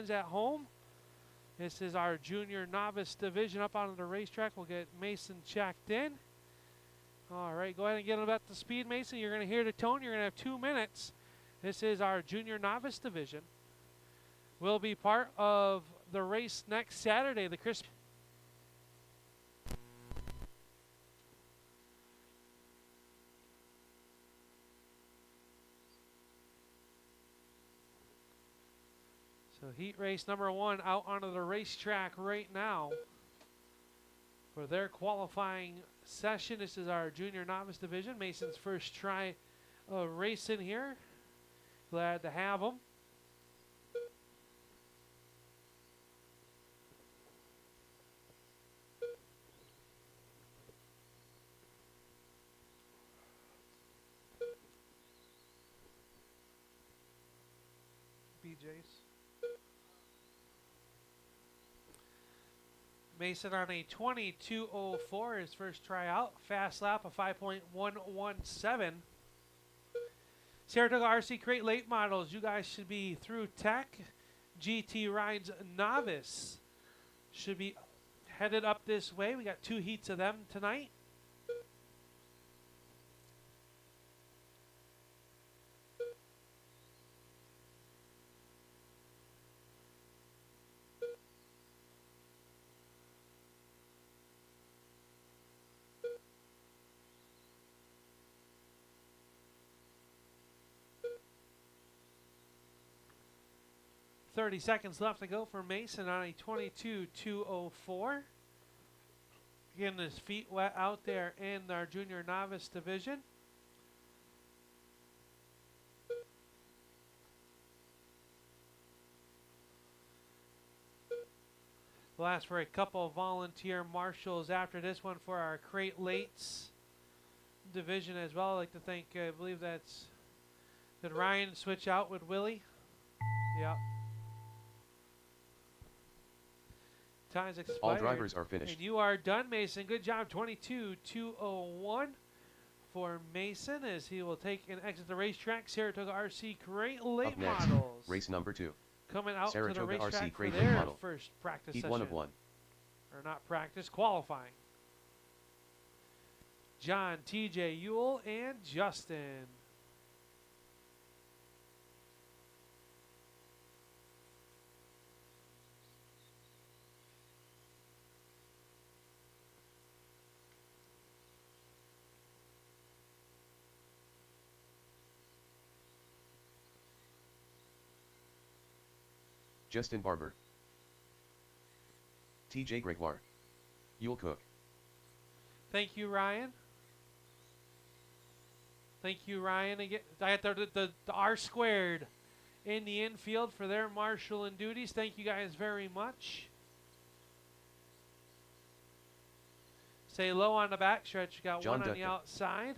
friends at home. This is our junior novice division up onto the racetrack. We'll get Mason checked in. All right, go ahead and get him up to speed, Mason. You're going to hear the tone. You're going to have 2 minutes. This is our junior novice division. Will be part of the race next Saturday, the Christmas. So heat race number 1 out onto the racetrack right now for their qualifying session. This is our junior novice division. Mason's first try racing here. Glad to have him. BJ's. Mason on a 22:04, his first try out. Fast lap of 5.117. Saratoga RC Crate late models. You guys should be through tech. GT Rides novice should be headed up this way. We got 2 heats of them tonight. .30 seconds left to go for Mason on a 22:204. Getting his feet wet out there in our junior novice division. We'll ask for a couple of volunteer marshals after this one for our crate lates division as well. I'd like to thank, I believe that's, did Ryan switch out with Willie? Yeah. Time's expired. All drivers are finished. And you are done, Mason. Good job. 22:201 for Mason as he will take and exit the racetrack. Saratoga RC Crate late Up next, models. race number 2. Coming out Saratoga to the racetrack RC Crate for late their model. first practice Heat session. 1 of 1. Or not practice, qualifying. John, TJ, Ewell, and Justin. Justin Barber. TJ Gregoire. Yule Cook. Thank you, Ryan. Thank you, Ryan. Again, I had the R squared in the infield for their marshal and duties. Thank you guys very much. Stay low on the back stretch. You got John one on the Dutton. outside.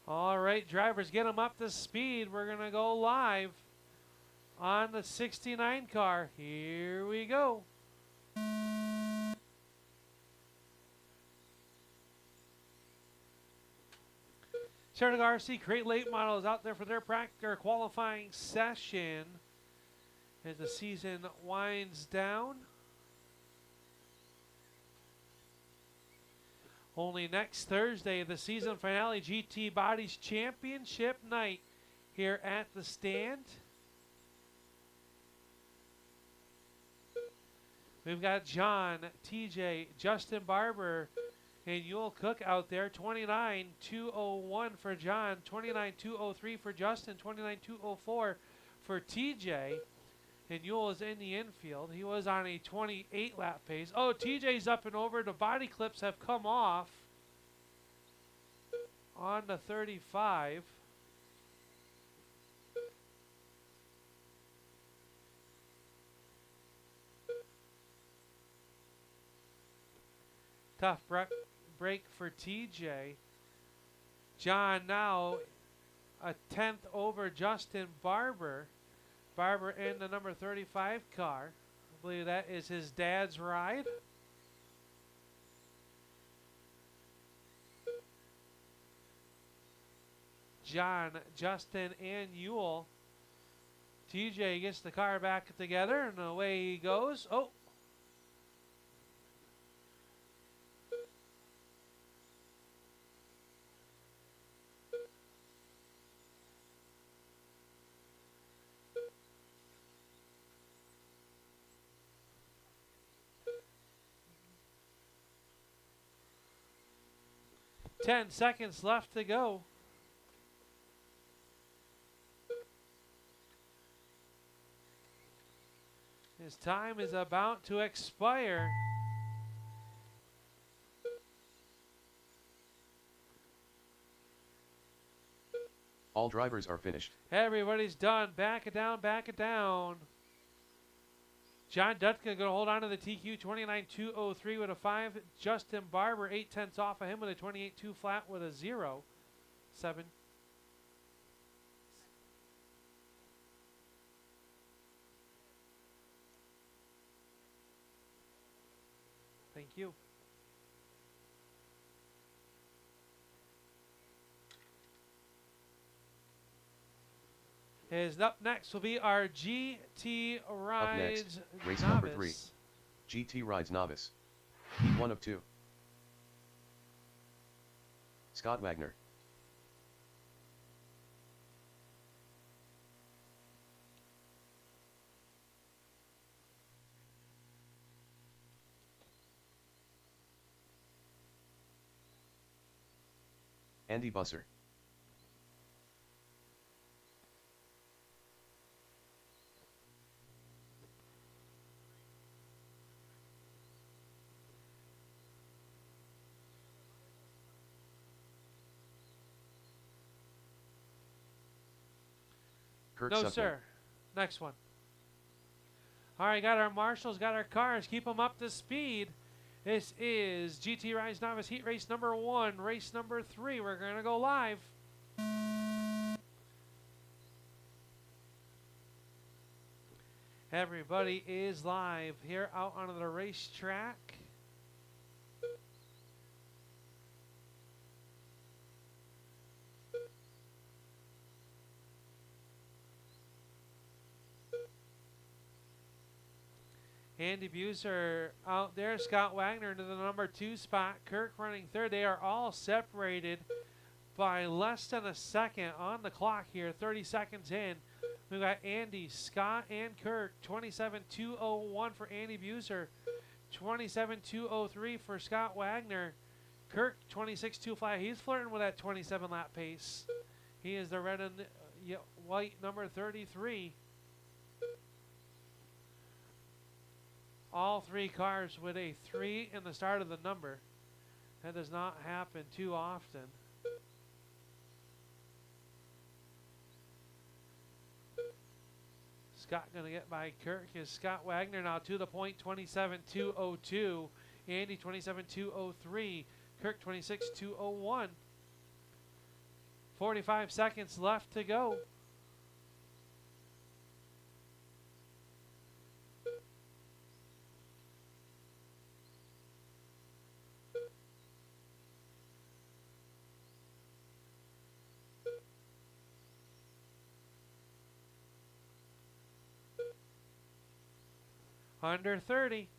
All right, drivers, get them up to speed. We're going to go live on the 69 car. Here we go. Saratoga RC Crate late models out there for their qualifying session as the season winds down. Only next Thursday, the season finale, GT Bodies Championship night here at the stand. We've got John, TJ, Justin Barber, and Yule Cook out there. 29:201 for John, 29:203 for Justin, 29:204 for TJ. And Yule is in the infield. He was on a 28 lap pace. Oh, TJ's up and over. The body clips have come off on the 35. Tough break for TJ. John now a tenth over Justin Barber. Barber in the number 35 car. I believe that is his dad's ride. John, Justin, and Yule. TJ gets the car back together, and away he goes. Oh! Ten seconds left to go. His time is about to expire. All drivers are finished. Everybody's done. Back it down, back it down. John Dutka going to hold on to the TQ 29.203 with a 5. Justin Barber 8/10 off of him with a 28.2 flat with a 0.7. Thank you. Up next will be our GT Rides race Novice. number 3. GT Rides Novice. Heat 1 of 2. Scott Wagner. Andy Busser. Kurt No, Sutton. sir. Next one. All right, got our marshals, got our cars. Keep them up to speed. This is GT Rides Novice Heat Race number 1, race number 3. We're going to go live. Everybody is live here out on the racetrack. Andy Buser out there. Scott Wagner into the number 2 spot. Kirk running third. They are all separated by less than a second on the clock here. 30 seconds in. We've got Andy, Scott, and Kirk. 27.201 for Andy Buser. 27.203 for Scott Wagner. Kirk 26.2 flat. He's flirting with that 27 lap pace. He is the red and white number 33. All 3 cars with a 3 in the start of the number. That does not happen too often. Scott going to get by Kirk is Scott Wagner now to the point, 27.202. Andy 27.203. Kirk 26.201. 45 seconds left to go. Under 30.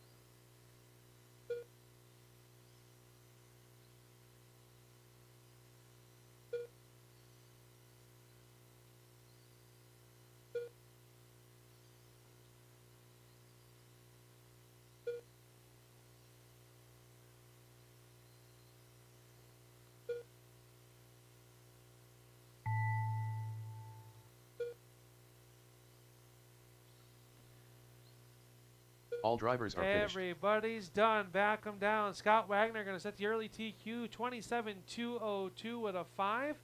All drivers are finished. Everybody's done. Back them down. Scott Wagner going to set the early TQ 27.202 with a 5.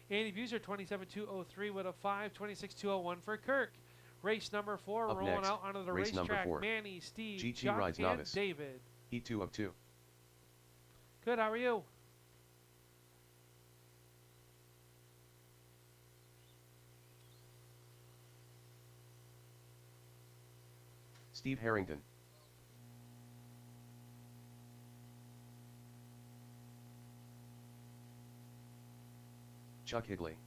Andy Buser 27.203 with a 5. 26.201 for Kirk. Race number 4 Up rolling next, out onto the race number racetrack. 4. Manny, Steve, GT Chuck, Rides and Novice. David. Heat 2 of 2. Good. How are you? Steve Harrington. Chuck Higley.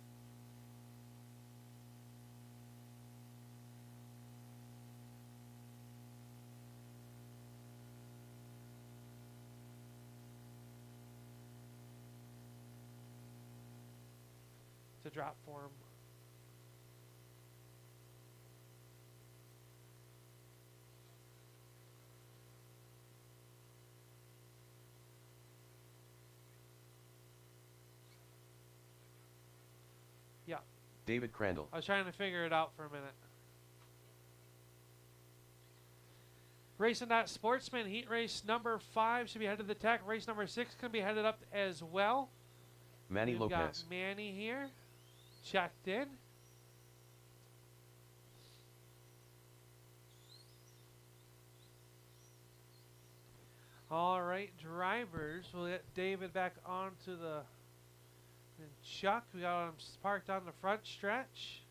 To drop for him. Yeah. David Crandall. I was trying to figure it out for a minute. Racing that Sportsman heat race number 5 should be headed to the tech. Race number 6 can be headed up as well. Manny We've Lopez. got Manny here, checked in. All right, drivers. We'll get David back onto the and Chuck. We got him parked on the front stretch.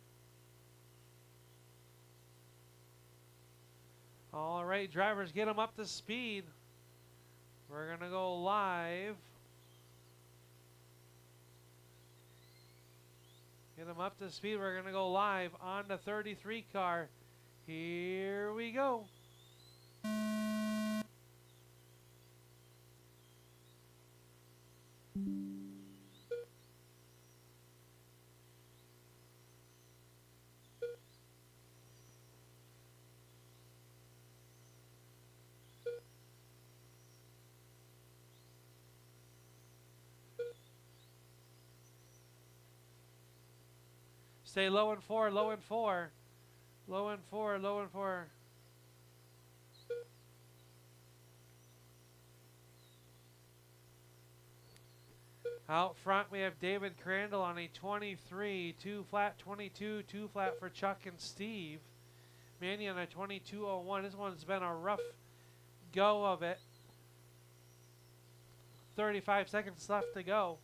All right, drivers, get them up to speed. We're going to go live. Get them up to speed. We're going to go live on the 33 car. Here we go. Stay low and 4, low and 4. Low and 4, low and 4. Out front, we have David Crandall on a 23, 2 flat, 22, 2 flat for Chuck and Steve. Manny on a 22.01. This one's been a rough go of it. 35 seconds left to go.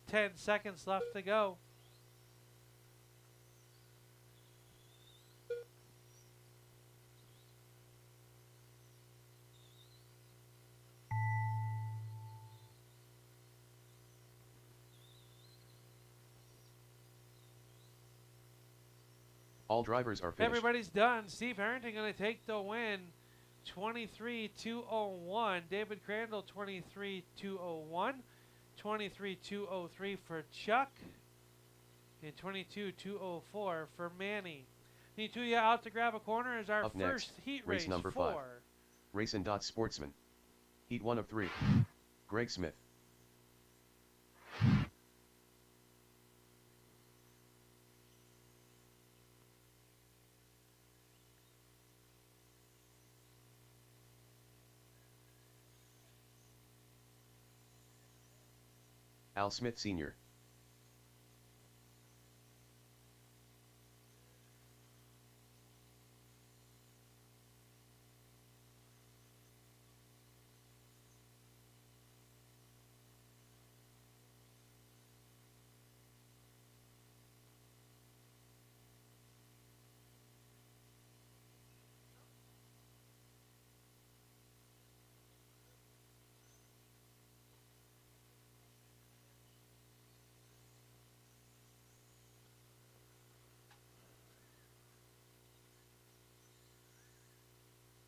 Ten seconds left to go. All drivers are finished. Everybody's done. Steve Harrington going to take the win. 23.201. David Crandall 23.201. 23.203 for Chuck. And 22.204 for Manny. Need two you out to grab a corner is our Up first next, heat race race number 5. Racing Sportsman. Heat 1 of 3. Greg Smith. Al Smith Sr.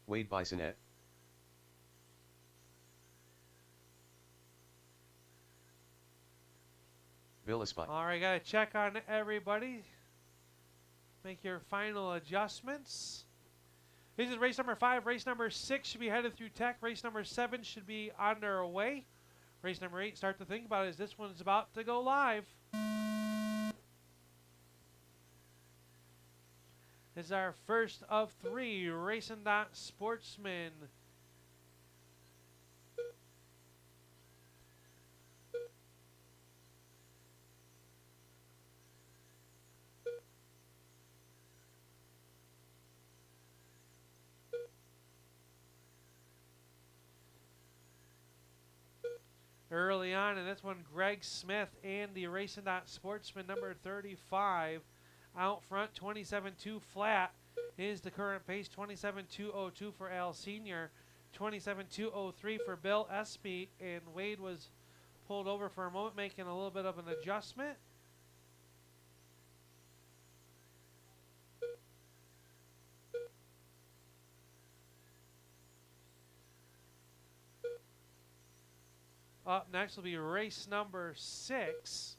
Wade Bisonette. Bill Espot. All right, got to check on everybody. Make your final adjustments. This is race number 5. Race number 6 should be headed through tech. Race number 7 should be on their way. Race number 8, start to think about it, as this one's about to go live. This is our first of 3. Racing that Sportsman. early on in this one. Greg Smith and the Racing Dot Sportsman number 35 out front. 27.2 flat is the current pace. 27.202 for Al Senior. 27.203 for Bill Espy, and Wade was pulled over for a moment, making a little bit of an adjustment. Up next will be race number 6.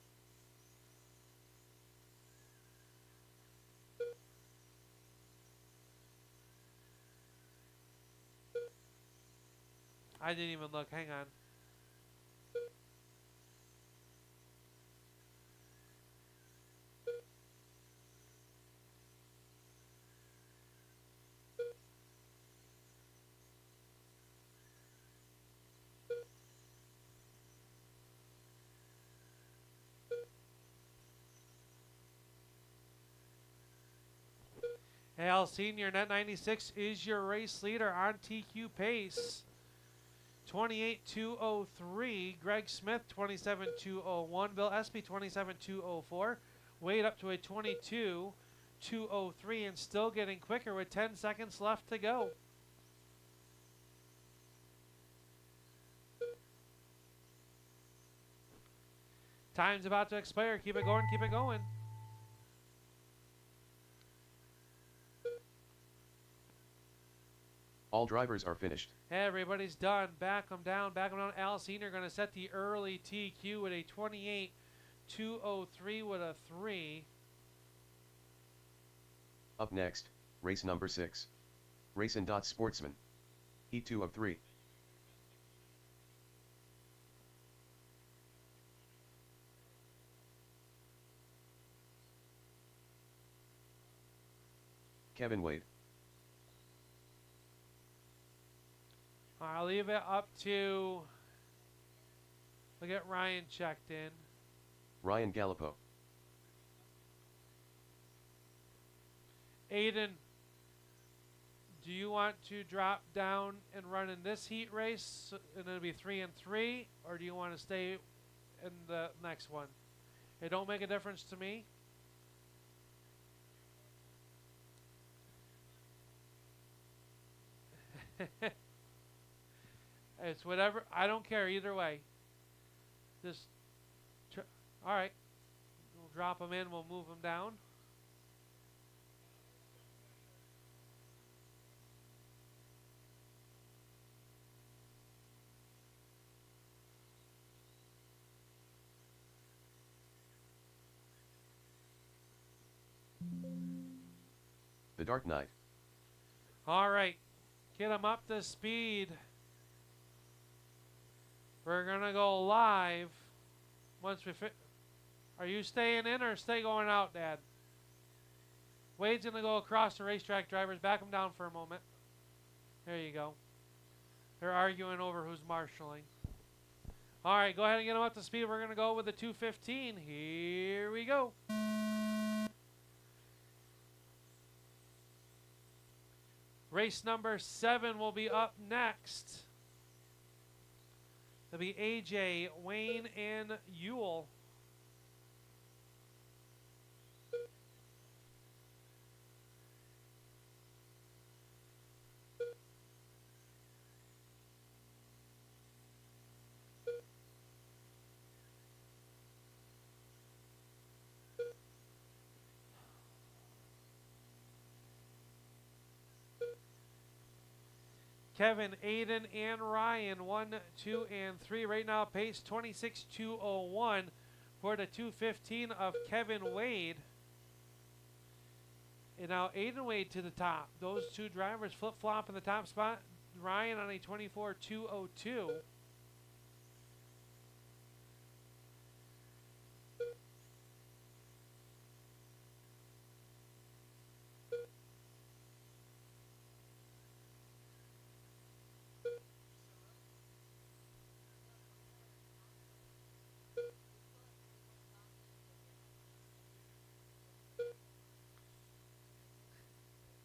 I didn't even look. Hang on. Al Senior, net 96 is your race leader on TQ pace. 28.203. Greg Smith, 27.201. Bill Espy, 27.204. Wade up to a 22.203 and still getting quicker with 10 seconds left to go. Time's about to expire. Keep it going, keep it going. All drivers are finished. Everybody's done. Back them down, back them down. Al Senior going to set the early TQ with a 28.203 with a 3. Up next, race number 6. Racing Dot Sportsman. Heat 2 of 3. Kevin Wade. I'll leave it up to, we'll get Ryan checked in. Ryan Gallipo. Aiden, do you want to drop down and run in this heat race and it'll be 3 and 3, or do you want to stay in the next one? It don't make a difference to me. It's whatever. I don't care either way. Just, all right. We'll drop them in. We'll move them down. The Dark Knight. All right. Get them up to speed. We're going to go live once we fit. Are you staying in or stay going out, Dad? Wade's going to go across the racetrack. Drivers, back them down for a moment. There you go. They're arguing over who's marshalling. All right, go ahead and get them up to speed. We're going to go with the 215. Here we go. Race number 7 will be up next. It'll be AJ, Wayne, and Ewell. Kevin, Aiden, and Ryan, 1, 2, and 3. Right now, pace 26.201 for the 215 of Kevin Wade. And now Aiden Wade to the top. Those two drivers flip-flop in the top spot. Ryan on a 24.202.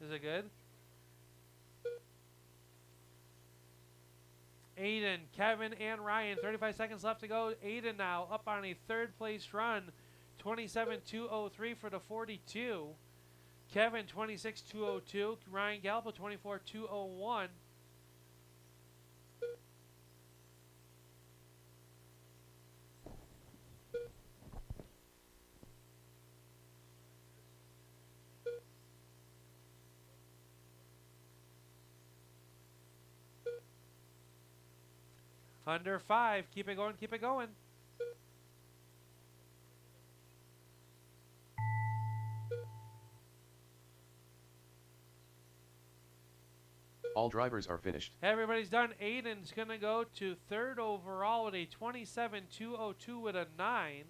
Is it good? Aiden, Kevin, and Ryan. 35 seconds left to go. Aiden now up on a third place run. 27.203 for the 42. Kevin 26.202. Ryan Galpo 24.201. Under 5. Keep it going, keep it going. All drivers are finished. Everybody's done. Aiden's going to go to third overall with a 27.202 with a 9.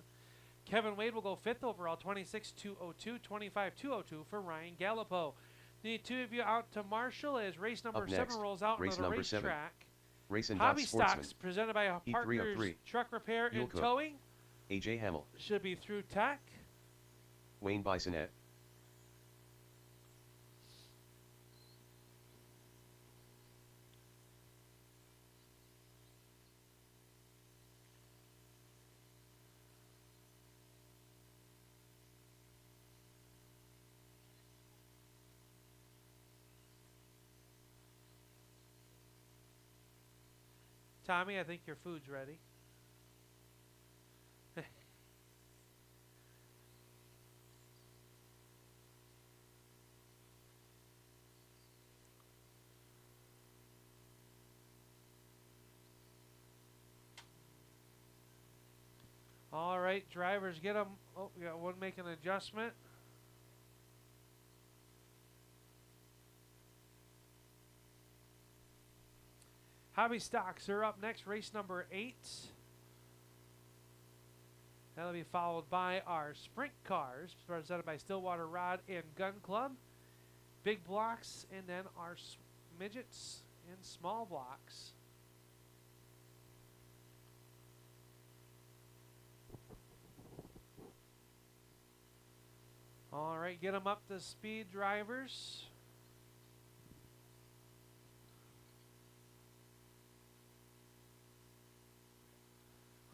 Kevin Wade will go fifth overall, 26.202, 25.202 for Ryan Gallipo. Need two of you out to Marshall as race number 7 rolls out into the racetrack. Racing Hobby Stocks presented by Parker's Truck Repair and Towing. AJ Hamill. Should be through Tech. Wayne Bisonette. Tommy, I think your food's ready. All right, drivers, get them. Oh, we got one making an adjustment. Hobby Stocks are up next, race number 8. That'll be followed by our Sprint Cars, presented by Stillwater Rod and Gun Club. Big Blocks, and then our Midgets and Small Blocks. All right, get them up to speed, drivers.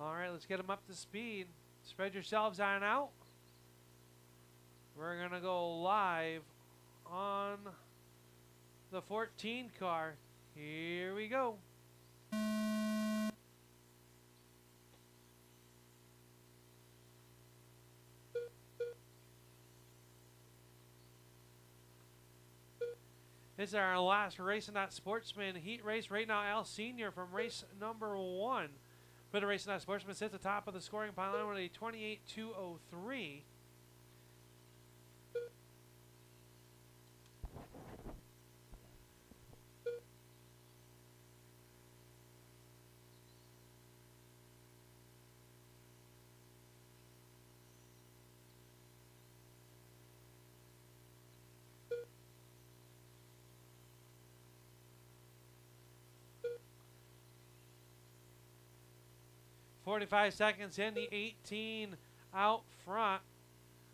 All right, let's get them up to speed. Spread yourselves on out. We're going to go live on the 14 car. Here we go. This is our last Racing Not Sportsman heat race. Right now, Al Sr. from race number 1. But the Racing Not Sportsman sits at the top of the scoring pile with a 28.203. .45 seconds in, the 18 out front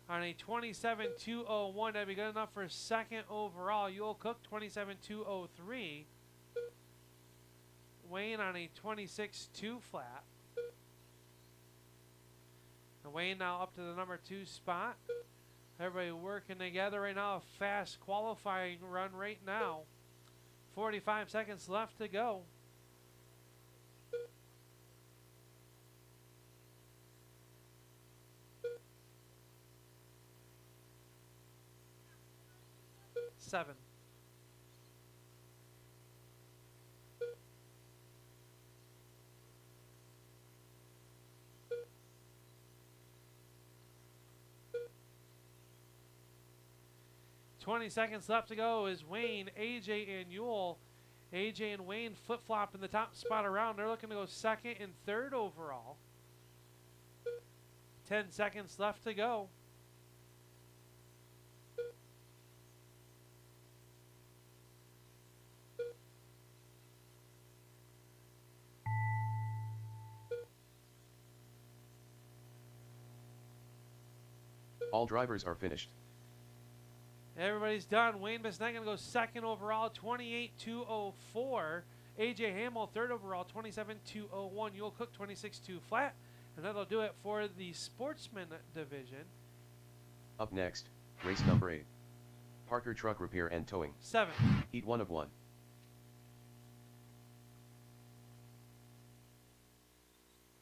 on a 27.201. That'd be good enough for second overall. You'll Cook 27.203. Wayne on a 26.2 flat. And Wayne now up to the number 2 spot. Everybody working together right now. A fast qualifying run right now. 45 seconds left to go. Seven. $20 seconds left to go is Wayne, AJ, and Yule. AJ and Wayne flip-flop in the top spot around. They're looking to go second and third overall. 10 seconds left to go. All drivers are finished. Everybody's done. Wayne Bisnett going to go second overall, 28.204. AJ Hamill, 3rd overall, 27,201. You'll Cook, 26,2 flat. And that'll do it for the Sportsman division. Up next, race number 8. Parker Truck Repair and Towing. 7. Heat 1 of 1.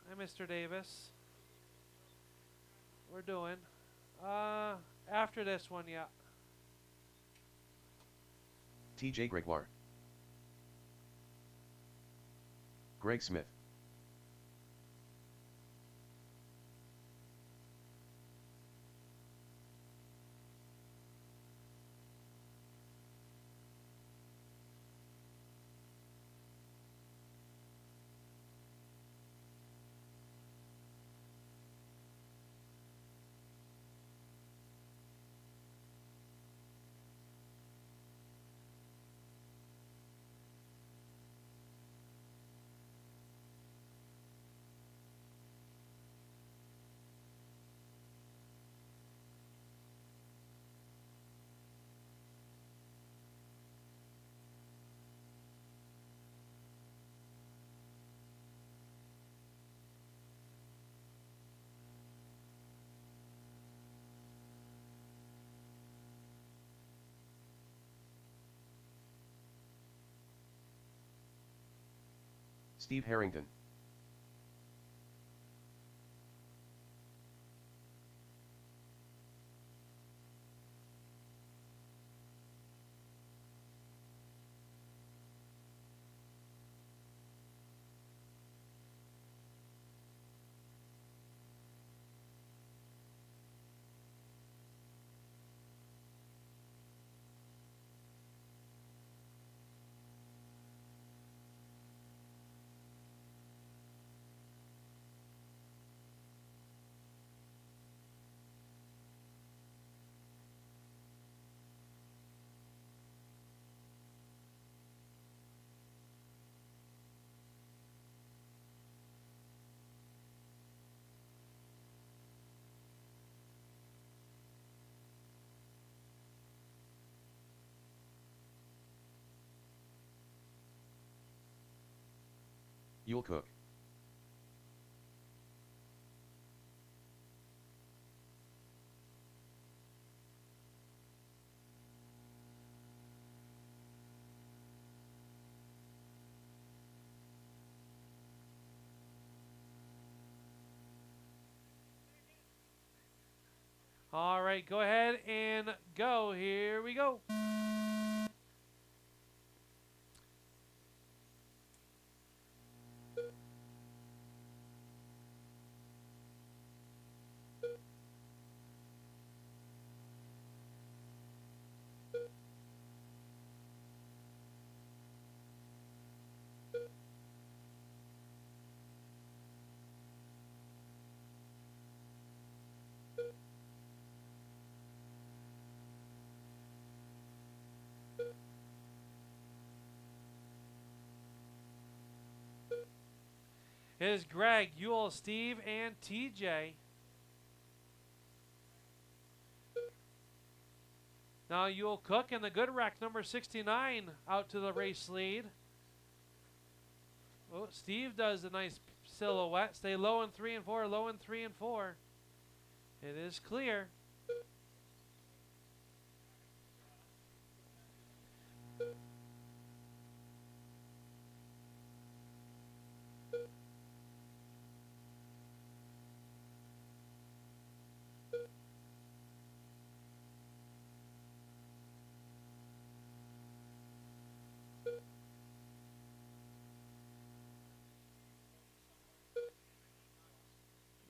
Hi, Mr. Davis. We're doing. After this one, yeah. TJ Gregoire. Greg Smith. Steve Harrington. You'll Cook. All right, go ahead and go. Here we go. It is Greg, Ewell, Steve, and TJ. Now Ewell Cook in the good rack, number 69, out to the race lead. Oh, Steve does a nice silhouette. Stay low in 3 and 4, low in 3 and 4. It is clear.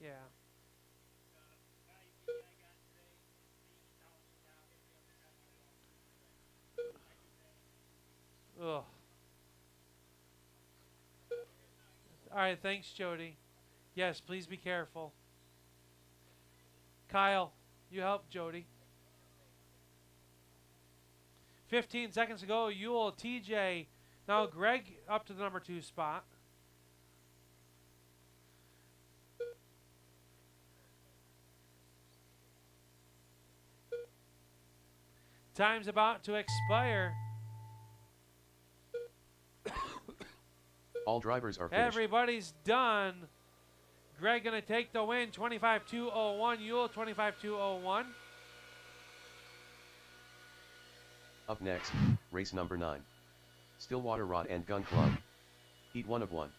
Yeah. Ugh. All right, thanks, Jody. Yes, please be careful. Kyle, you help Jody. 15 seconds to go. Ewell, TJ. Now Greg up to the number 2 spot. Time's about to expire. All drivers are finished. Everybody's done. Greg going to take the win, 25-201. Ewell, 25-201. Up next, race number 9. Stillwater Rod and Gun Club. Heat 1 of 1.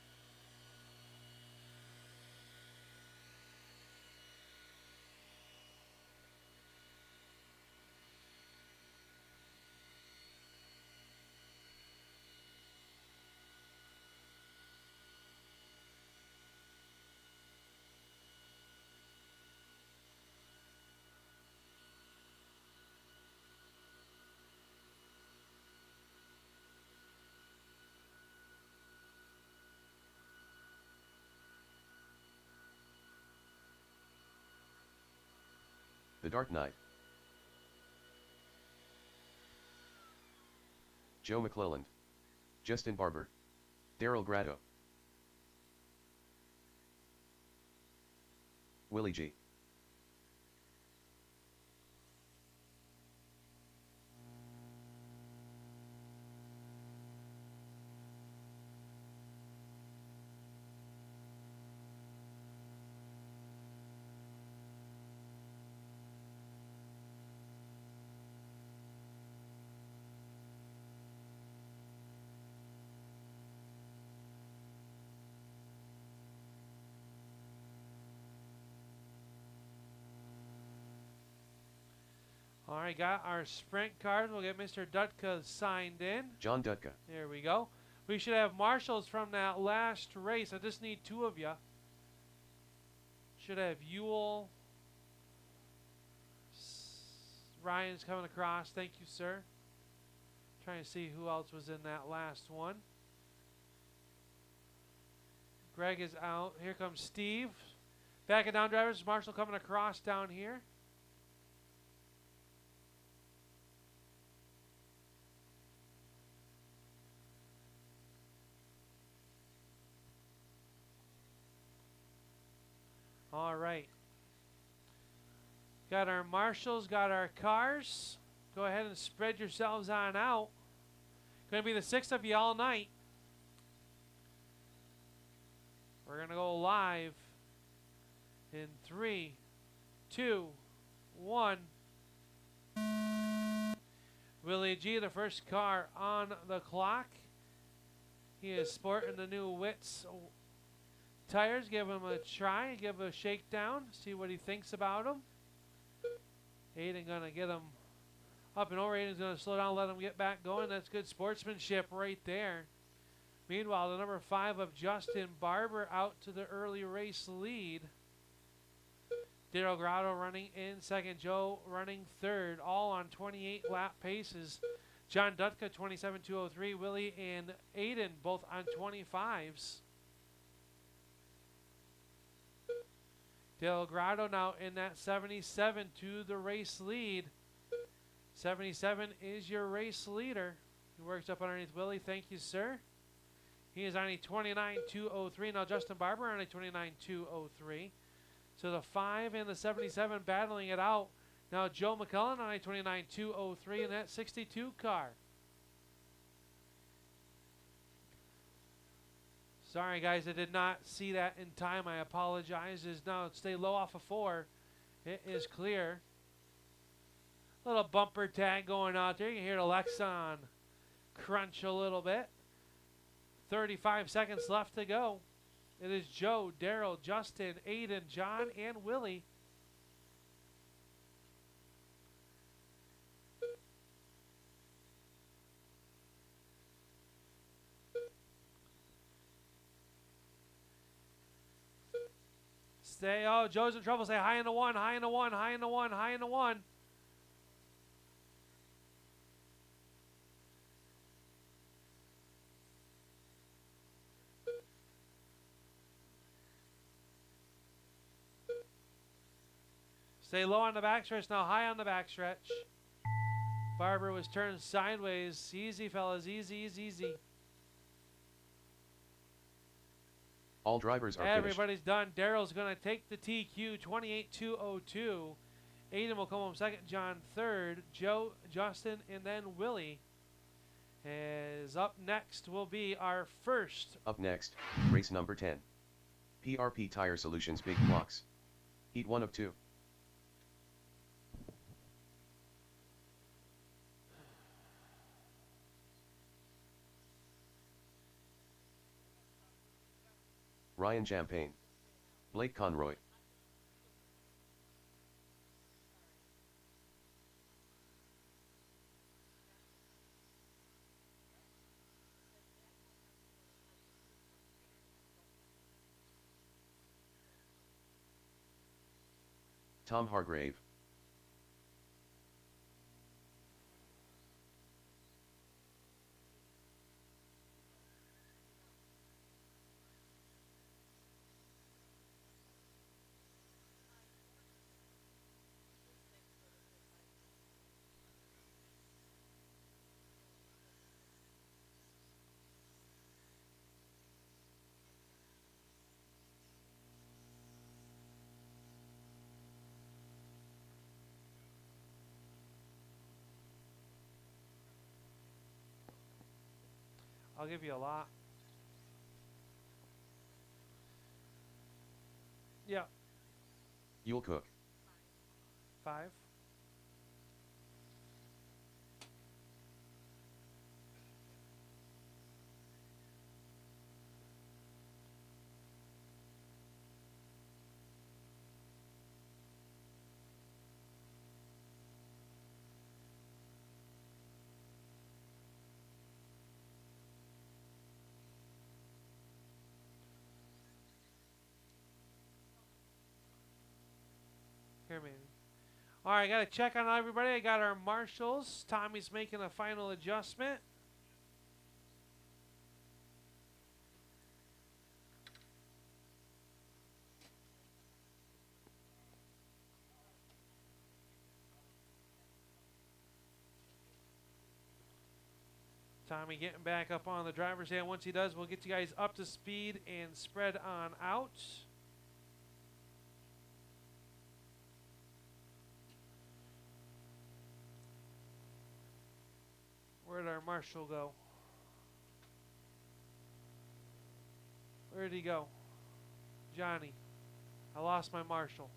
The Dark Knight. Joe McClelland. Justin Barber. Daryl Grado. Willie G. All right, got our sprint card. We'll get Mr. Dutka signed in. John Dutka. There we go. We should have marshals from that last race. I just need 2 of you. Should have Ewell. Ryan's coming across. Thank you, sir. Trying to see who else was in that last one. Greg is out. Here comes Steve. Back and down drivers. Marshall coming across down here. All right. Got our marshals, got our cars. Go ahead and spread yourselves on out. Going to be the 6 of you all night. We're going to go live in 3, 2, 1. Willie G, the first car on the clock. He is sporting the new Wits tires. Give him a try, give a shakedown, see what he thinks about them. Aiden gonna get him up and over. Aiden's gonna slow down, let him get back going. That's good sportsmanship right there. Meanwhile, the number 5 of Justin Barber out to the early race lead. Daryl Grotto running in second. Joe running third, all on 28 lap paces. John Dutka 27-203. Willie and Aiden both on 25s. Del Grado now in that 77 to the race lead. 77 is your race leader. He works up underneath Willie. Thank you, sir. He is on a 29-203. Now Justin Barber on a 29-203. So the 5 and the 77 battling it out. Now Joe McCullen on a 29-203 in that 62 car. Sorry, guys, I did not see that in time. I apologize. Is now stay low off of 4. It is clear. Little bumper tag going out there. You can hear the Lexon crunch a little bit. 35 seconds left to go. It is Joe, Daryl, Justin, Aiden, John, and Willie. Stay, oh, Joe's in trouble. Say high in the 1, high in the 1, high in the 1, high in the 1. Stay low on the backstretch, now high on the backstretch. Barber was turned sideways. Easy, fellas, easy, easy, easy. All drivers are Everybody's done. Daryl's going to take the TQ, 28-202. Aiden will come home second, John third, Joe, Justin, and then Willie. As up next will be our first. Up next, race number 10. PRP Tire Solutions Big Blocks. Heat 1 of 2. Ryan Champagne. Blake Conroy. Tom Hargrave. I'll give you a lot. Yeah. Yule Cook. 5. Here, man. All right, got to check on everybody. I got our marshals. Tommy's making a final adjustment. Tommy getting back up on the driver's stand. Once he does, we'll get you guys up to speed and spread on out. Where'd our marshal go? Where did he go? Johnny. I lost my marshal.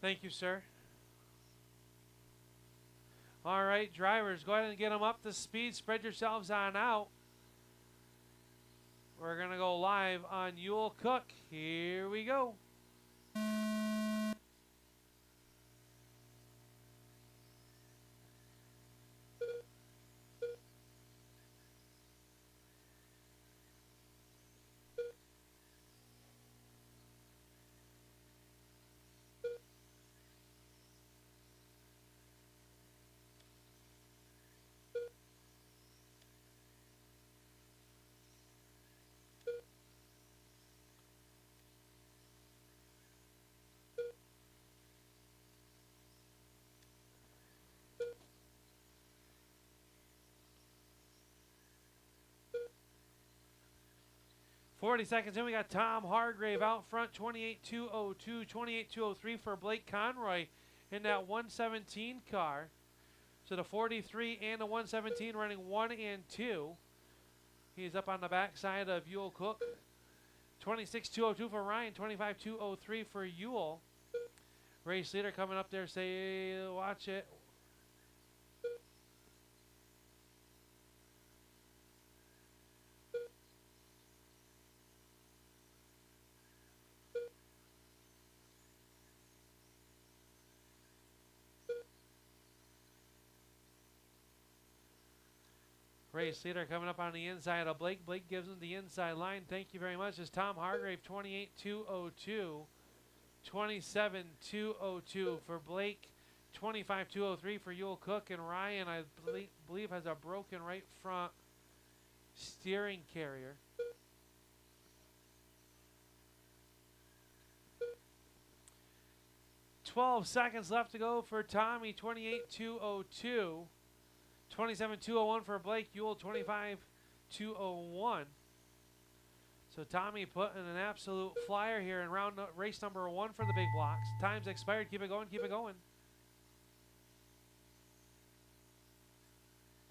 Thank you, sir. All right, drivers, go ahead and get them up to speed. Spread yourselves on out. We're going to go live on Yule Cook. Here we go. $40 seconds in, we got Tom Hargrave out front, 28.202, 28.203 for Blake Conroy in that 117 car. So the 43 and the 117 running 1 and 2. He's up on the backside of Yule Cook. 26.202 for Ryan, 25.203 for Yule. Race leader coming up there, say, watch it. Race leader coming up on the inside of Blake. Blake gives him the inside line. Thank you very much. It's Tom Hargrave, 28.202. 27.202 for Blake. 25.203 for Yule Cook. And Ryan, I believe, has a broken right front steering carrier. $12 seconds left to go for Tommy, 28.202. 27.201 for Blake. Yule, 25.201. So Tommy putting an absolute flyer here in race number 1 for the big blocks. Time's expired. Keep it going. Keep it going.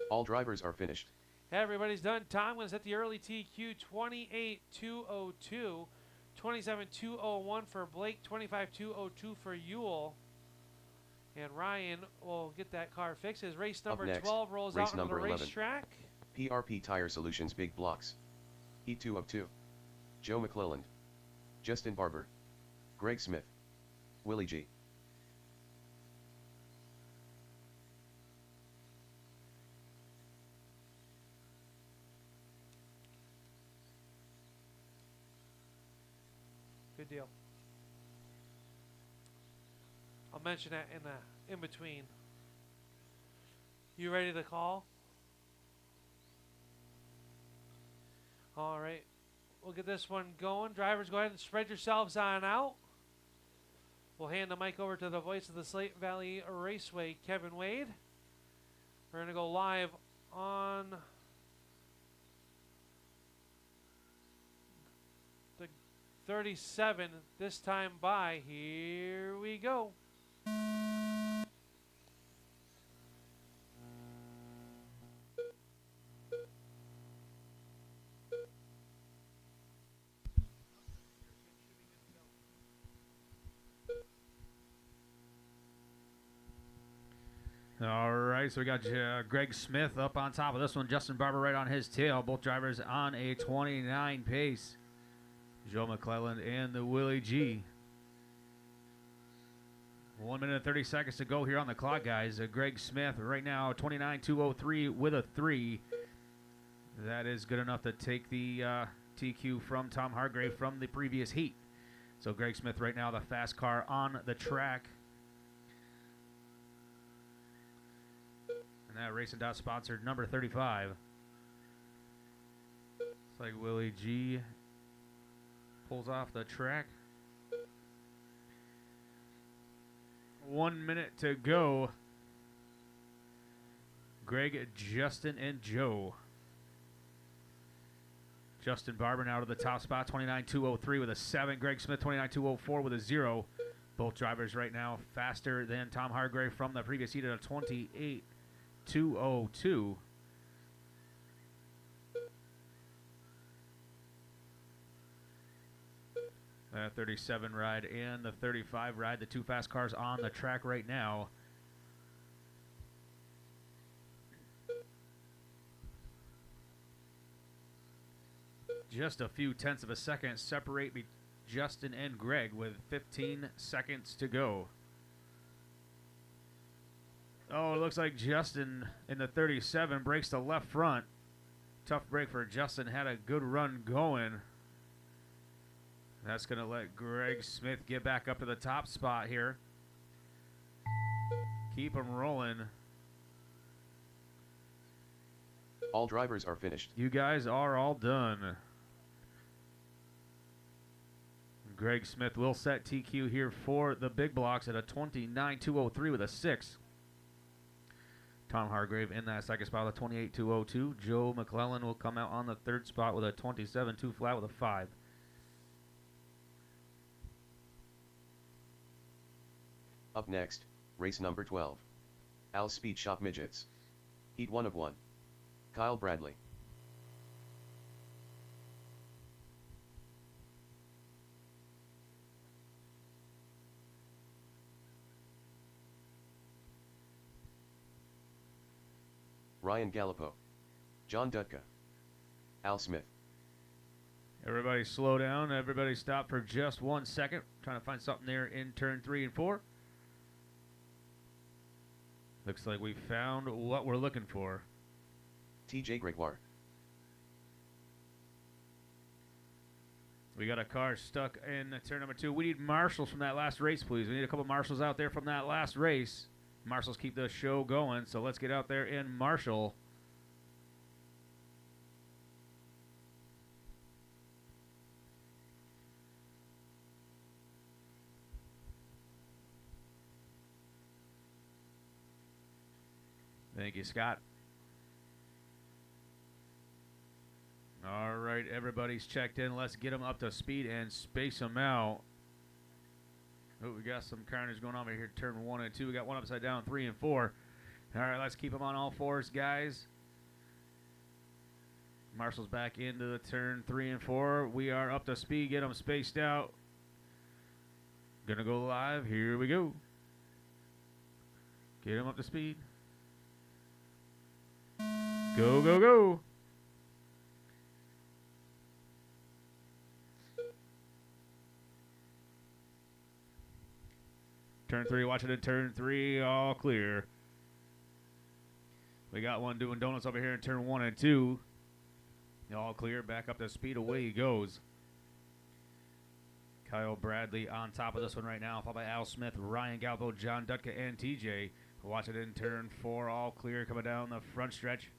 All drivers are finished. Everybody's done. Tom was at the early TQ 28.202, 27.201 for Blake, 25.202 for Ewell. And Ryan will get that car fixed as race number 12 rolls out onto the racetrack. PRP Tire Solutions Big Blocks. Heat 2 of 2. Joe McClelland. Justin Barber. Greg Smith. Willie G. Good deal. I'll mention that in between. You ready to call? All right. We'll get this one going. Drivers, go ahead and spread yourselves on out. We'll hand the mic over to the voice of the Slate Valley Raceway, Kevin Wade. We're going to go live on the 37 this time by. Here we go. All right, so we got Greg Smith up on top of this one. Justin Barber right on his tail. Both drivers on a 29 pace. Joe McClelland and the Willie G. 1 minute and 30 seconds to go here on the clock, guys. Greg Smith right now 29.203 with a 3. That is good enough to take the TQ from Tom Hargrave from the previous heat. So Greg Smith right now the fast car on the track. And that Racing Dot sponsored number 35. It's like Willie G pulls off the track. 1 minute to go. Greg, Justin, and Joe. Justin Barber now to the top spot, 29.203 with a 7. Greg Smith, 29.204 with a 0. Both drivers right now faster than Tom Hargrave from the previous heat at a 28.202. The 37 ride and the 35 ride, the two fast cars on the track right now. Just a few tenths of a second separate Justin and Greg with 15 seconds to go. Oh, it looks like Justin in the 37 breaks the left front. Tough break for Justin. Had a good run going. That's going to let Greg Smith get back up to the top spot here. Keep him rolling. All drivers are finished. You guys are all done. Greg Smith will set TQ here for the big blocks at a 29.203 with a 6. Tom Hargrave in that second spot with a 28.202. Joe McClelland will come out on the third spot with a 27.2 flat with a 5. Up next, race number 12. Al Speed Shop Midgets. Heat 1 of 1. Kyle Bradley. Ryan Gallipo. John Dutka. Al Smith. Everybody slow down. Everybody stop for just 1 second. Trying to find something there in turn 3 and 4. Looks like we found what we're looking for. TJ Gregoire. We got a car stuck in turn number 2. We need marshals from that last race, please. We need a couple marshals out there from that last race. Marshals keep the show going, so let's get out there and marshal. Thank you, Scott. All right, everybody's checked in. Let's get them up to speed and space them out. Oh, we got some carnage going on over here. Turn 1 and 2. We got one upside down, 3 and 4. All right, let's keep them on all fours, guys. Marshall's back into the turn 3 and 4. We are up to speed. Get them spaced out. Gonna go live. Here we go. Get them up to speed. Go, go, go. Turn 3, watch it in turn 3, all clear. We got one doing donuts over here in turn 1 and 2. All clear, back up to speed, away he goes. Kyle Bradley on top of this one right now, followed by Al Smith, Ryan Galbo, John Dutka, and TJ. Watch it in turn 4, all clear, coming down the front stretch.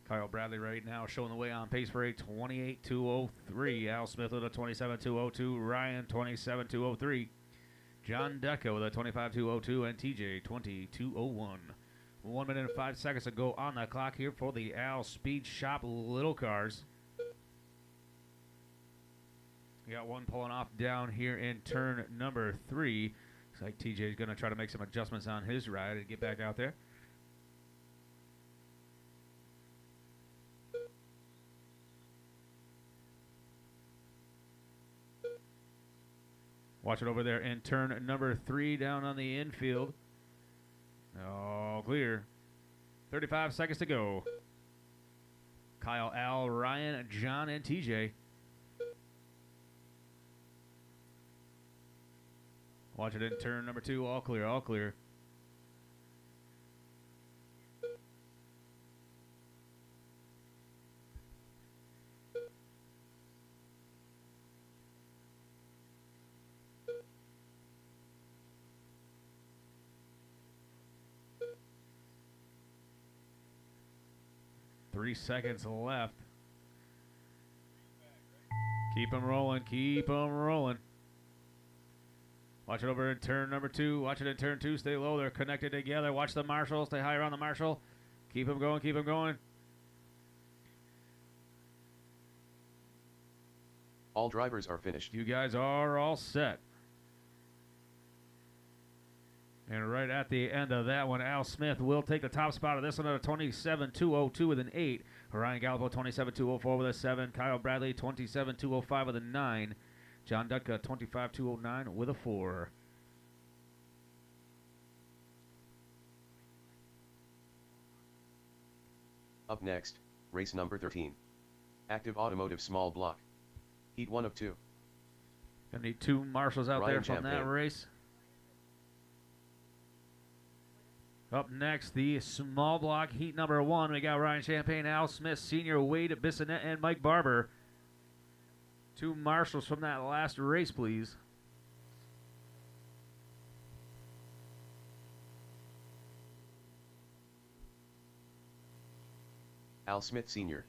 Kyle Bradley right now showing the way on pace for a 28.203. Al Smith with a 27.202. Ryan 27.203. John Deco with a 25.202 and TJ 22.01. 1 minute and 5 seconds to go on the clock here for the Al Speed Shop Little Cars. We got one pulling off down here in turn number 3. Looks like TJ is going to try to make some adjustments on his ride and get back out there. Watch it over there in turn number 3 down on the infield. All clear. 35 seconds to go. Kyle, Al, Ryan, John, and TJ. Watch it in turn number 2. All clear, all clear. Three seconds left. Keep them rolling. Keep them rolling. Watch it over in turn number 2. Watch it in turn 2. Stay low. They're connected together. Watch the Marshall. Stay higher on the Marshall. Keep them going. Keep them going. All drivers are finished. You guys are all set. And right at the end of that one, Al Smith will take the top spot of this one at a 27.202 with an 8. Ryan Gallipo, 27.204 with a 7. Kyle Bradley, 27.205 with a 9. John Dutka, 25.209 with a 4. Up next, race number 13. Active Automotive Small Block. Heat 1 of 2. Gonna need 2 marshals out Ryan there from that Champagne. race. Up next, the small block heat number 1. We got Ryan Champagne, Al Smith, Senior, Wade Bissonette, and Mike Barber. 2 marshals from that last race, please. Al Smith Sr.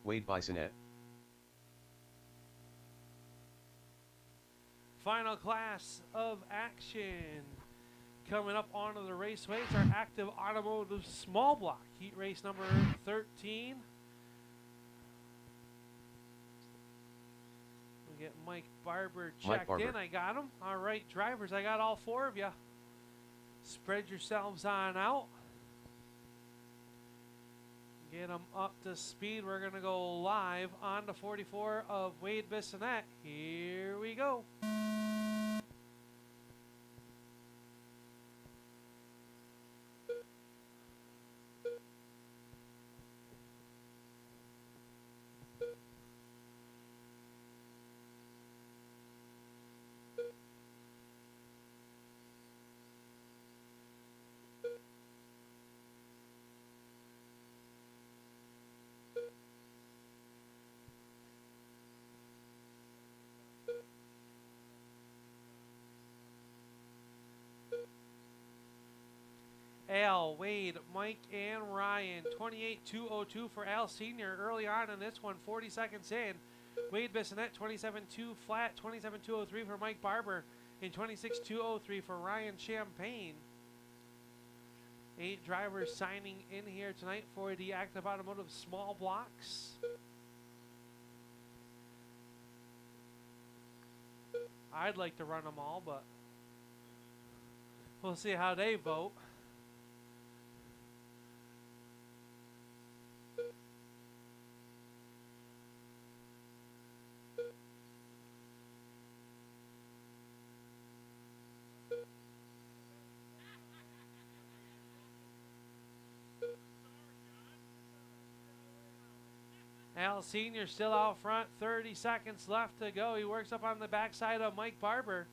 Wade Bissonette. Final class of action. Coming up onto the raceway, it's our Active Automotive Small Block heat race number 13. We get Mike Barber checked in. I got him. All right, drivers, I got all 4 of you. Spread yourselves on out. Get them up to speed. We're going to go live on the 44 of Wade Bissonette. Here we go. Al, Wade, Mike, and Ryan. 28-202 for Al Sr. early on in this one, 40 seconds in. Wade Bissonette, 27-2 flat, 27-203 for Mike Barber, and 26-203 for Ryan Champagne. 8 drivers signing in here tonight for the Active Automotive small blocks. I'd like to run them all, but we'll see how they vote. Al Sr. still out front, 30 seconds left to go. He works up on the backside of Mike Barber.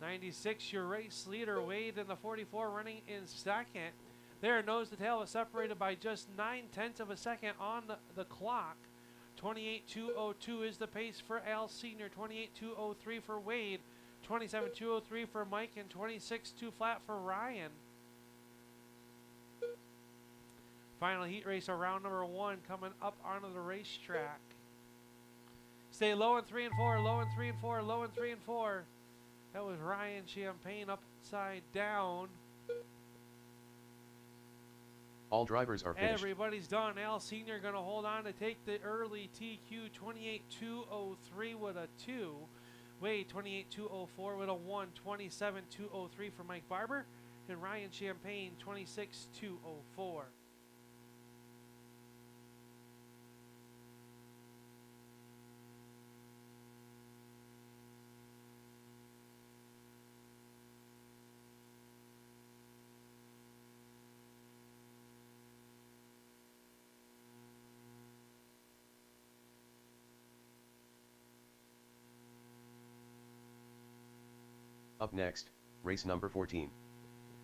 96, your race leader, Wade in the 44 running in second. There, nose to tail was separated by just 9/10 of a second on the clock. 28-202 is the pace for Al Sr., 28-203 for Wade, 27-203 for Mike, and 26-2 flat for Ryan. Final heat race of round number 1 coming up onto the racetrack. Stay low in 3 and 4, low in 3 and 4, low in 3 and 4. That was Ryan Champagne upside down. All drivers are finished. Everybody's done. Al Sr. going to hold on to take the early TQ, 28-203 with a 2. Wade, 28-204 with a 1. 27-203 for Mike Barber. And Ryan Champagne, 26-204. Up next, race number 14.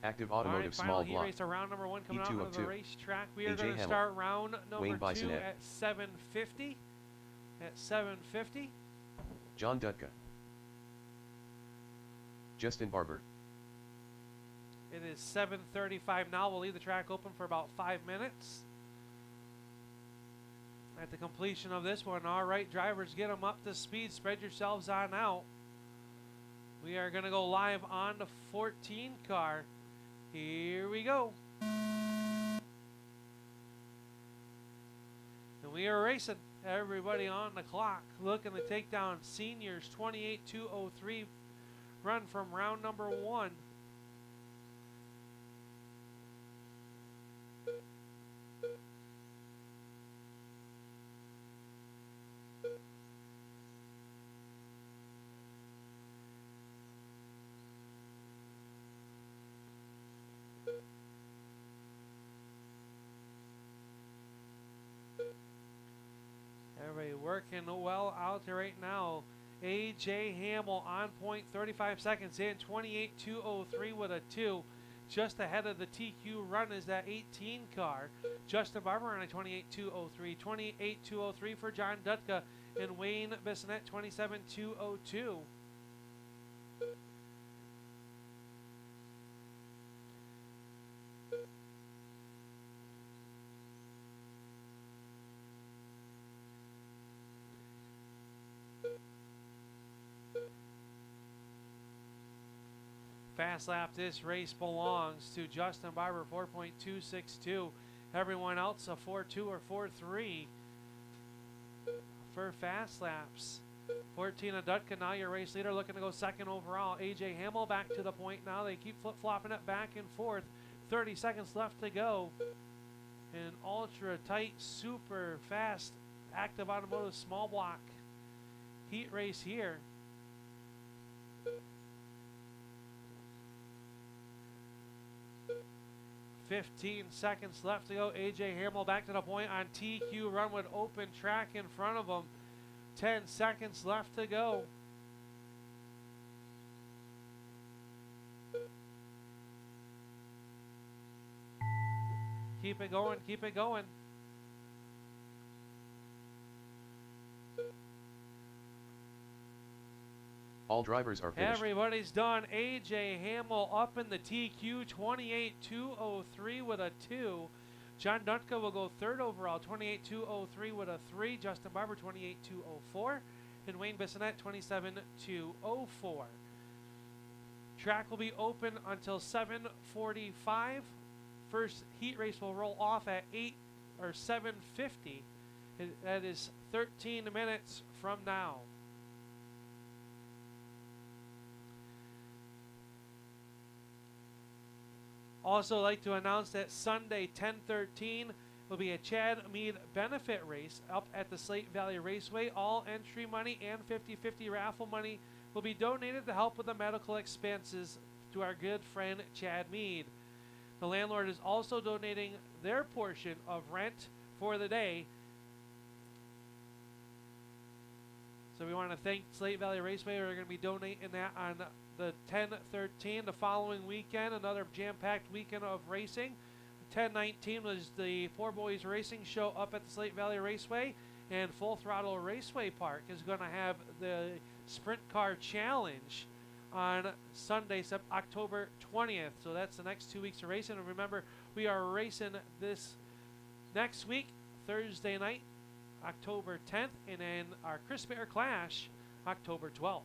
Active All Automotive right, small final heat block. race of round number 1 coming out E2 onto of the 2. racetrack. We are AJ going to Hamel. start round Wayne number 2 Bisonette. at 7:50. At 7:50. John Dutka. Justin Barber. It is 7:35 now. We'll leave the track open for about 5 minutes. At the completion of this one, all right, drivers, get them up to speed. Spread yourselves on out. We are going to go live on the 14 car. Here we go. And we are racing. Everybody on the clock looking to take down seniors. 28-203 run from round number 1. Everybody working well out there right now. AJ Hamel on point, 35 seconds in, 28-203 with a 2. Just ahead of the TQ run is that 18 car. Justin Barber on a 28-203. 28-203 for John Dutka and Wayne Bissonette, 27-202. Fast lap, this race belongs to Justin Barber, 4.262. Everyone else a 4.2 or 4.3 for fast laps. 14 of Dutka, now your race leader, looking to go second overall. AJ Hamel back to the point now. They keep flip-flopping it back and forth. 30 seconds left to go. An ultra tight, super fast, active automotive small block heat race here. "15 seconds left to go. AJ Hamill back to the point on TQ run with open track in front of him. 10 seconds left to go. Keep it going, keep it going. All drivers are finished. Everybody's done. AJ Hamill up in the TQ, 28.203 with a 2. John Duntka will go third overall, 28.203 with a 3. Justin Barber, 28.204. And Wayne Bissonette, 27.204. Track will be open until 7:45. First heat race will roll off at 7:50. That is 13 minutes from now. Also like to announce that Sunday 10/13 will be a Chad Mead benefit race up at the Slate Valley Raceway. All entry money and 50-50 raffle money will be donated to help with the medical expenses to our good friend Chad Mead. The landlord is also donating their portion of rent for the day. So we want to thank Slate Valley Raceway. We're going to be donating that on the 10/13, the following weekend, another jam-packed weekend of racing. 10/19 was the Four Boys Racing Show up at the Slate Valley Raceway, and Full Throttle Raceway Park is going to have the Sprint Car Challenge on Sunday, October 20th. So that's the next 2 weeks of racing. And remember, we are racing this next week, Thursday night, October 10th, and then our Crisp Air Clash, October 12th.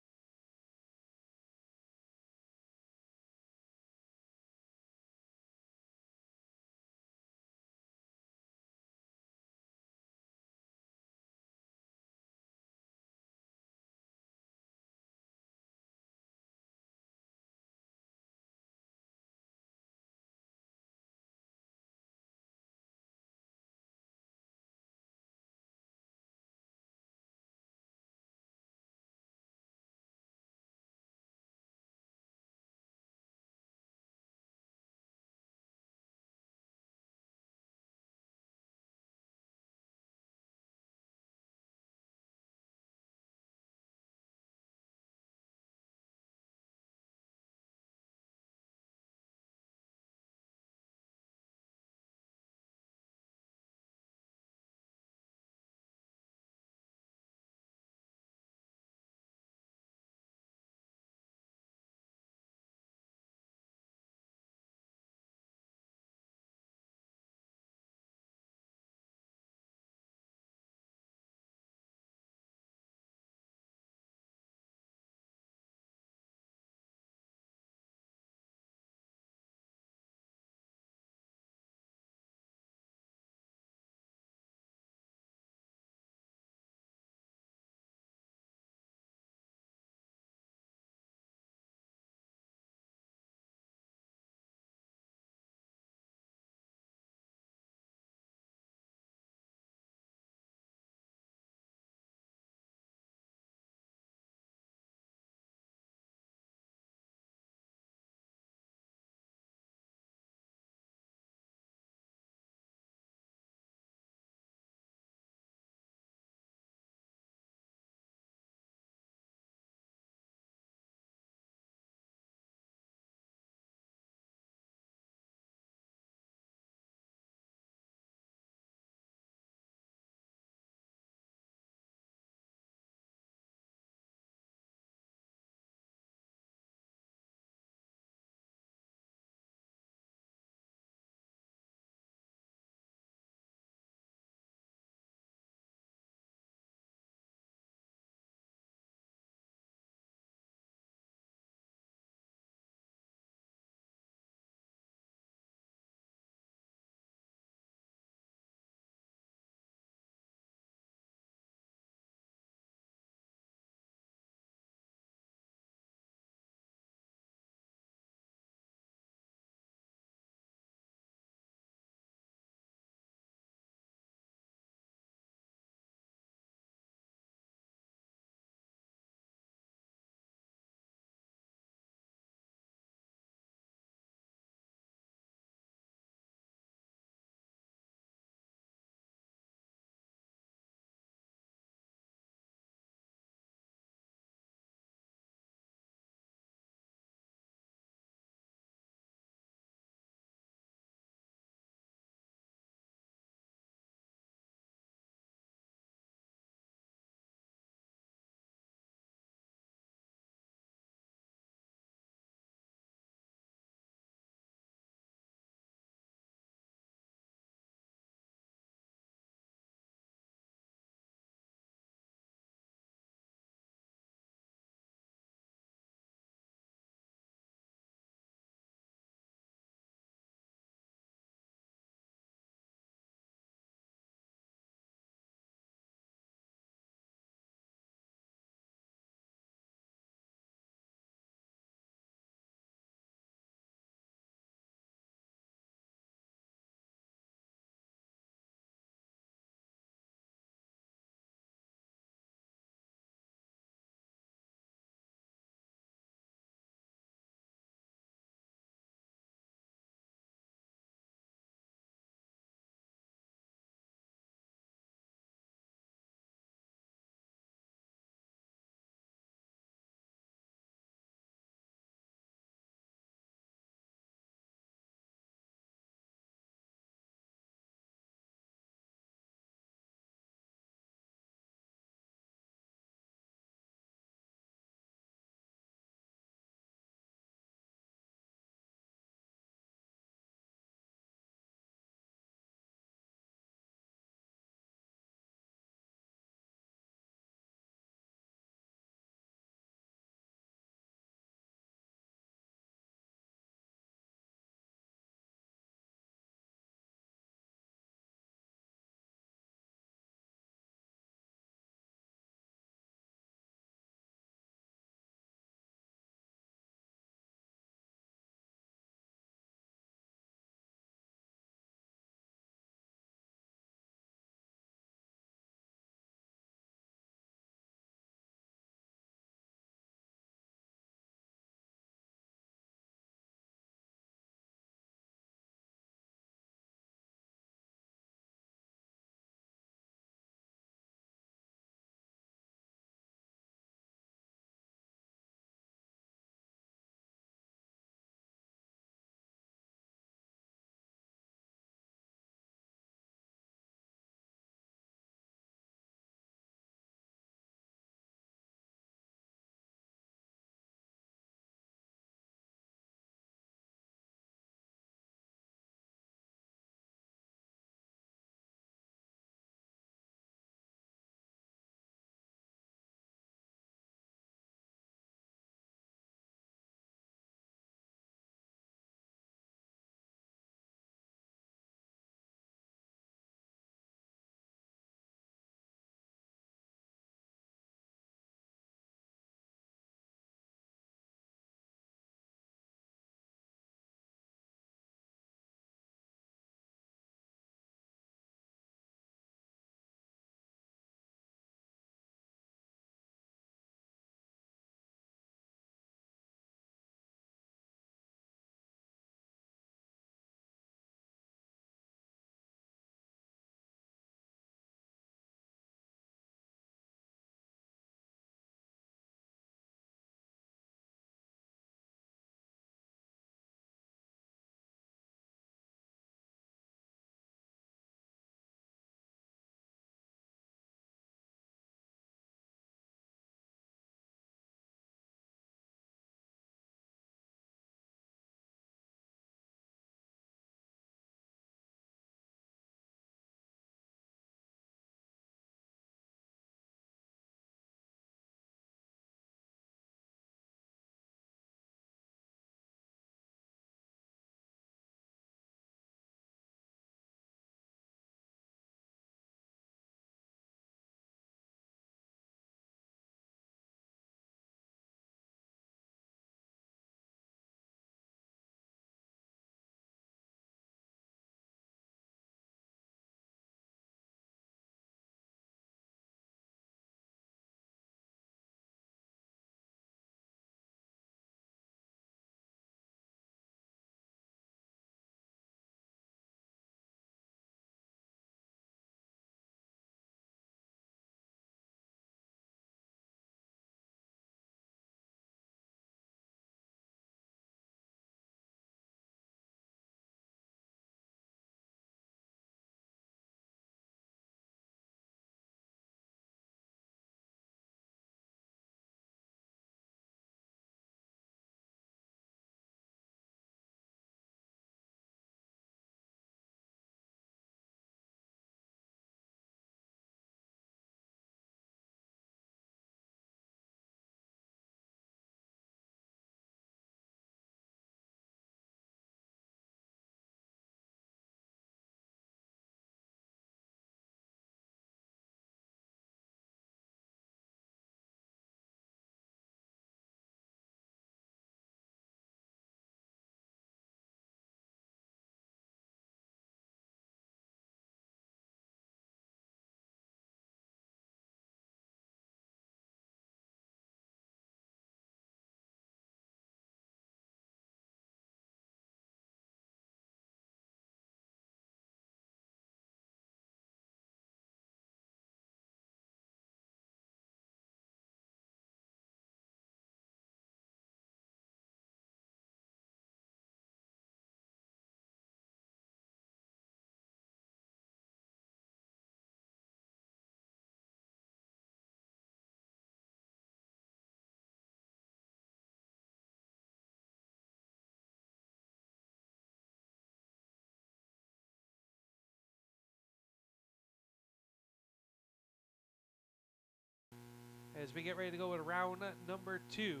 as we get ready to go with round number 2.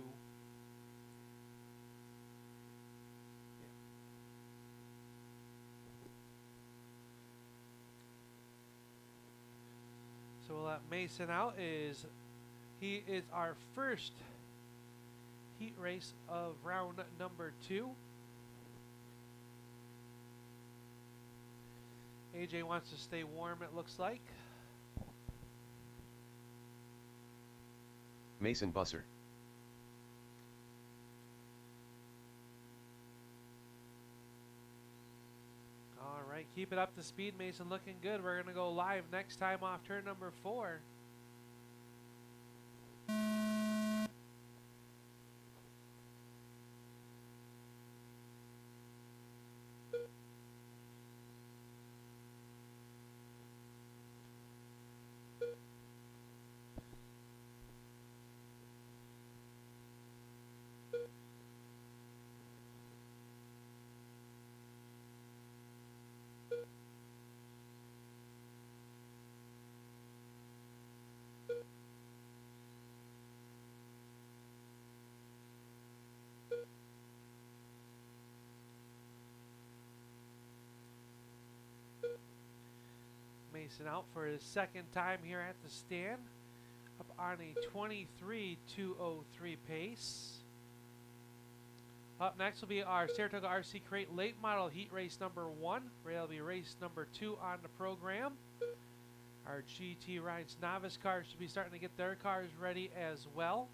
So we'll let Mason out. He is our first heat race of round number 2. AJ wants to stay warm, it looks like. Mason Busser. All right, keep it up to speed, Mason. Looking good. We're going to go live next time off turn number 4. Mason out for his second time here at the stand, up on a 23.203 pace. Up next will be our Saratoga RC Crate late model heat race number 1. That'll be race number 2 on the program. Our GT Rides novice cars should be starting to get their cars ready as well.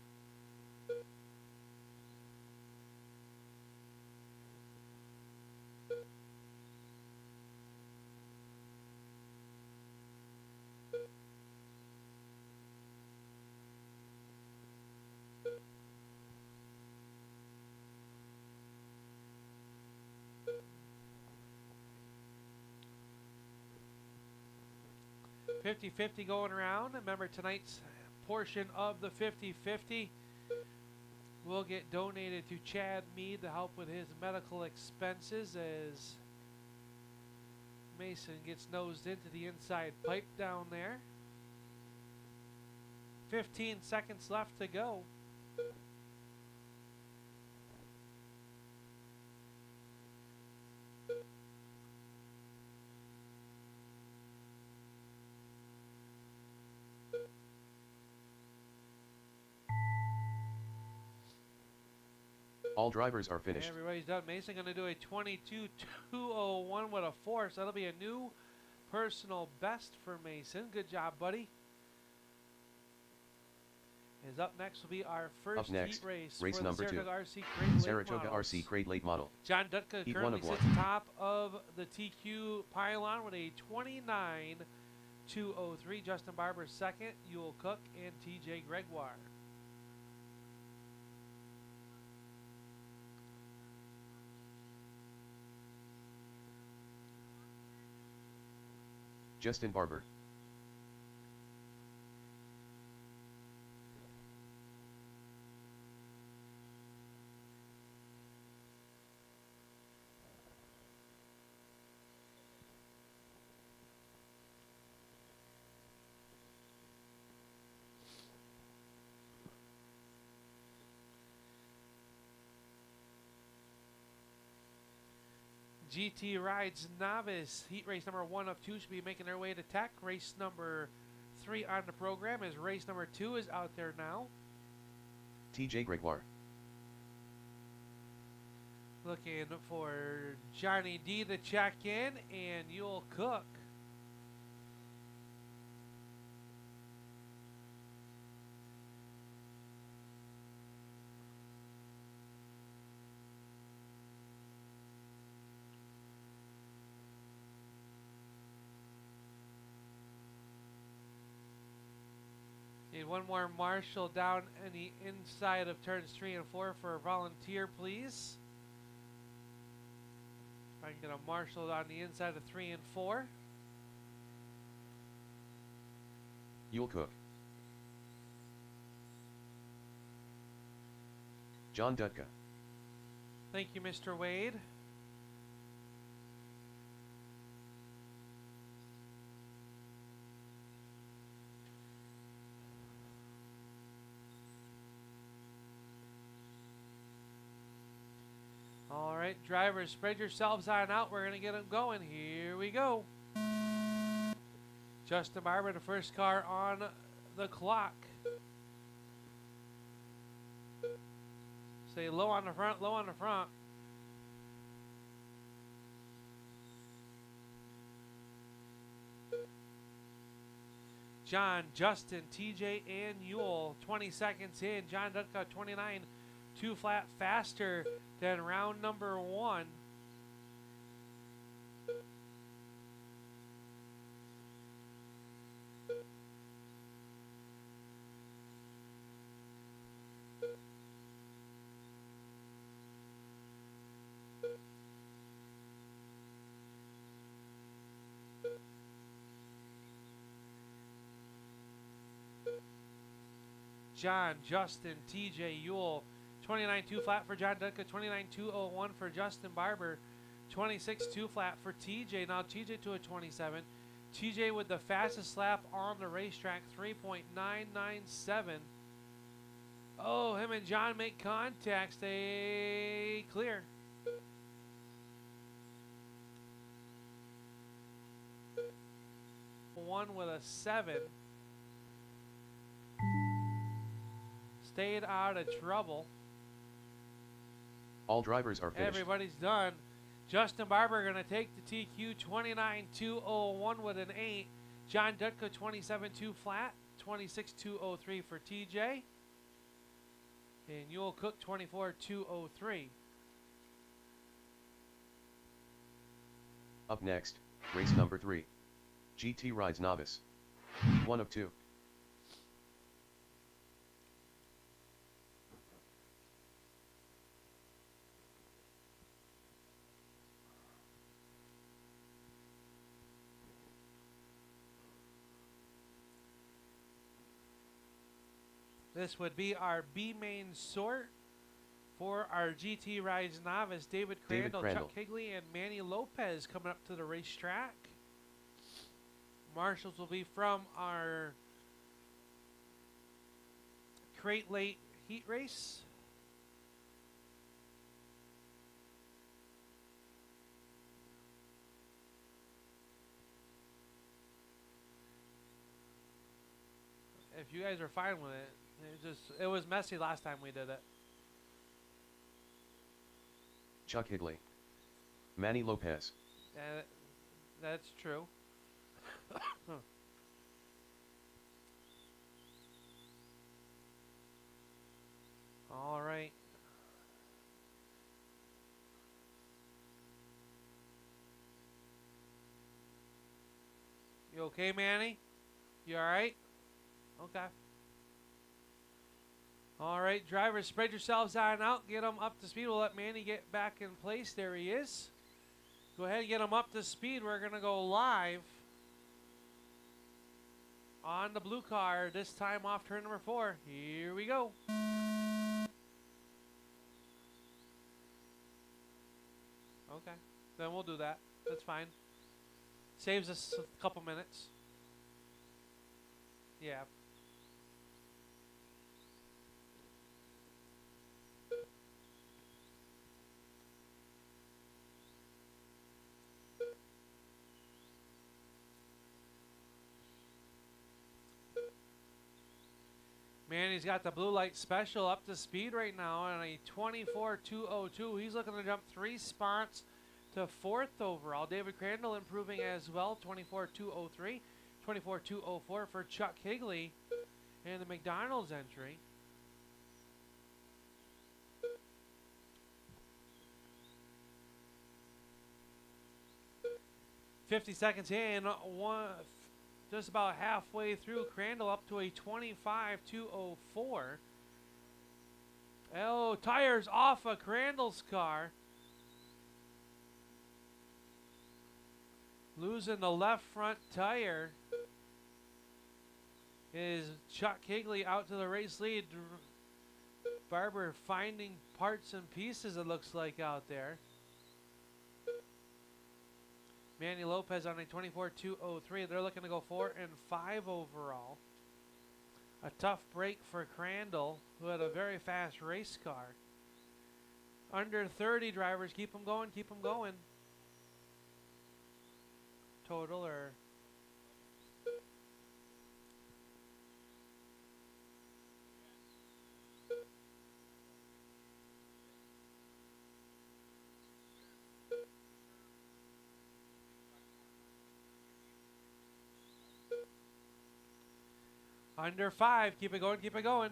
$50-50 going around. Remember, tonight's portion of the 50-50 will get donated to Chad Mead to help with his medical expenses as Mason gets nosed into the inside pipe down there. 15 seconds left to go. All drivers are finished. Everybody's done. Mason going to do a 22.201 with a 4, so that'll be a new personal best for Mason. Good job, buddy. Is up next will be our first heat race for number the 2. Saratoga RC Crate Saratoga late models. RC Crate late model. John Dutka Heat currently 1 of sits 1. top of the TQ pylon with a 29.203. Justin Barber second, Yule Cook, and TJ Gregoire. Justin Barber. GT Rides Novice Heat Race number 1 of 2 should be making their way to Tech. Race number 3 on the program as race number 2 is out there now. TJ Gregoire. Looking for Johnny D to check in and Yule Cook. Need one more marshal down in the inside of turns 3 and 4 for a volunteer, please. If I can get a marshal on the inside of 3 and 4. Yule Cook. John Dutka. Thank you, Mr. Wade. drivers, spread yourselves on out. We're going to get them going. Here we go. Justin Barber, the first car on the clock. Stay low on the front, low on the front. John, Justin, TJ, and Yule, 20 seconds in. John Dutka, 29, 2 flat faster than round number 1. John, Justin, TJ, Yule, 29-2 flat for John Dutka, 29-201 for Justin Barber, 26-2 flat for TJ. Now TJ to a 27. TJ with the fastest lap on the racetrack, 3.997. Oh, him and John make contact. Stay clear. One with a 7. Stayed out of trouble. All drivers are finished. Everybody's done. Justin Barber going to take the TQ, 29-201 with an 8. John Dutka, 27-2 flat, 26-203 for TJ. And Yule Cook, 24-203. Up next, race number 3. GT Rides Novice. 1 of 2. This would be our B main sort for our GT Rides Novice. David Crandall, Chuck Higley, and Manny Lopez coming up to the racetrack. Marshals will be from our Crate Late Heat Race. If you guys are fine with it. It was messy last time we did it. Chuck Higley. Manny Lopez. That's true. All right. You okay, Manny? You all right? Okay. All right, drivers, spread yourselves on out. Get them up to speed. We'll let Manny get back in place. There he is. Go ahead and get him up to speed. We're going to go live on the blue car, this time off turn number 4. Here we go. Okay, then we'll do that. That's fine. Saves us a couple minutes. Yeah. Manny's got the blue light special up to speed right now on a 24-202. He's looking to jump 3 spots to 4th overall. David Crandall improving as well, 24-203. 24-204 for Chuck Higley in the McDonald's entry. $50 seconds in, just about halfway through. Crandall up to a 25-204. Oh, tires off of Crandall's car. Losing the left front tire is Chuck Higley out to the race lead. Barber finding parts and pieces, it looks like, out there. Manny Lopez on a 24-203. They're looking to go 4 and 5 overall. A tough break for Crandall, who had a very fast race car. Under 30 drivers, keep them going, keep them going. Total or... Under 5, keep it going, keep it going.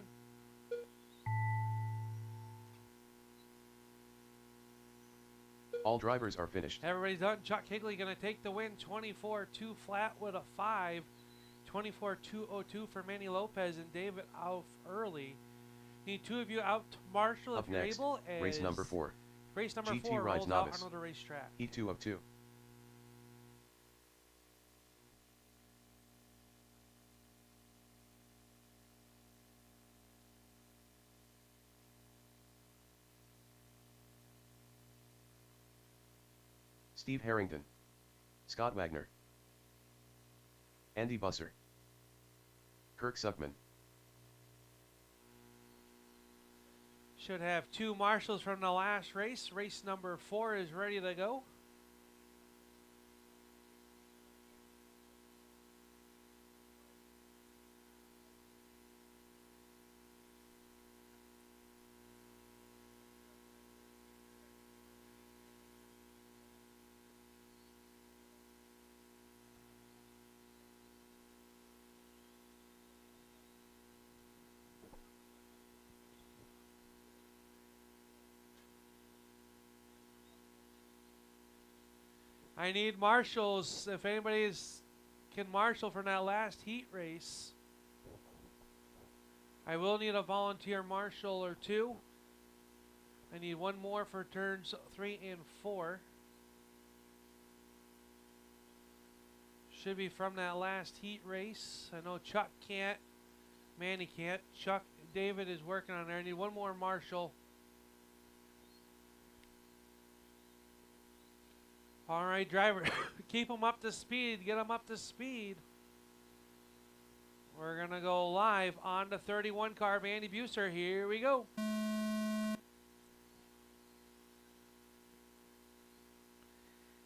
All drivers are finished. Everybody's done. Chuck Higley going to take the win. 24-2 flat with a 5. 24-202 for Manny Lopez and David Auf early. Need 2 of you out. Marshall, Up if you're next, able. race number 4. Race number GT 4 rides rolls novice. out onto the racetrack. E2 of 2. Steve Harrington, Scott Wagner, Andy Busser, Kirk Suckman. Should have 2 marshals from the last race. Race number 4 is ready to go. I need marshals. If anybody's can marshal from that last heat race, I will need a volunteer marshal or 2. I need 1 more for turns 3 and 4. Should be from that last heat race. I know Chuck can't. Manny can't. Chuck, David is working on there. I need 1 more marshal. All right, driver, keep them up to speed. Get them up to speed. We're going to go live on the 31 car of Andy Buser. Here we go.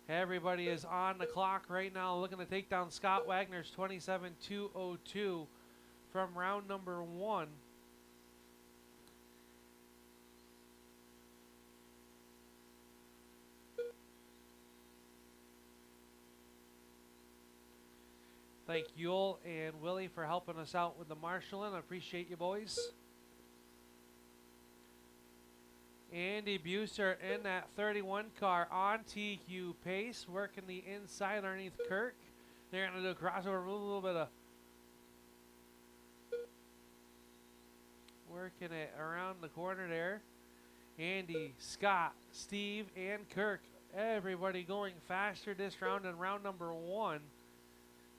Everybody is on the clock right now looking to take down Scott Wagner's 27-202 from round number 1. Thank Yule and Willie for helping us out with the marshalling. I appreciate you, boys. Andy Buser in that 31 car on TQ pace, working the inside underneath Kirk. They're going to do a crossover, a little bit of working it around the corner there. Andy, Scott, Steve, and Kirk. Everybody going faster this round in round number 1.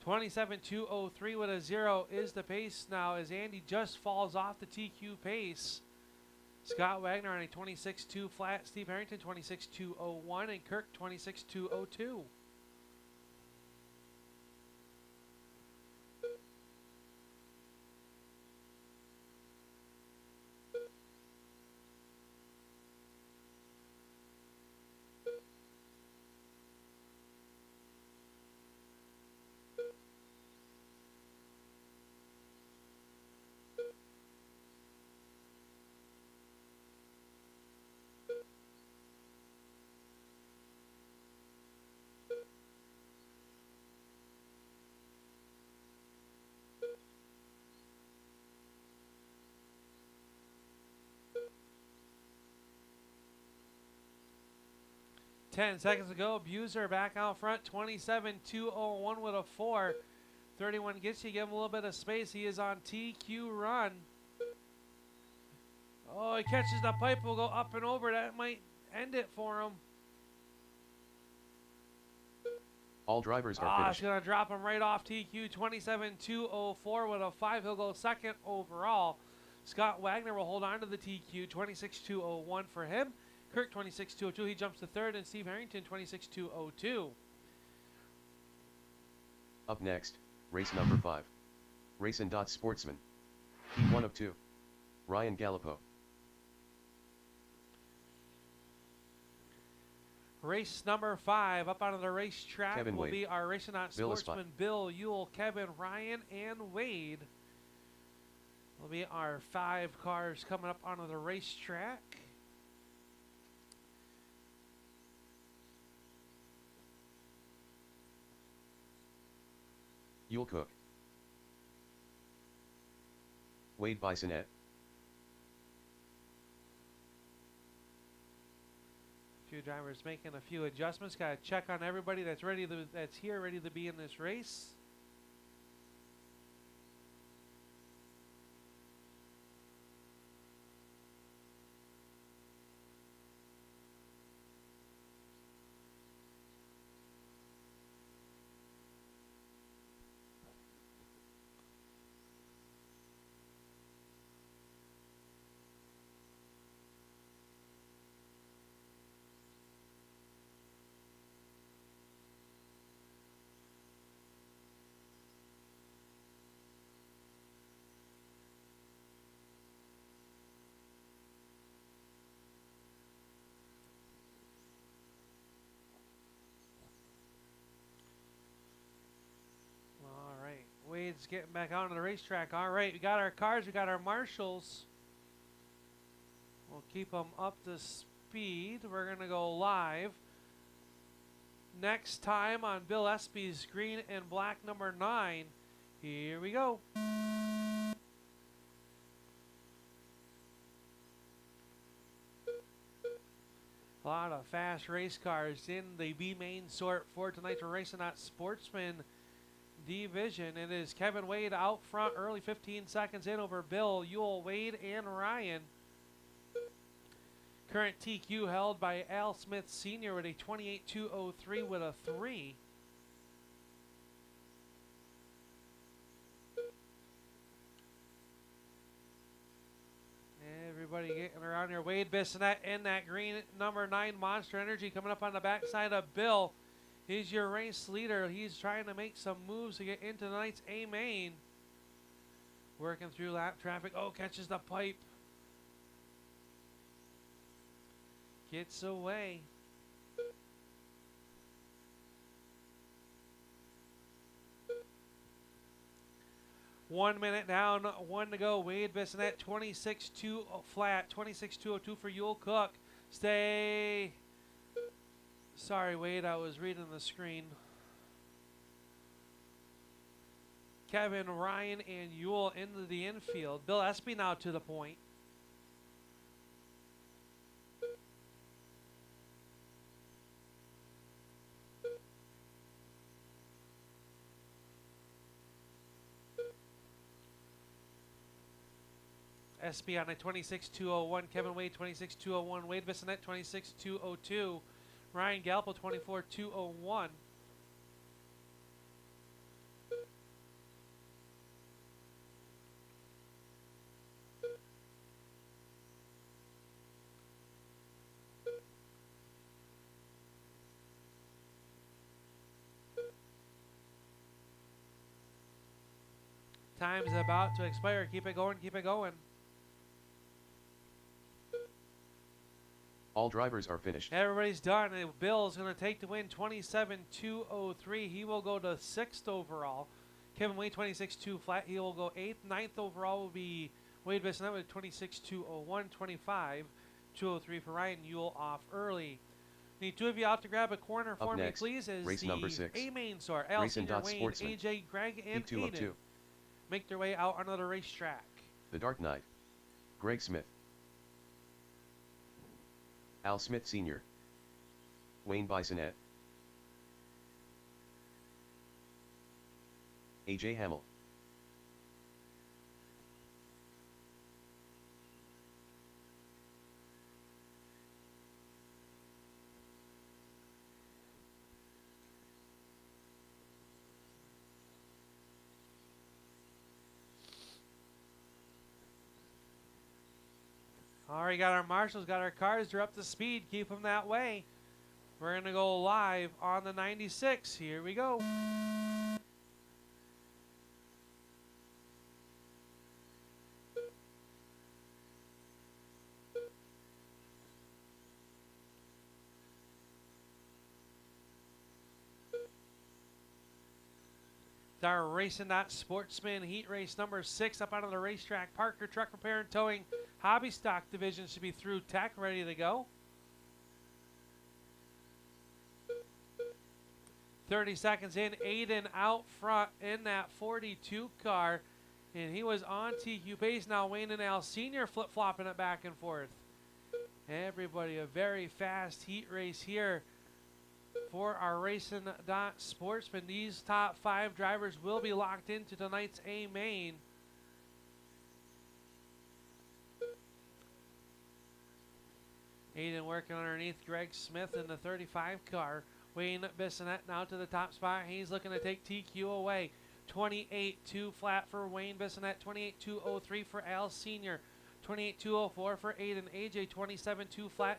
27-203 with a 0 is the pace now as Andy just falls off the TQ pace. Scott Wagner on a 26-2 flat. Steve Harrington 26-201 and Kirk 26-202. Ten seconds to go. Buser back out front. 27-201 with a 4. 31 gets you. Give him a little bit of space. He is on TQ run. Oh, he catches the pipe. Will go up and over. That might end it for him. All drivers are It's finished. going to drop him right off TQ. 27-204 with a 5. He'll go second overall. Scott Wagner will hold on to the TQ. 26-201 for him. Kirk 26-202. He jumps to third. And Steve Harrington 26-202. Up next, race number 5. Racing Sportsman. Heat 1 of 2. Ryan Gallipo. Race number 5 up onto the racetrack Kevin will Wade. be our Racing Not Bill Sportsman Bill Ewell, Kevin, Ryan, and Wade. Will be our 5 cars coming up onto the racetrack. Yule Cook. Wade Bisonette. Few drivers making a few adjustments. Got to check on everybody that's ready. That's here, ready to be in this race. Wade's getting back onto the racetrack. All right, we got our cars, we got our marshals. We'll keep them up to speed. We're going to go live. Next time on Bill Espy's green and black number 9. Here we go. A lot of fast race cars in the B main sort for tonight's Racing Not Sportsman division. It is Kevin Wade out front early, 15 seconds in over Bill Ewell, Wade, and Ryan. Current TQ held by Al Smith Sr. with a 28.203 with a 3. Everybody getting around here. Wade Bissonette in that green number 9 Monster Energy coming up on the backside of Bill. He's your race leader. He's trying to make some moves to get into tonight's A main. Working through lap traffic. Oh, catches the pipe. Gets away. One minute down, 1 to go. Wade Bissonette, 26.2 flat, 26.202 for Yule Cook. Stay. Sorry, Wade, I was reading the screen. Kevin, Ryan, and Ewell into the infield. Bill Espy now to the point. Espy on a 26.201. Kevin Wade, 26.201. Wade Bissonette, 26.202. Ryan Galpo, 24.201. Time's about to expire. Keep it going, keep it going. All drivers are finished. Everybody's done. And Bill's going to take the win, 27.203. He will go to 6th overall. Kevin Wade, 26.2 flat. He will go 8th. 9th overall will be Wade Bissonette with 26.201, 25.203 for Ryan Ewell off early. Need 2 of you out to grab a corner for next, me, please. As race the number 6. A main star, Al Senior, Wayne, Sportsman. AJ, Greg, and E2 of Aiden 2. make their way out onto the racetrack. The Dark Knight. Greg Smith. Al Smith Sr. Wayne Bisonette. AJ Hamill. All right, got our marshals, got our cars. They're up to speed. Keep them that way. We're going to go live on the 96. Here we go. The Racing Dot Sportsman Heat Race number 6 up out of the racetrack. Parker Truck Repair and Towing Hobby Stock Division should be through tech, ready to go. 30 seconds in, Aiden out front in that 42 car. And he was on TQ pace. Now Wayne and Al Sr. flip-flopping it back and forth. Everybody, a very fast heat race here for our Racing Dot Sportsman. These top 5 drivers will be locked into tonight's A main. Aiden working underneath Greg Smith in the 35 car. Wayne Bissonette now to the top spot. He's looking to take TQ away. 28.2 flat for Wayne Bissonette. 28.203 for Al Sr. 28.204 for Aiden. AJ 27.2 flat,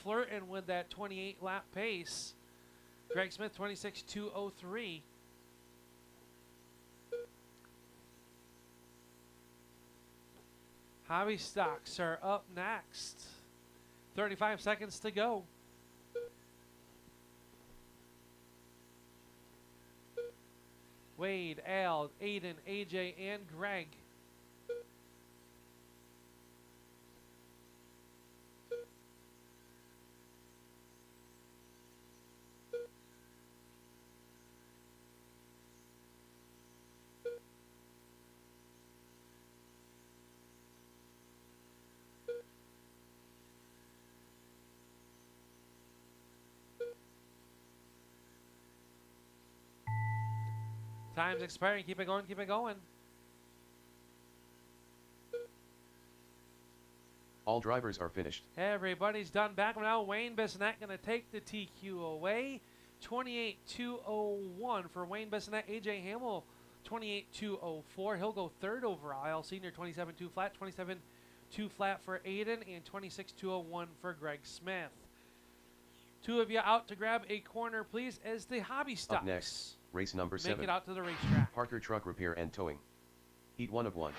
flirting with that 28 lap pace. Greg Smith 26.203. Hobby stocks are up next. 35 seconds to go. Wade, Al, Aiden, AJ, and Greg. Time's expiring. Keep it going. Keep it going. All drivers are finished. Everybody's done. Back now, Wayne Bissonette going to take the TQ away. 28.201 for Wayne Bissonette. AJ Hamill, 28.204. He'll go third overall. Al Senior, 27.2 flat. 27.2 flat for Aiden. And 26.201 for Greg Smith. Two of you out to grab a corner, please, as the hobby stocks. Up next, race number Make 7. it out to the racetrack. Parker Truck Repair and Towing. Heat 1 of 1.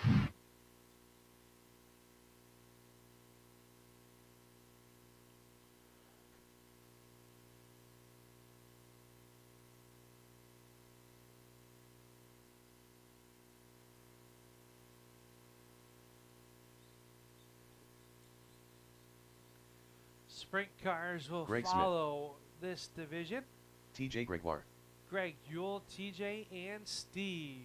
Sprint cars will Greg follow this division. TJ Gregoire. Greg, Yule, TJ, and Steve.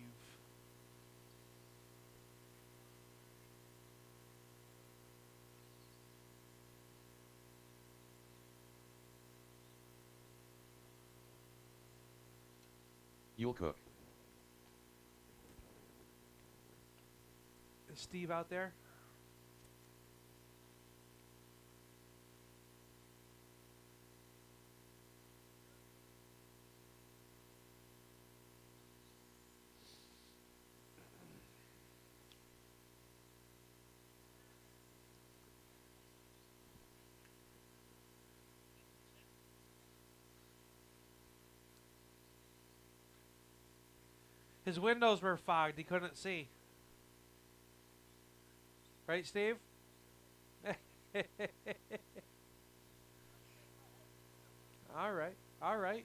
Yule Cook. Is Steve out there? His windows were fogged. He couldn't see. Right, Steve? All right. All right.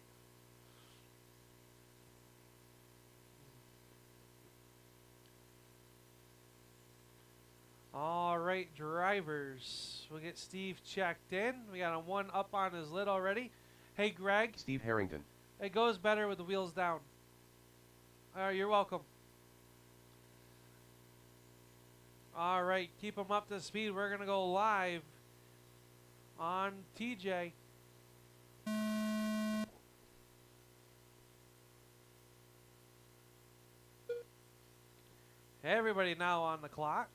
All right, drivers. We'll get Steve checked in. We got a 1 up on his lid already. Hey, Greg. Steve Harrington. It goes better with the wheels down. You're welcome. All right, keep them up to speed. We're going to go live on TJ. Everybody now on the clock.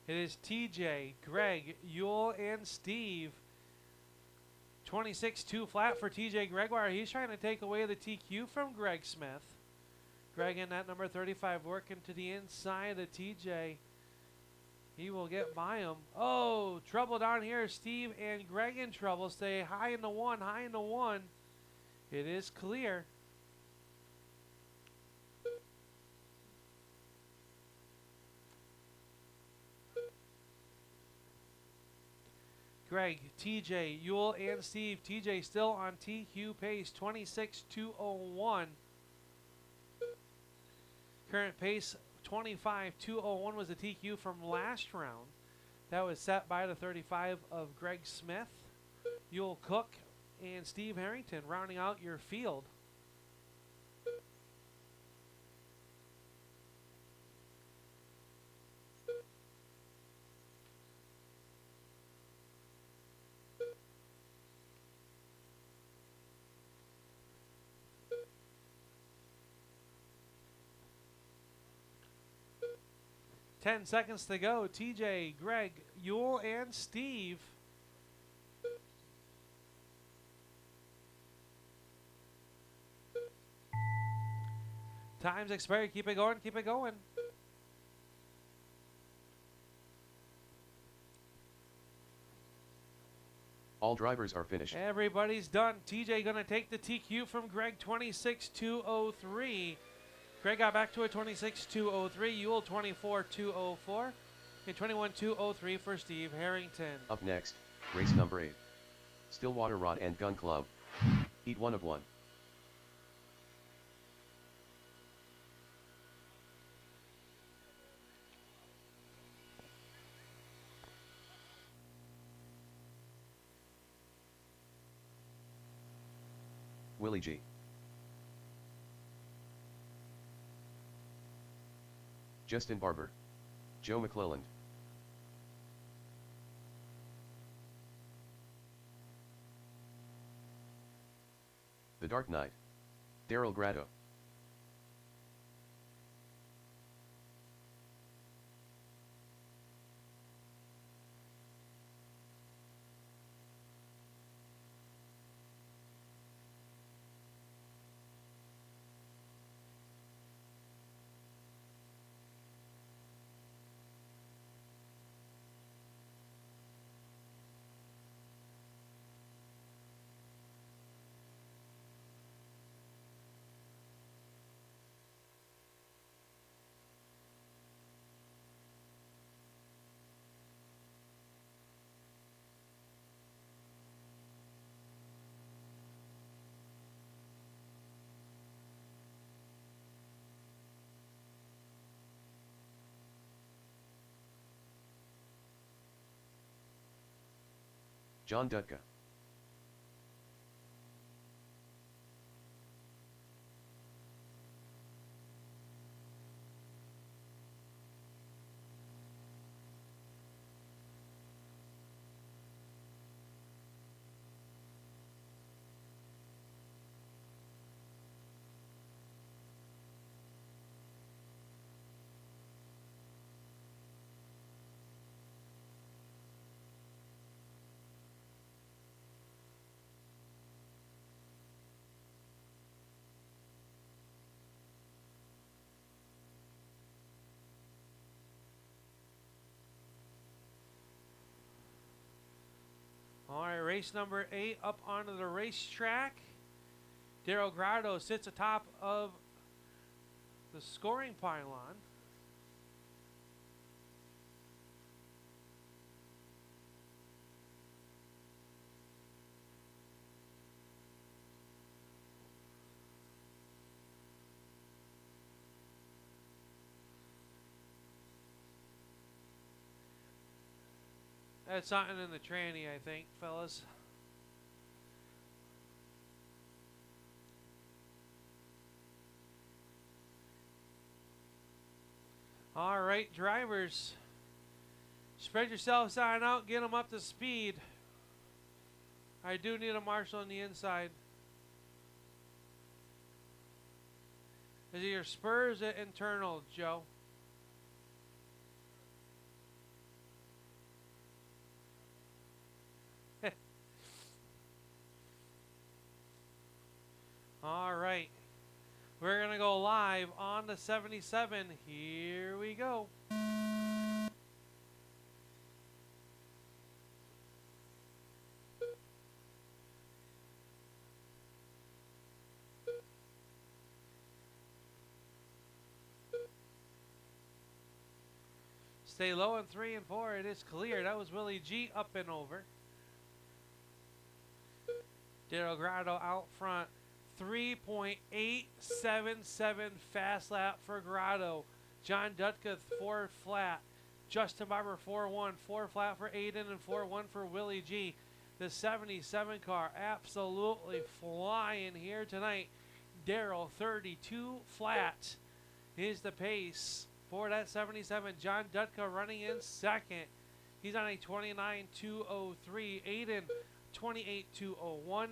It is TJ, Greg, Yule, and Steve. 26.2 flat for TJ Gregoire. He's trying to take away the TQ from Greg Smith. Greg in that number 35 working to the inside of TJ. He will get by him. Oh, trouble down here. Steve and Greg in trouble. Stay high in the one, high in the one. It is clear. Greg, TJ, Yule, and Steve. TJ still on TQ pace, 26.201. Current pace, 25.201 was the TQ from last round. That was set by the 35 of Greg Smith, Yule Cook, and Steve Harrington, rounding out your field. Ten seconds to go. TJ, Greg, Yule, and Steve. Time's expired. Keep it going. Keep it going. All drivers are finished. Everybody's done. TJ going to take the TQ from Greg, 26.203. Greg got back to a 26.203. Yule, 24.204. And 21.203 for Steve Harrington. Up next, race number 8. Stillwater Rod and Gun Club. Heat 1 of 1. Willie G. Justin Barber. Joe McClelland. The Dark Knight. Daryl Grado. John Dutka. All right, race number 8 up onto the racetrack. Daryl Grado sits atop of the scoring pylon. That's something in the tranny, I think, fellas. All right, drivers. Spread yourselves on out. Get them up to speed. I do need a marshal on the inside. Is it your spurs or internal, Joe? All right. We're going to go live on the 77. Here we go. Stay low in 3 and 4. It is clear. That was Willie G up and over. Daryl Grotto out front. 3.877 fast lap for Grotto. John Dutka 4 flat. Justin Barber 4-1. 4 flat for Aiden and 4-1 for Willie G. The 77 car absolutely flying here tonight. Daryl 32 flat is the pace for that 77. John Dutka running in second. He's on a 29.203. Aiden 28.201.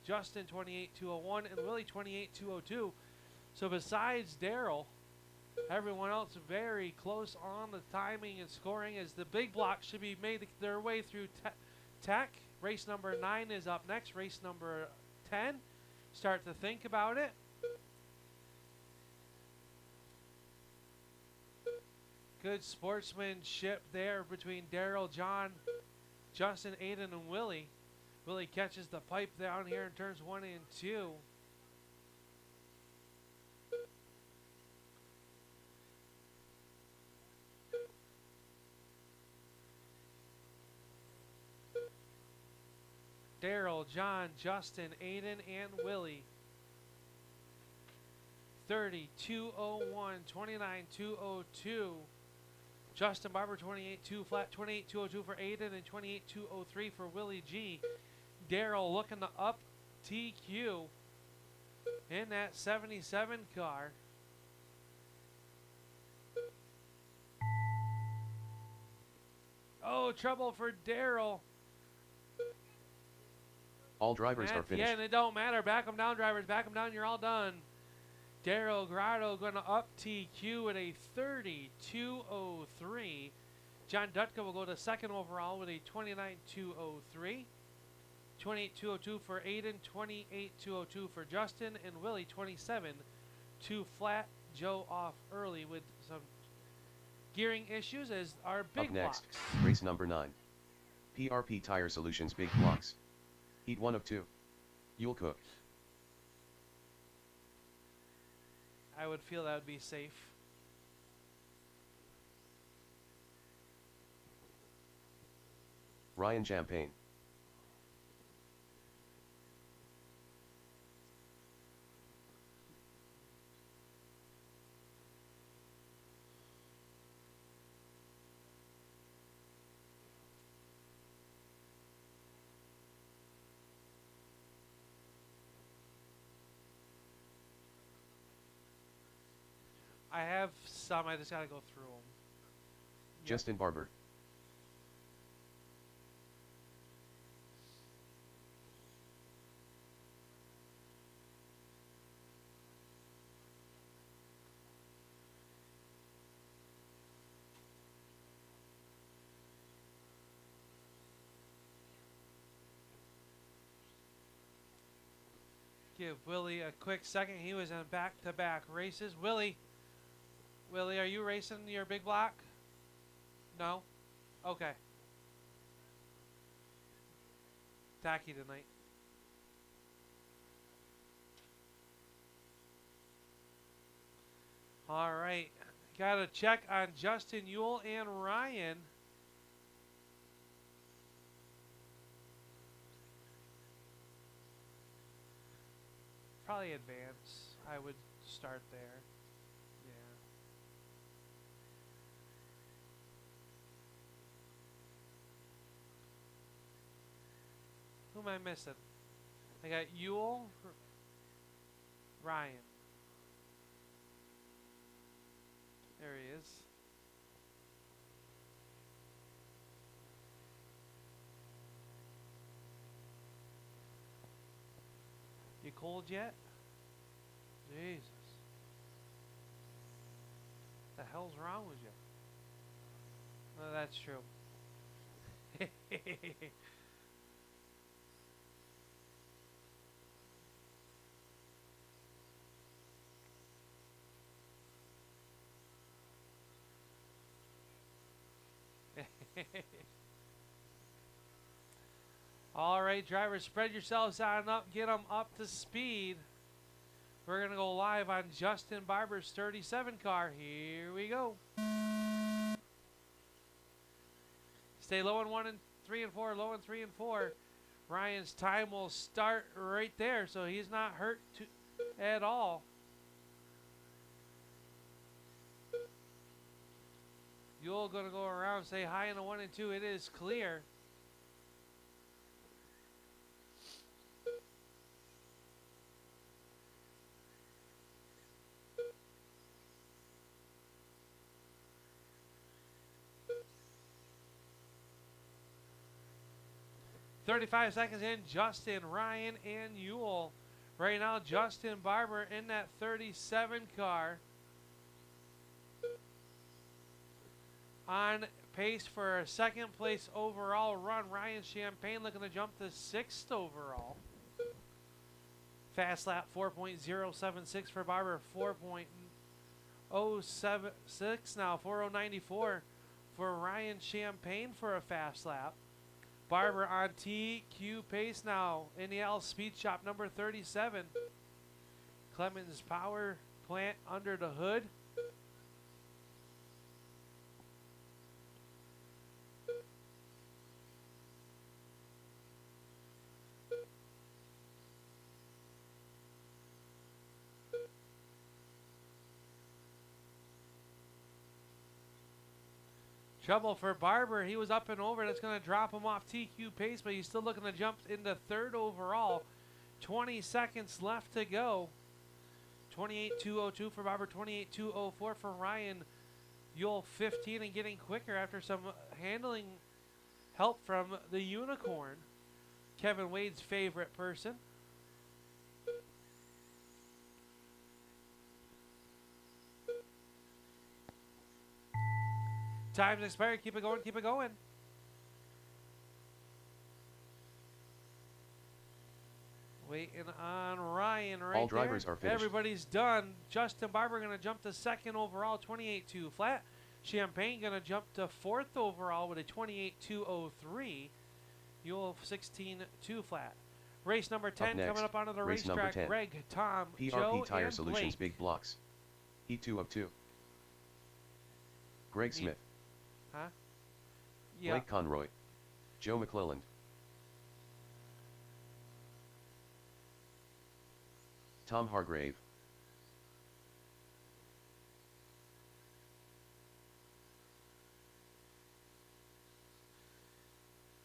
Justin 28.201. And Willie 28.202. So besides Daryl, everyone else very close on the timing and scoring as the big blocks should be made their way through Tech. Race number 9 is up next. Race number 10. Start to think about it. Good sportsmanship there between Daryl, John, Justin, Aiden, and Willie. Willie catches the pipe down here in turns 1 and 2. Daryl, John, Justin, Aiden, and Willie. 30.201, 29.202. Justin Barber 28.2 flat, 28.202 for Aiden, and 28.203 for Willie G. Daryl looking to up TQ in that 77 car. Oh, trouble for Daryl. All drivers are finished. Yeah, and it don't matter. Back them down, drivers. Back them down. You're all done. Daryl Grotto going to up TQ at a 30.203. John Dutka will go to second overall with a 29.203. 28.202 for Aiden, 28.202 for Justin, and Willie 27.2 flat. Joe off early with some gearing issues as our big Up next, blocks. race number 9. PRP Tire Solutions Big Blocks. Heat 1 of 2. You'll cook. I would feel that would be safe. Ryan Champagne. I have some. I just got to go through them. Justin Barber. Give Willie a quick second. He was in back-to-back races. Willie, are you racing your big block? No? Okay. Tacky tonight. All right. Got to check on Justin Ewell and Ryan. Probably advance. I would start there. Yeah. Who am I missing? I got Ewell, Ryan. There he is. You cold yet? Jesus. The hell's wrong with you? No, that's true. All right, drivers, spread yourselves on up. Get them up to speed. We're going to go live on Justin Barber's 37 car. Here we go. Stay low in 1 and 3 and 4, low in 3 and 4. Ryan's time will start right there, so he's not hurt at all. You're going to go around, say high in the 1 and 2. It is clear. "35 seconds in, Justin, Ryan, and Yule. Right now, Justin Barber in that 37 car. On pace for a second place overall run. Ryan Champagne looking to jump to 6th overall. Fast lap 4.076 for Barber, 4.076 now, 4.094 for Ryan Champagne for a fast lap. Barber on TQ pace now in the L Speed Shop number 37. Clemens Power Plant under the hood. Trouble for Barber. He was up and over. That's going to drop him off TQ pace, but he's still looking to jump into 3rd overall. 20 seconds left to go. 28.202 for Barber, 28.204 for Ryan. Yule 15 and getting quicker after some handling help from the Unicorn. Kevin Wade's favorite person. Time's expired. Keep it going. Keep it going. Waiting on Ryan right All drivers there. are finished. Everybody's done. Justin Barber going to jump to 2nd overall, 28.2 flat. Champagne going to jump to 4th overall with a 28.203. Yule 16.2 flat. Race number 10 next, coming up onto the race number racetrack. 10. Greg, Tom, PRP Joe, Tire and Solutions Blake. Big Blocks. E2 of 2. Greg Smith. Huh? Yeah. Blake Conroy. Joe McClelland. Tom Hargrave.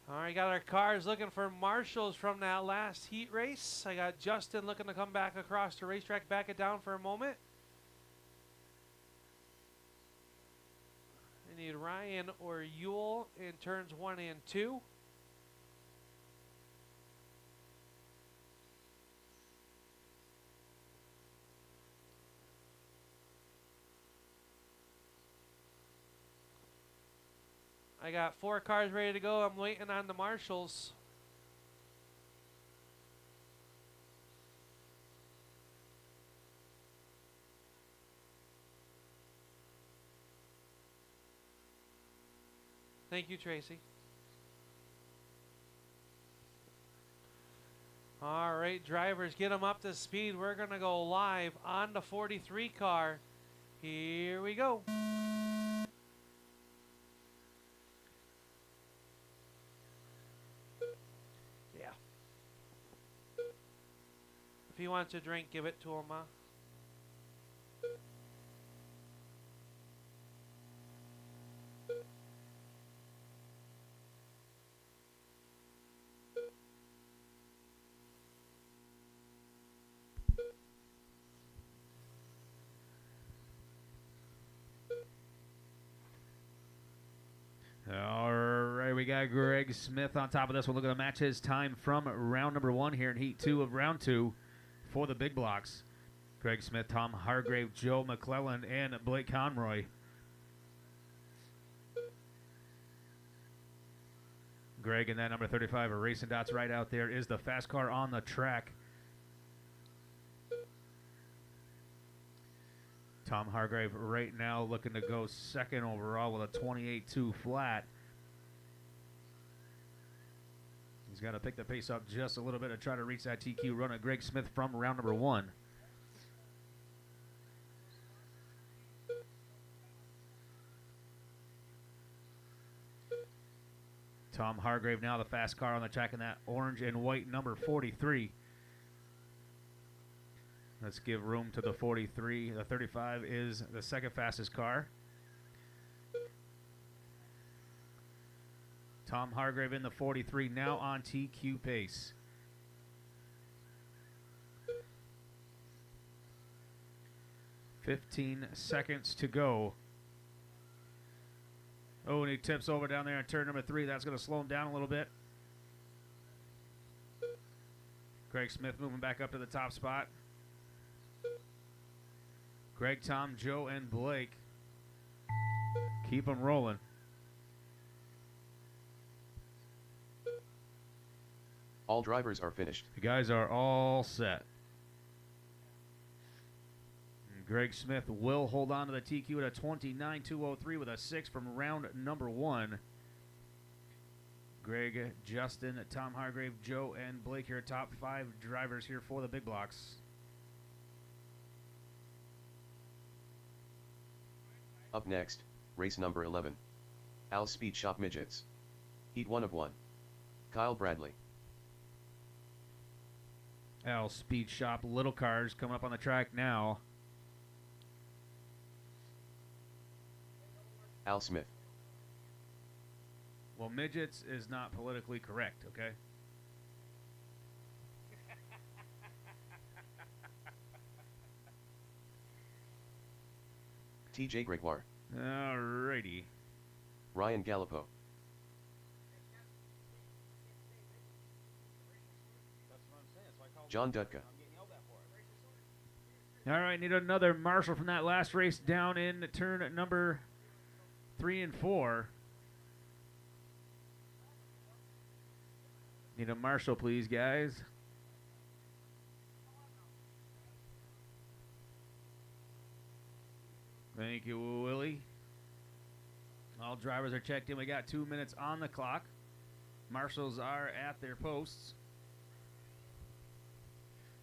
All right, got our cars looking for marshals from that last heat race. I got Justin looking to come back across the racetrack, back it down for a moment. I need Ryan or Yule in turns 1 and 2. I got 4 cars ready to go. I'm waiting on the marshals. Thank you, Tracy. All right, drivers, get them up to speed. We're going to go live on the 43 car. Here we go. Yeah. If he wants a drink, give it to him, huh? All right, we got Greg Smith on top of this one. Looking to match his time from round number 1 here in Heat 2 of round 2 for the big blocks. Greg Smith, Tom Hargrave, Joe McClelland, and Blake Conroy. Greg in that number 35 of Racing Dots right out there is the fast car on the track. Tom Hargrave right now looking to go 2nd overall with a 28.2 flat. He's got to pick the pace up just a little bit to try to reach that TQ run of Greg Smith from round number 1. Tom Hargrave now the fast car on the track in that orange and white number 43. Let's give room to the 43. The 35 is the second fastest car. Tom Hargrave in the 43 now on TQ pace. "15 seconds to go. Oh, and he tips over down there in turn number 3. That's going to slow him down a little bit. Greg Smith moving back up to the top spot. Greg, Tom, Joe, and Blake keep them rolling. All drivers are finished. The guys are all set. And Greg Smith will hold on to the TQ at a 29.203 with a 6 from round number 1. Greg, Justin, Tom Hargrave, Joe, and Blake here, top 5 drivers here for the big blocks. Up next, race number 11. Al Speed Shop Midgets. Heat 1 of 1. Kyle Bradley. Al Speed Shop Little Cars coming up on the track now. Al Smith. Well, midgets is not politically correct, okay? TJ Gregoire. Alrighty. Ryan Gallipo. John Dutka. All right, need another marshal from that last race down in turn number 3 and 4. Need a marshal, please, guys. Thank you, Willie. All drivers are checked in. We got 2 minutes on the clock. Marshals are at their posts.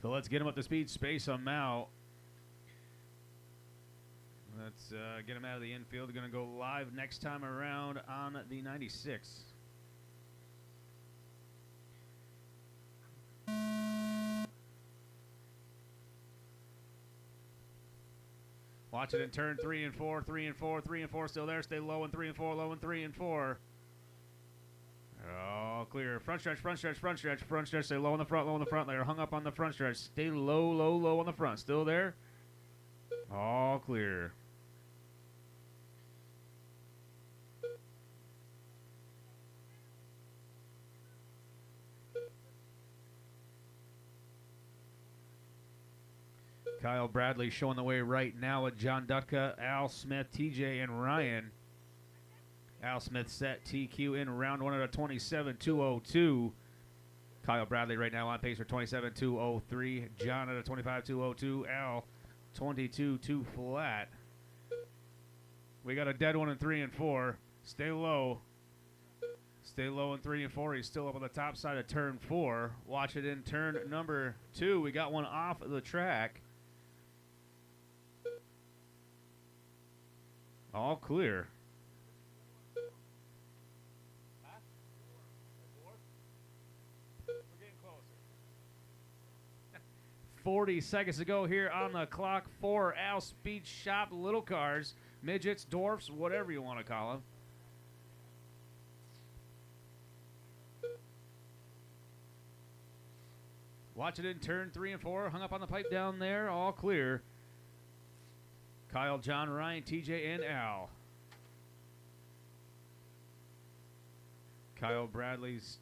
So let's get them up to speed, space them out. Let's get them out of the infield. They're going to go live next time around on the 96. Watch it in turn 3 and 4, 3 and 4, 3 and 4 still there. Stay low in 3 and 4, low in 3 and 4. All clear. Front stretch, front stretch, front stretch, front stretch. Stay low in the front, low in the front. They're hung up on the front stretch. Stay low, low, low on the front. Still there. All clear. Kyle Bradley showing the way right now with John Dutka, Al Smith, TJ, and Ryan. Al Smith set TQ in round 1 at a 27.202. Kyle Bradley right now on pace for 27.203. John at a 25.202. Al 22.2 flat. We got a dead one in 3 and 4. Stay low. Stay low in 3 and 4. He's still up on the top side of turn 4. Watch it in turn number 2. We got one off the track. All clear. 40 seconds to go here on the clock for Al Speed Shop Little Cars, midgets, dwarfs, whatever you want to call them. Watch it in turn 3 and 4. Hung up on the pipe down there. All clear. Kyle, John, Ryan, TJ, and Al. Kyle Bradley's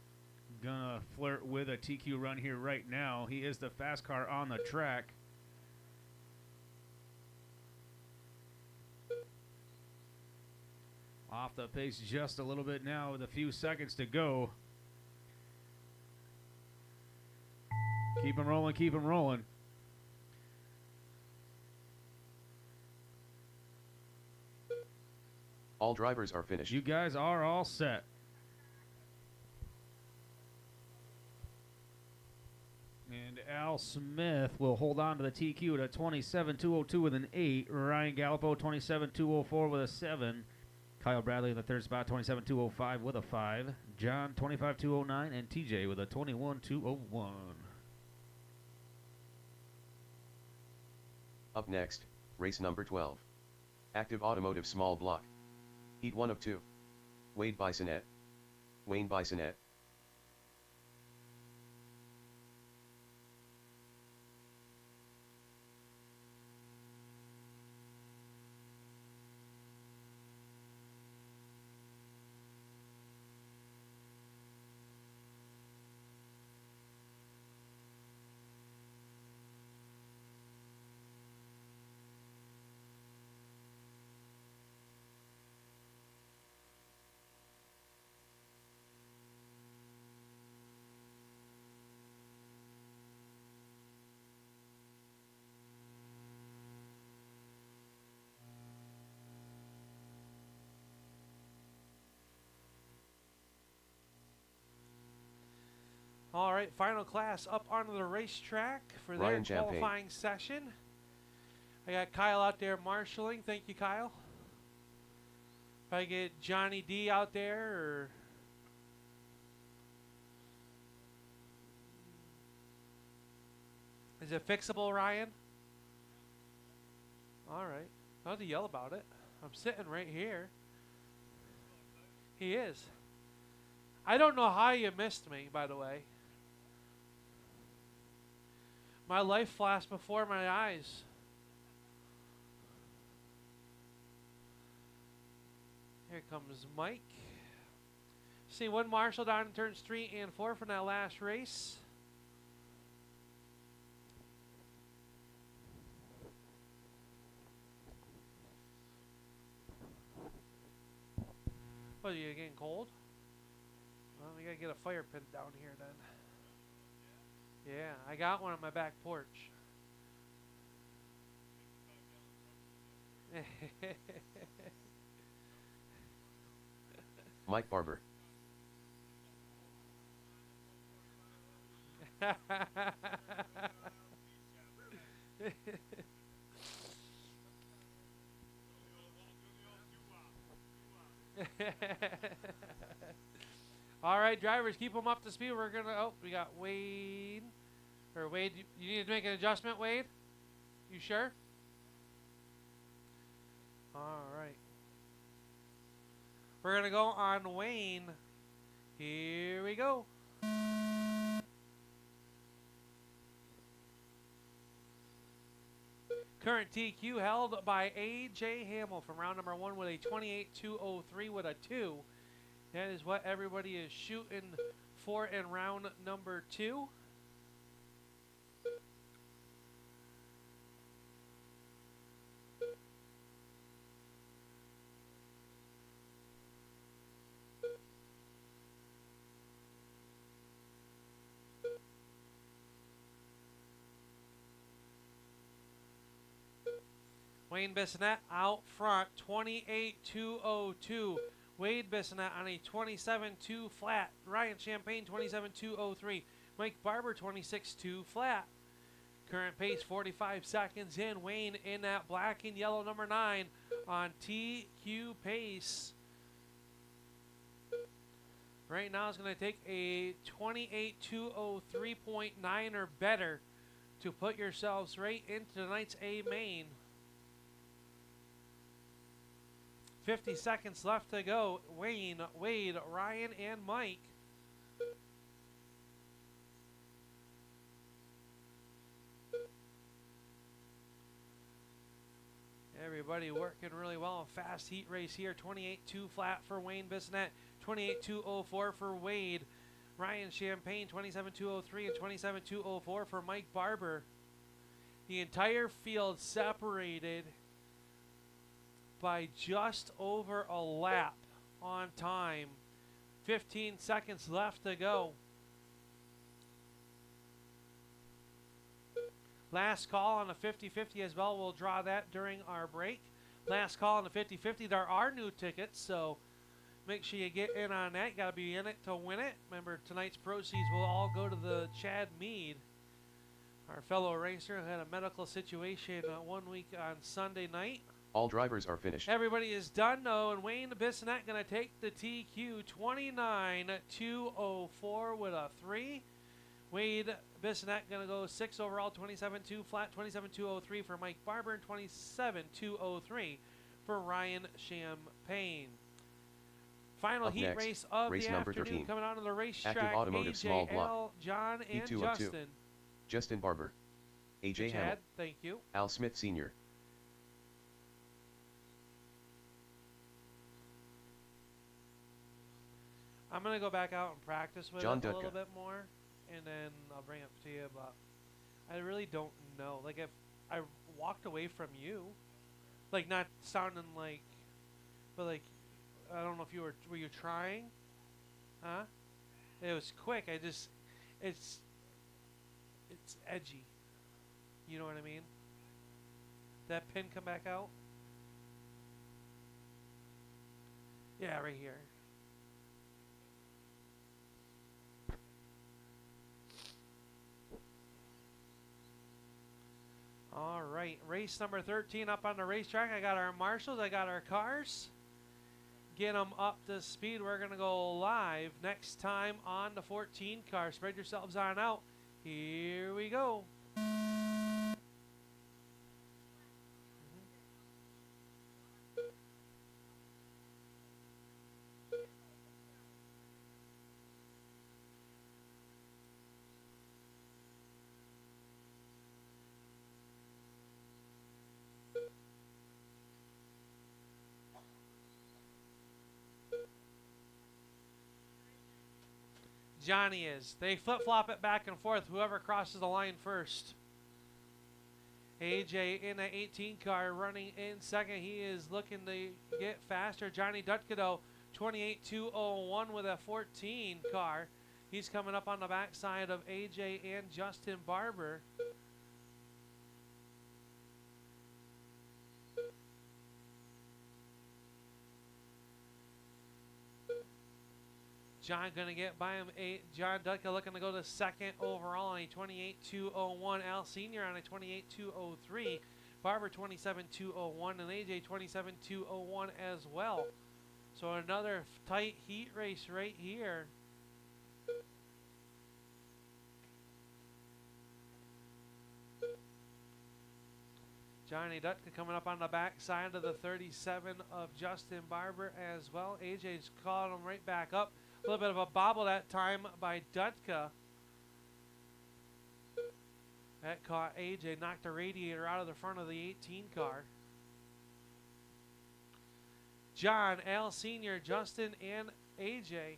gonna flirt with a TQ run here right now. He is the fast car on the track. Off the pace just a little bit now with a few seconds to go. Keep him rolling, keep him rolling. All drivers are finished. You guys are all set. Al Smith will hold on to the TQ at a 27.202 with an 8. Ryan Gallipo, 27.204 with a 7. Kyle Bradley in the third spot, 27.205 with a 5. John, 25.209, and TJ with a 21.201. Up next, race number 12. Active Automotive Small Block. Heat 1 of 2. Wade Bisonette. Wayne Bisonette. All right, final class up onto the racetrack for their Ryan Champagne. qualifying session. I got Kyle out there marshaling. Thank you, Kyle. If I get Johnny D out there, or is it fixable, Ryan? All right. I'll have to yell about it. I'm sitting right here. He is. I don't know how you missed me, by the way. My life flashed before my eyes. Here comes Mike. See one Marshall down in turns 3 and 4 from that last race. What, are you getting cold? Well, we gotta get a fire pit down here then. Yeah, I got one on my back porch. Mike Barber. All right, drivers, keep them up to speed. We're gonna. Oh, we got Wade. Or Wade, you need to make an adjustment, Wade. You sure? All right. We're gonna go on Wayne. Here we go. Current TQ held by A.J. Hamill from round number 1 with a 28.203 with a 2. That is what everybody is shooting for in round number 2. Wayne Bissonette out front, 28.202. Wade Bissonette on a 27.2 flat. Ryan Champagne, 27.203. Mike Barber, 26.2 flat. Current pace, 45 seconds in. Wayne in that black and yellow number 9 on TQ pace. Right now it's going to take a 28.203.9 or better to put yourselves right into tonight's A main. 50 seconds left to go. Wayne, Wade, Ryan, and Mike. Everybody working really well. Fast heat race here. 28.2 flat for Wayne Bissonette. 28.204 for Wade. Ryan Champagne, 27.203 and 27.204 for Mike Barber. The entire field separated by just over a lap on time. 15 seconds left to go. Last call on the 50-50 as well. We'll draw that during our break. Last call on the 50-50. There are new tickets, so make sure you get in on that. You got to be in it to win it. Remember, tonight's proceeds will all go to the Chad Mead Our fellow racer had a medical situation 1 week on Sunday night. All drivers are finished. Everybody is done though, and Wayne Bissonette going to take the TQ 29.204 with a 3. Wade Bissonette going to go 6 overall, 27.2 flat, 27.203 for Mike Barber, and 27.203 for Ryan Champagne. Final Up heat next, race of race the number afternoon 13. coming out of the racetrack. Active Automotive Small AJ, Block. Al, John, and E2 of 2. Justin. Justin Barber. AJ Chad, Hamill. thank you. Al Smith Sr. I'm going to go back out and practice with John it a little Dutka. bit more, and then I'll bring it to you, but I really don't know. Like, if I walked away from you, like, not sounding like, but like, I don't know if you were you trying? Huh? It was quick. It's edgy. You know what I mean? That pin come back out? Yeah, right here. All right, race number 13 up on the racetrack. I got our marshals, I got our cars. Get them up to speed. We're going to go live next time on the 14 car. Spread yourselves on out. Here we go. Johnny is. They flip-flop it back and forth, whoever crosses the line first. AJ in the 18 car running in second. He is looking to get faster. Johnny Dutkado, 28.201 with a 14 car. He's coming up on the backside of AJ and Justin Barber. John going to get by him. John Dutka looking to go to second overall on a 28.201. Al Sr. on a 28.203. Barber 27.201 and AJ 27.201 as well. So another tight heat race right here. Johnny Dutka coming up on the back side of the 37 of Justin Barber as well. AJ's caught him right back up. A little bit of a bobble that time by Dutka. That caught AJ, knocked the radiator out of the front of the 18 car. John, Al Sr., Justin, and AJ.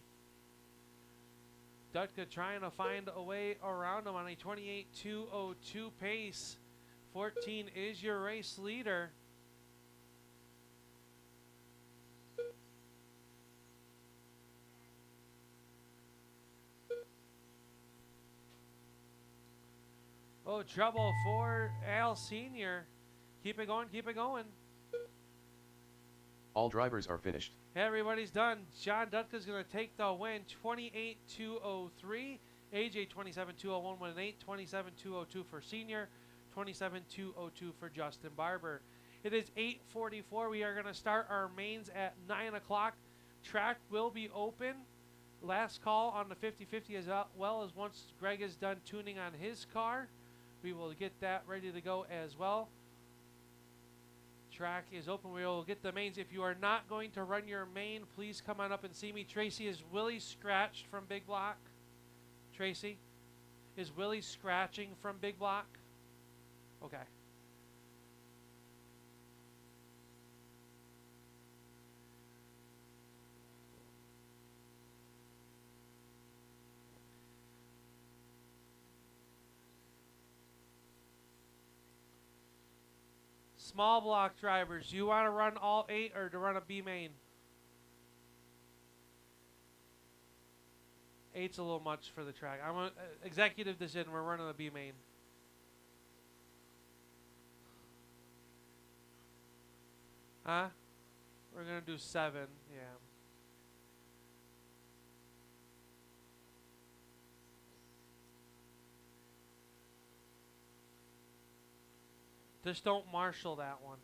Dutka trying to find a way around him on a 28.202 pace. 14 is your race leader. Oh, trouble for Al Sr. Keep it going, keep it going. All drivers are finished. Everybody's done. John Dutka's going to take the win, 28.203. AJ 27.201 with an 8, 27.202 for Senior, 27.202 for Justin Barber. It is 8:44. We are going to start our mains at 9 o'clock. Track will be open. Last call on the 50-50 as well as once Greg is done tuning on his car. We will get that ready to go as well. Track is open. We will get the mains. If you are not going to run your main, please come on up and see me. Tracy, is Willie scratched from Big Block? Tracy, is Willie scratching from Big Block? Okay. Small block drivers, do you want to run all 8 or to run a B main? 8's a little much for the track. I'm an executive decision. We're running a B main. Huh? We're going to do 7. Yeah. Just don't marshal that one.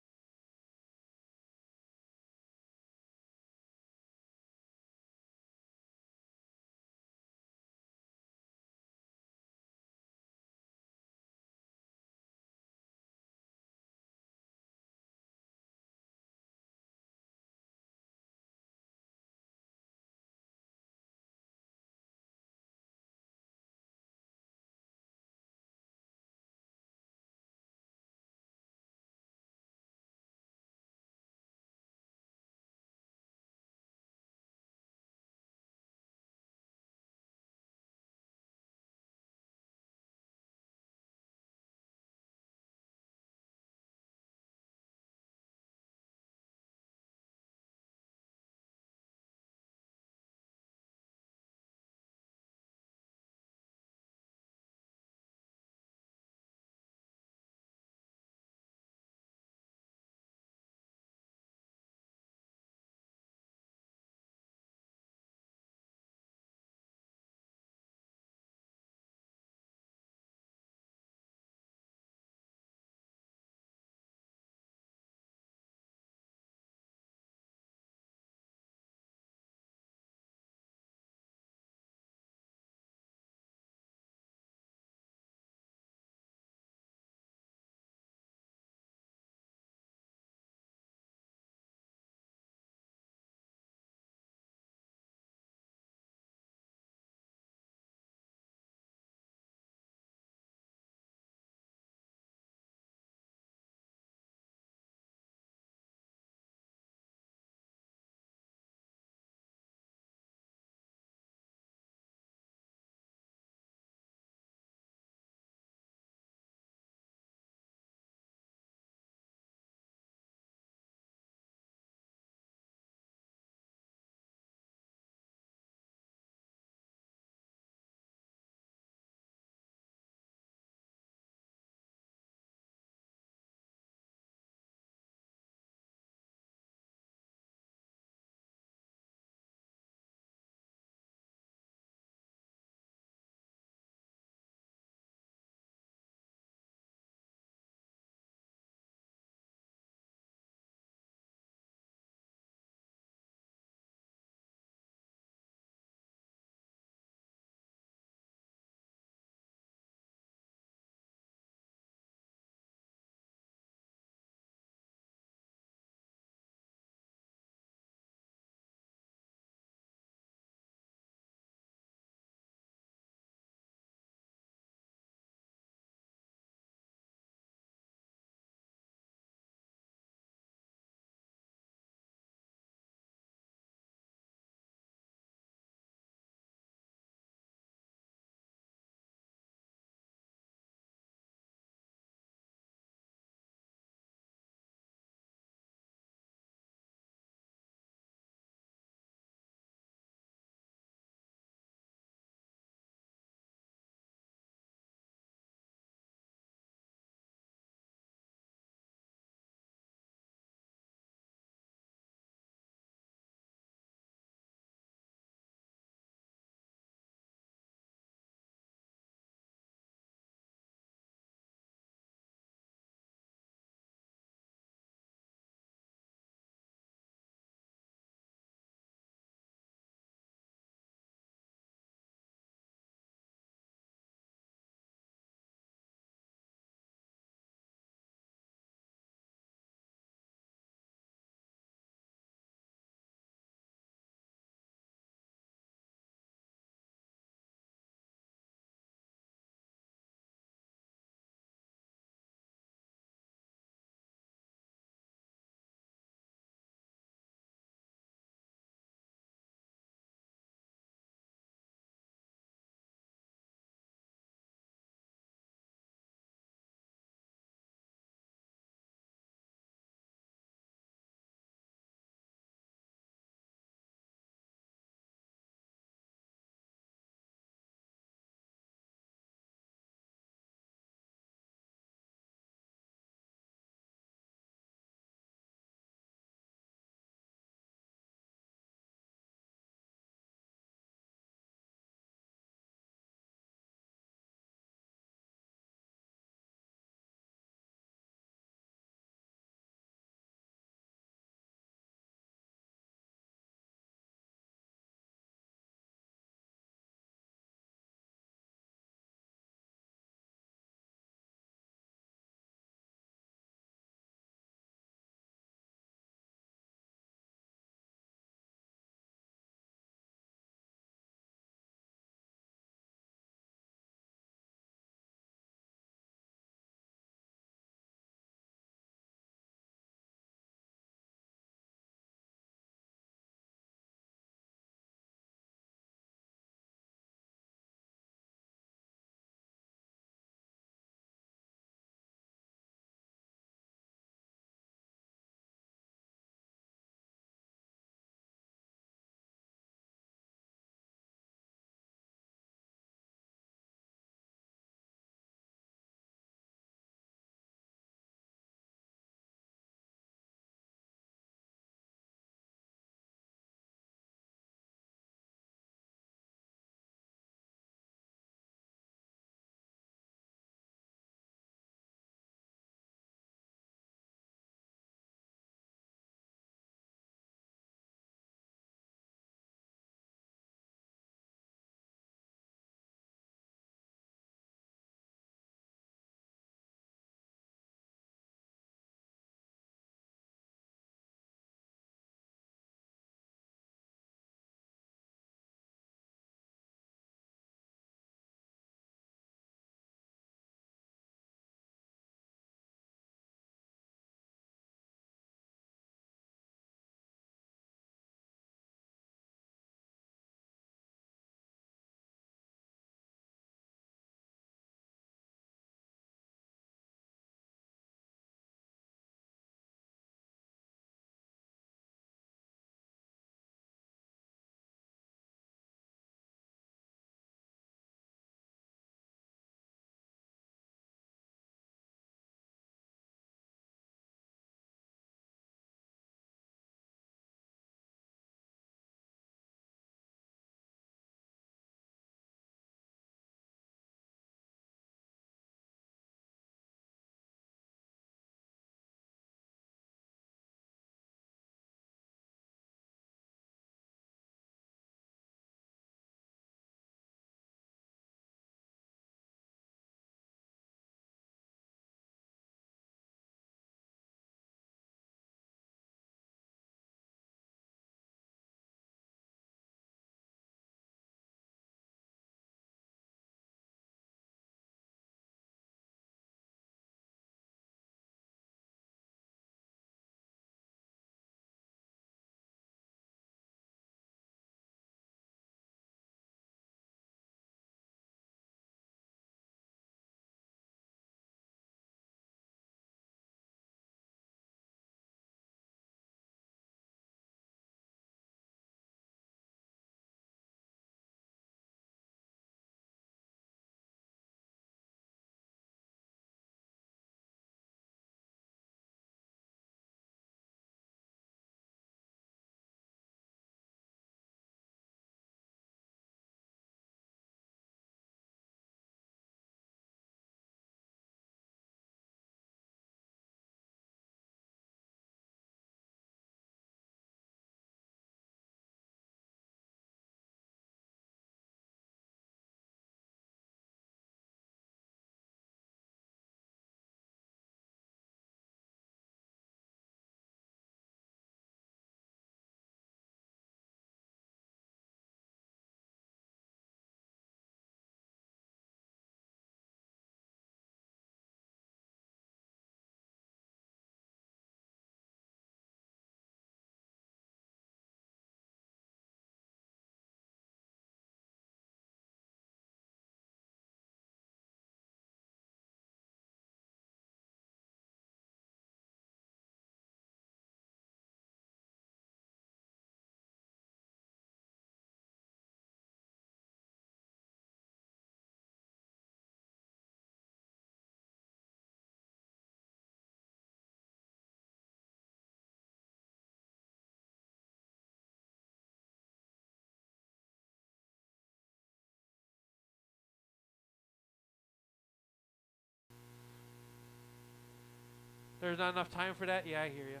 There's not enough time for that? Yeah, I hear you.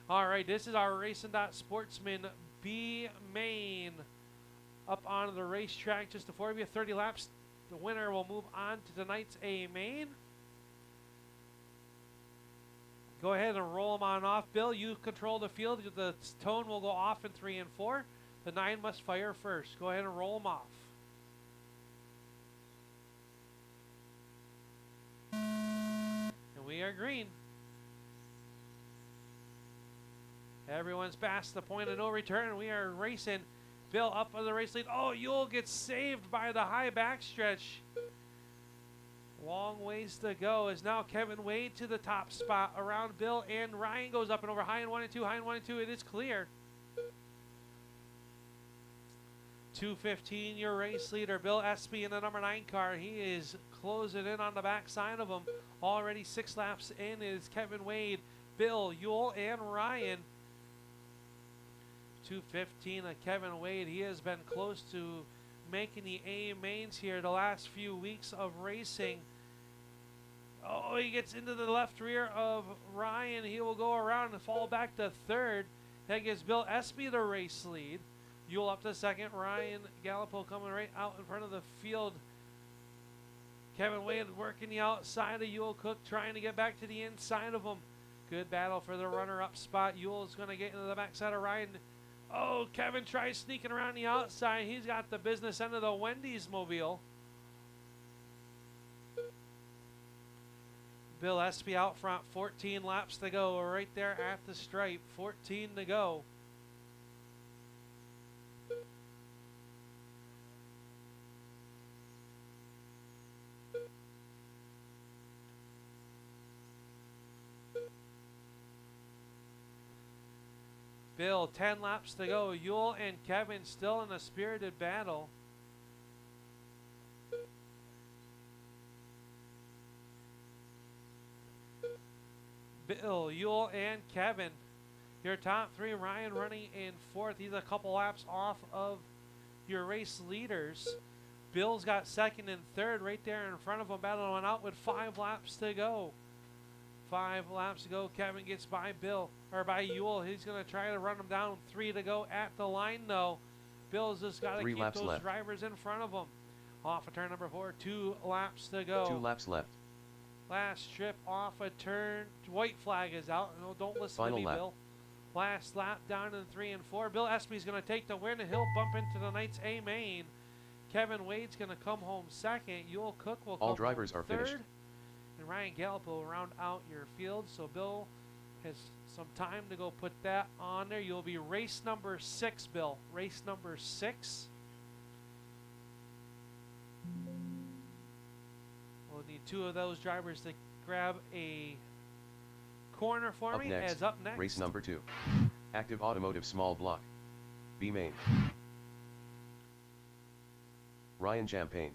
All right, this is our Racing Sportsman B main up on the racetrack just before we have 30 laps. The winner will move on to tonight's A main. Go ahead and roll them on off. Bill, you control the field. The tone will go off in 3 and 4. The 9 must fire first. Go ahead and roll them off. And we are green. Everyone's past the point of no return. We are racing. Bill up on the race lead. Oh, Yule gets saved by the high backstretch. Long ways to go. Is now Kevin Wade to the top spot around Bill, and Ryan goes up and over. High in 1 and 2. High in 1 and 2. It is clear. 2:15, your race leader, Bill Espy in the number 9 car. He is closing in on the backside of him. Already 6 laps in is Kevin Wade, Bill, Yule, and Ryan. 2:15 of Kevin Wade. He has been close to making the A mains here the last few weeks of racing. Oh, he gets into the left rear of Ryan. He will go around and fall back to 3rd. That gives Bill Espy the race lead. Yule up to 2nd. Ryan Gallipo coming right out in front of the field. Kevin Wade working the outside of Yule Cook, trying to get back to the inside of him. Good battle for the runner-up spot. Yule is going to get into the backside of Ryan. Oh, Kevin tries sneaking around the outside. He's got the business end of the Wendy's mobile. Bill Espy out front, 14 laps to go, right there at the stripe, 14 to go. Bill, 10 laps to go. Yule and Kevin still in a spirited battle. Bill, Yule, and Kevin. Your top 3, Ryan running in 4th. He's a couple laps off of your race leaders. Bill's got 2nd and 3rd right there in front of him, battling out with 5 laps to go. 5 laps to go. Kevin gets by Bill, or by Yule. He's going to try to run him down. 3 to go at the line, though. Bill's just got to keep those left. drivers in front of him. Off of turn number 4. 2 laps to go. 2 laps left. Last trip off a turn. White flag is out. No, don't listen Final to me, lap. Bill. Last lap down in 3 and 4. Bill Espy's going to take the win, and he'll bump into the night's A main. Kevin Wade's going to come home 2nd. Yule Cook will come All drivers home are 3rd. finished. And Ryan Gallup will round out your field. So Bill has some time to go put that on there. You'll be race number 6, Bill. Race number 6. We'll need 2 of those drivers to grab a corner for Up me. next, As up next, race number 2. Active Automotive Small Block. B main. Ryan Champagne.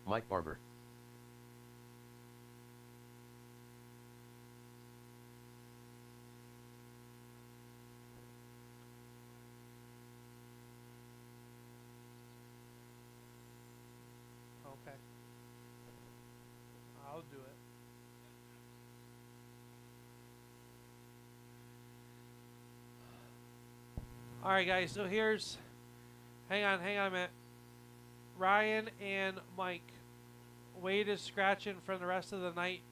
Mike Barber. Okay. I'll do it. All right, guys. So here's, hang on a minute. Ryan and Mike. Wade is scratching for the rest of the night.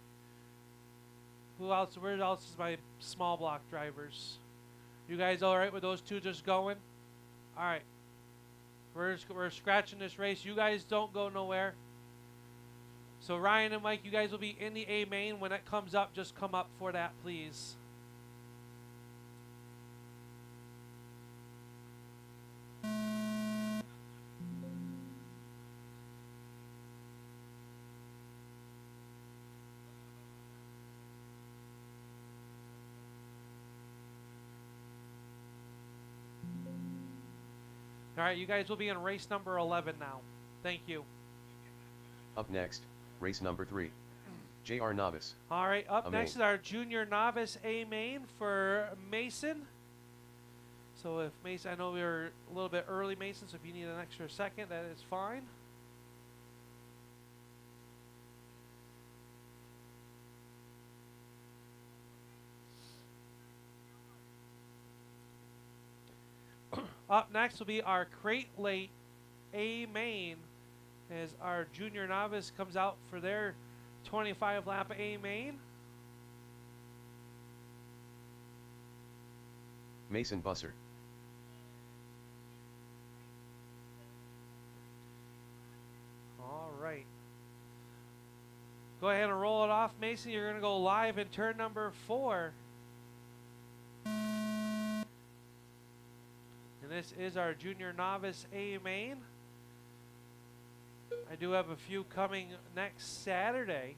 Who else? Where else is my small block drivers? You guys all right with those 2 just going? All right. We're scratching this race. You guys don't go nowhere. So Ryan and Mike, you guys will be in the A main. When it comes up, just come up for that, please. All right, you guys will be in race number 11 now. Thank you. Up next, race number 3. JR Novice. All right, up A next main. is our junior novice A main for Mason. So if Mason, I know we were a little bit early, Mason, so if you need an extra second, that is fine. Up next will be our crate late A main as our junior novice comes out for their 25 lap A main. Mason Busser. All right. Go ahead and roll it off, Mason. You're going to go live in turn number 4. And this is our junior novice A main. I do have a few coming next Saturday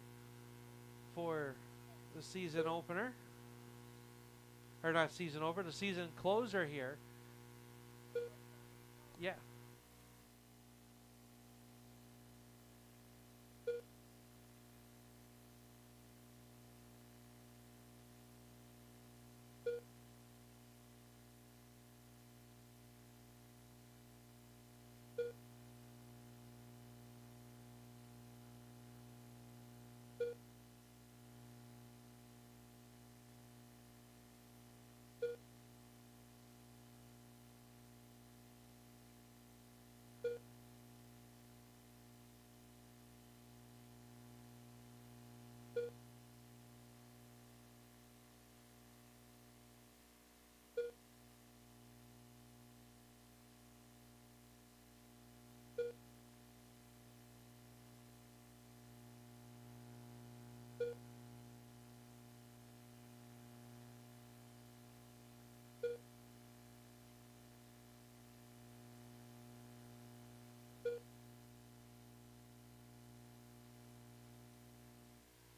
for the season opener. Or not season opener, the season closer here. Yeah.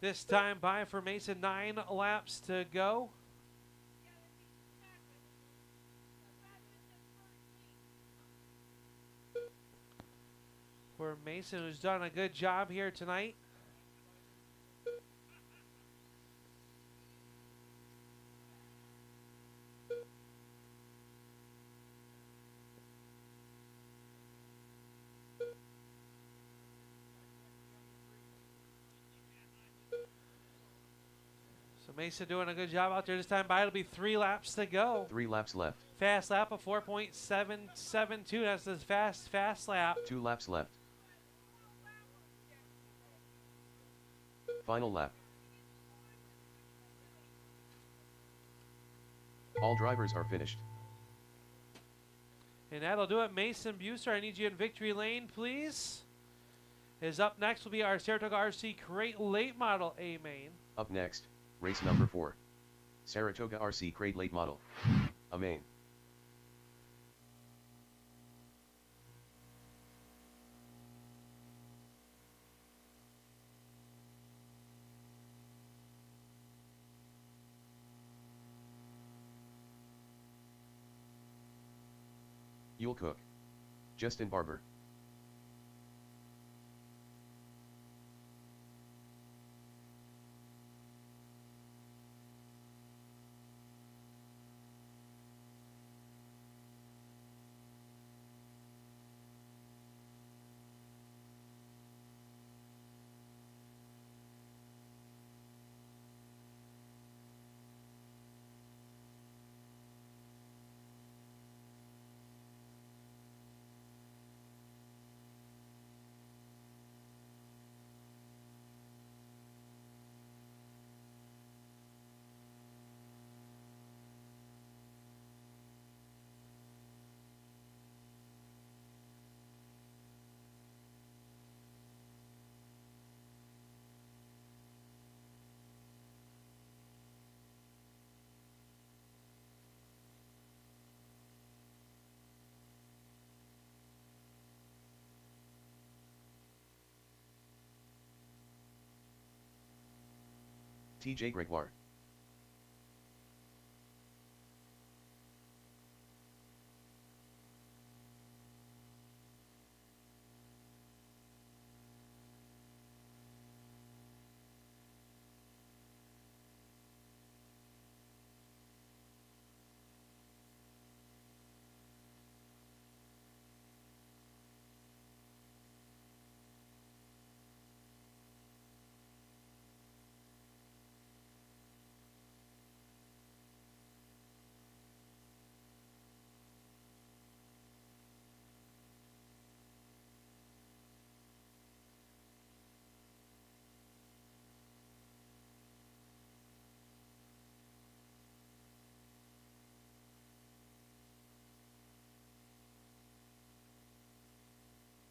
This time by for Mason, 9 laps to go. For Mason, who's done a good job here tonight. So Mason doing a good job out there. This time by, it'll be 3 laps to go. 3 laps left. Fast lap of 4.772. That's the fast lap. 2 laps left. Final lap. All drivers are finished. And that'll do it. Mason Buser, I need you in victory lane, please. Is up next will be our Saratoga RC Crate Late Model A main. Up next, race number 4. Saratoga RC Crate Late Model. A main. Yule Cook. Justin Barber. TJ Gregoire.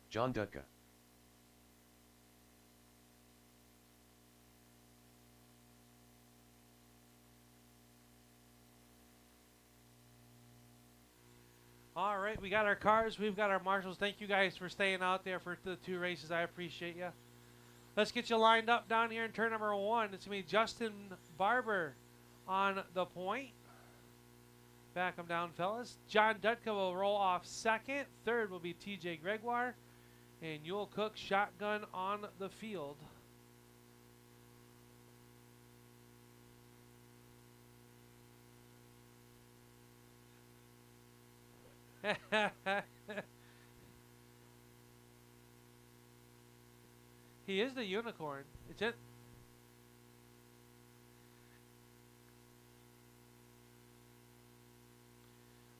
John Dutka. All right, we got our cars. We've got our marshals. Thank you guys for staying out there for the 2 races. I appreciate you. Let's get you lined up down here in turn number 1. It's going to be Justin Barber on the point. Back him down, fellas. John Dutka will roll off second. Third will be TJ Gregoire. And Yule Cook shotgun on the field. He is the unicorn. It's it.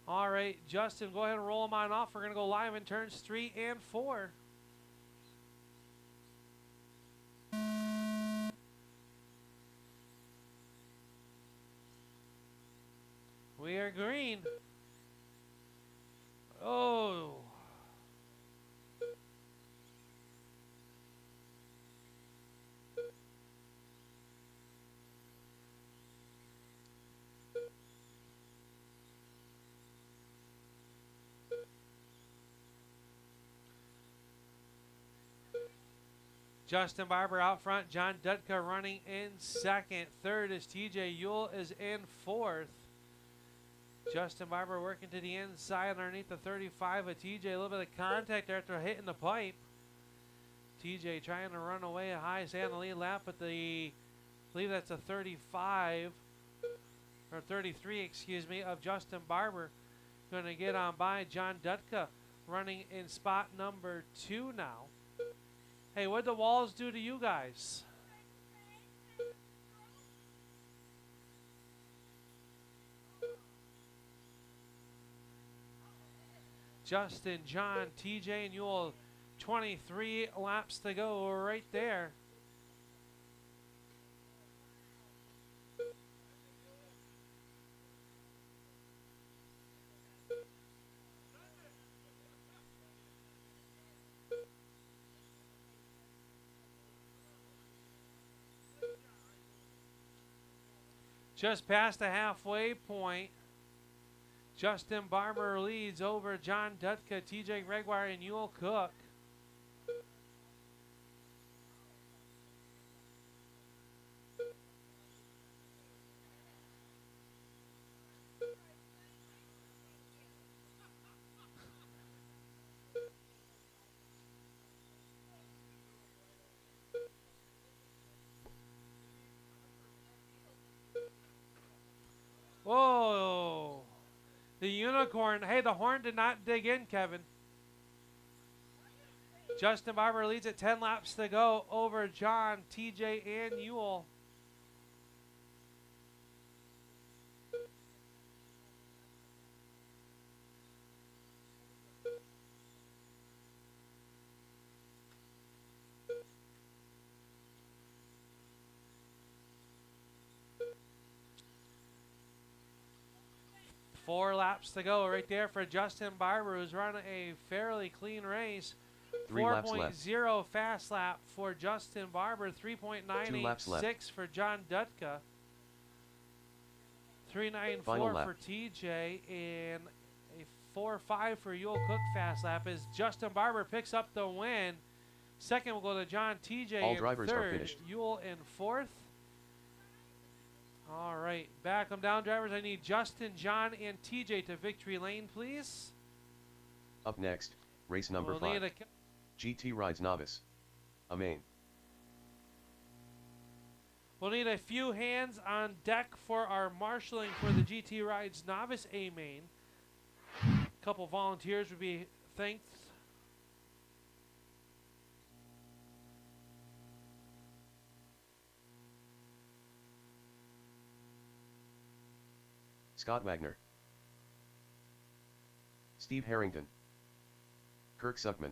All right, Justin, go ahead and roll them on off. We're going to go live in turns 3 and 4. We are green. Oh. Justin Barber out front. John Dutka running in second. Third is TJ Yule is in fourth. Justin Barber working to the inside underneath the 35 of TJ. A little bit of contact there after hitting the pipe. TJ trying to run away a high, stay on the lead lap, but I believe that's a 35 or 33, excuse me, of Justin Barber. Going to get on by John Dutka running in spot number 2 now. Hey, what'd the walls do to you guys? Justin, John, TJ, and Yule, 23 laps to go right there. Just past the halfway point. Justin Barber leads over John Dutka, TJ Gregoire, and Yule Cook. Whoa. The unicorn. Hey, the horn did not dig in, Kevin. Justin Barber leads at 10 laps to go over John, TJ, and Yule. Four laps to go right there for Justin Barber, who's running a fairly clean race. 4.0 fast lap for Justin Barber, 3.986 for John Dutka, 3.94 for TJ, and a 4.5 for Yule Cook fast lap as Justin Barber picks up the win. Second will go to John, TJ All in drivers third, are finished. Yule in fourth. All right, back them down, drivers. I need Justin, John, and TJ to victory lane, please. Up next, race number 5. GT Rides Novice. A main. We'll need a few hands on deck for our marshaling for the GT Rides Novice A main. A couple volunteers would be thanked. Scott Wagner. Steve Harrington. Kirk Suckman.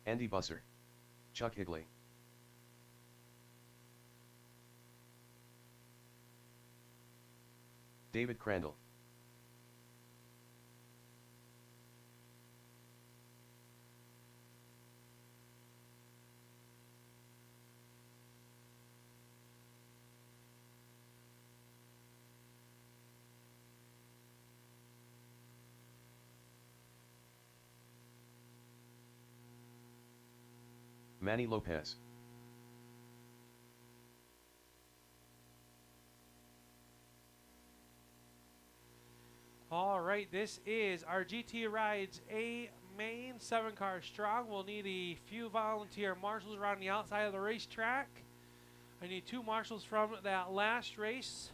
Andy Busser. Chuck Higley. David Crandall. Manny Lopez. All right, this is our GT Rides A main 7-car strong. We'll need a few volunteer marshals around the outside of the racetrack. I need 2 marshals from that last race,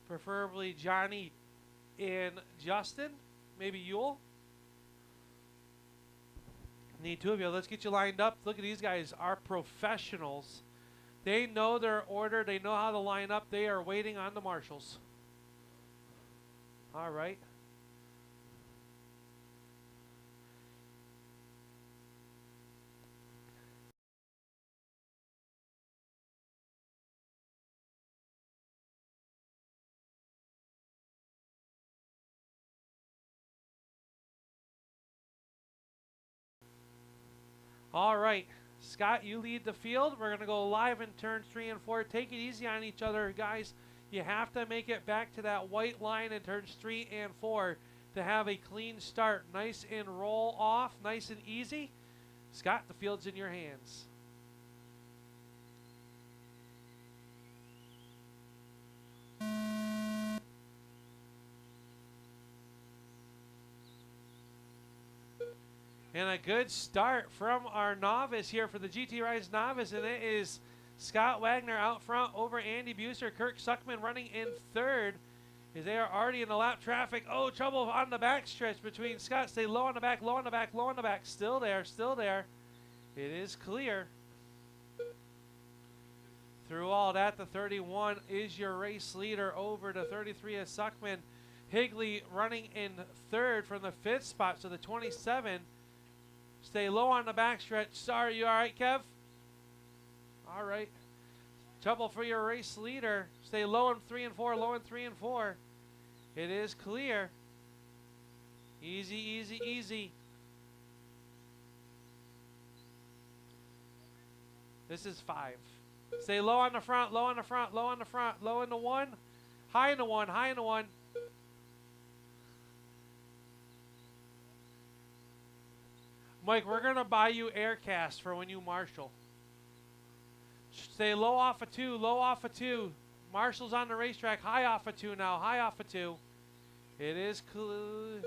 preferably Johnny and Justin, maybe Yule. Need 2 of you. Let's get you lined up. Look at these guys, are professionals. They know their order. They know how to line up. They are waiting on the marshals. All right. All right, Scott, you lead the field. We're going to go live in turns 3 and 4. Take it easy on each other, guys. You have to make it back to that white line in turns 3 and 4 to have a clean start. Nice and roll off, nice and easy. Scott, the field's in your hands. And a good start from our novice here for the GT Rise novice, and it is Scott Wagner out front over Andy Buser. Kirk Suckman running in third as they are already in the lap traffic. Oh, trouble on the backstretch between Scott. Stay low on the back, low on the back, low on the back. Still there, still there. It is clear. Through all that, the 31 is your race leader. Over to 33 is Suckman. Higley running in third from the 5th spot, so the 27. Stay low on the backstretch. Sorry, you all right, Kev? All right. Trouble for your race leader. Stay low in 3 and 4, low in 3 and 4. It is clear. Easy, easy, easy. This is 5. Stay low on the front, low on the front, low on the front, low in the 1, high in the 1, high in the 1. Mike, we're going to buy you Aircast for when you marshal. Stay low off of 2, low off of 2. Marshall's on the racetrack, high off of 2 now, high off of 2. It is cool.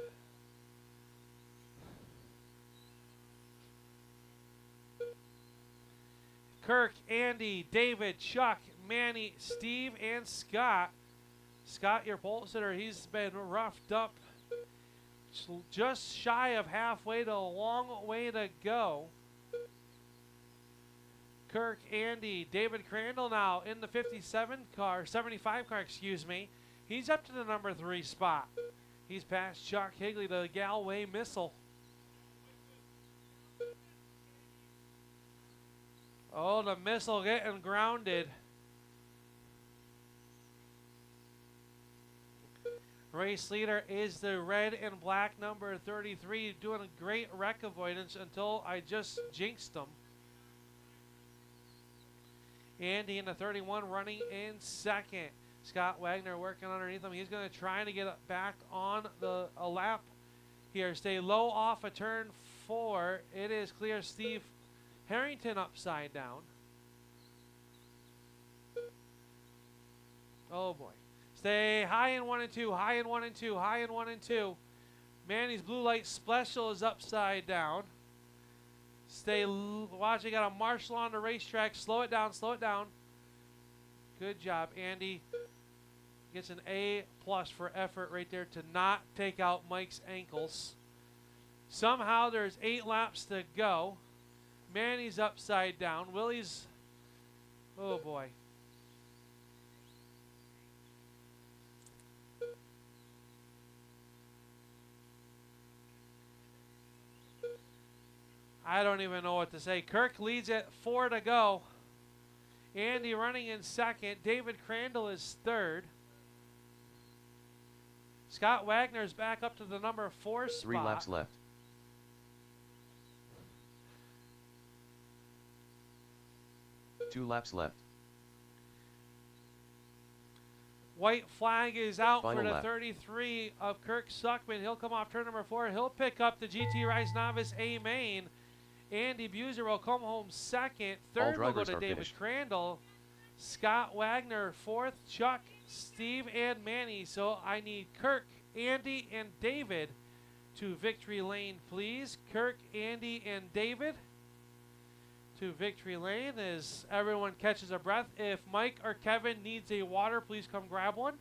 Kirk, Andy, David, Chuck, Manny, Steve, and Scott. Scott, your pole sitter, he's been roughed up. Just shy of halfway to a long way to go. Kirk, Andy, David Crandall now in the 75 car, excuse me. He's up to the number 3 spot. He's past Chuck Higley, the Galway Missile. Oh, the Missile getting grounded. Race leader is the red and black number 33, doing a great wreck avoidance until I just jinxed them. Andy in the 31 running in second. Scott Wagner working underneath him. He's going to try to get back on a lap here. Stay low off of turn 4. It is clear. Steve Harrington upside down. Oh boy. Stay high in 1 and 2, high in 1 and 2, high in 1 and 2. Manny's blue light special is upside down. Stay, watch, you got a marshal on the racetrack. Slow it down, slow it down. Good job, Andy. Gets an A+ for effort right there to not take out Mike's ankles. Somehow there's 8 laps to go. Manny's upside down. Willie's, oh boy. I don't even know what to say. Kirk leads at 4 to go. Andy running in second. David Crandall is third. Scott Wagner's back up to the number 4 spot. 3 laps left. Two laps left. White flag is out Final for the lap. 33 of Kirk Suckman. He'll come off turn number 4. He'll pick up the GT Rise Novice A main. Andy Buser will come home second. All Third will go drivers to are David finished. Crandall. Scott Wagner, fourth. Chuck, Steve, and Manny. So I need Kirk, Andy, and David to victory lane, please. Kirk, Andy, and David to victory lane as everyone catches a breath. If Mike or Kevin needs a water, please come grab one.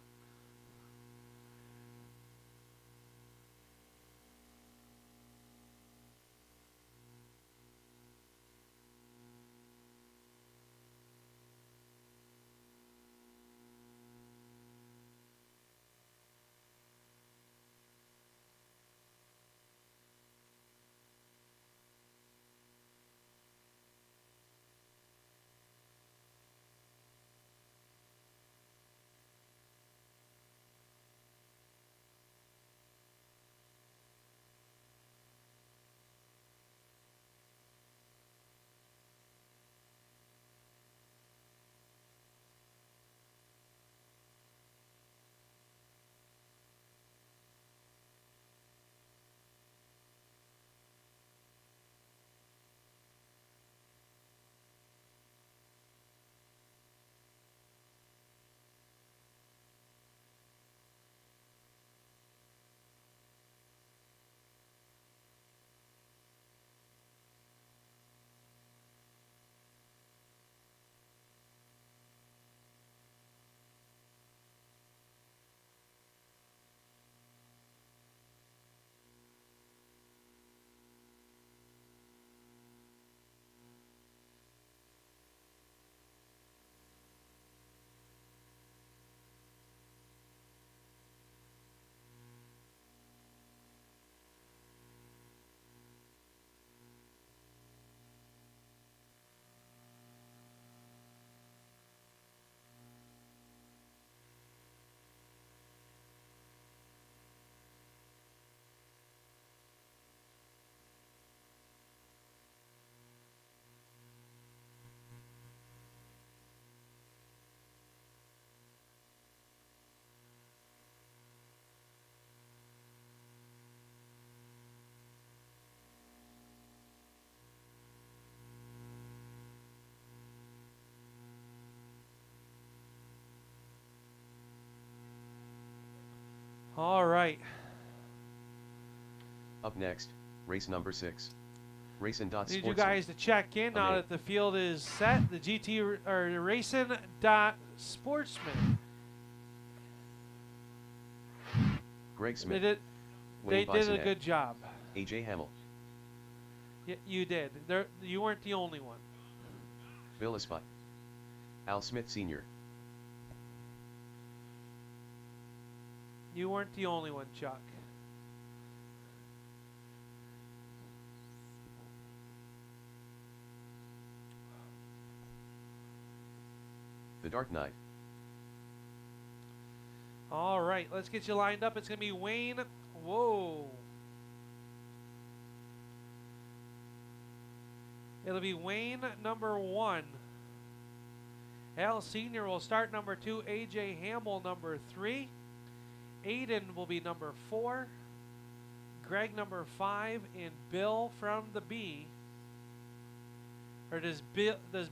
All right. Up next, race number 6. Racing.Sportsman. Need you guys to check in now that the field is set. The GT or Racing.Sportsman. Greg Smith. They did a good job. AJ Hamill. Yeah, you did. You weren't the only one. Bill Espot. Al Smith Sr. You weren't the only one, Chuck. The Dark Knight. All right, let's get you lined up. It's going to be Wayne. Whoa. It'll be Wayne number 1. Al Sr. will start number 2. AJ Hamill number 3. Aiden will be number 4. Greg number 5. And Bill from the B. Or does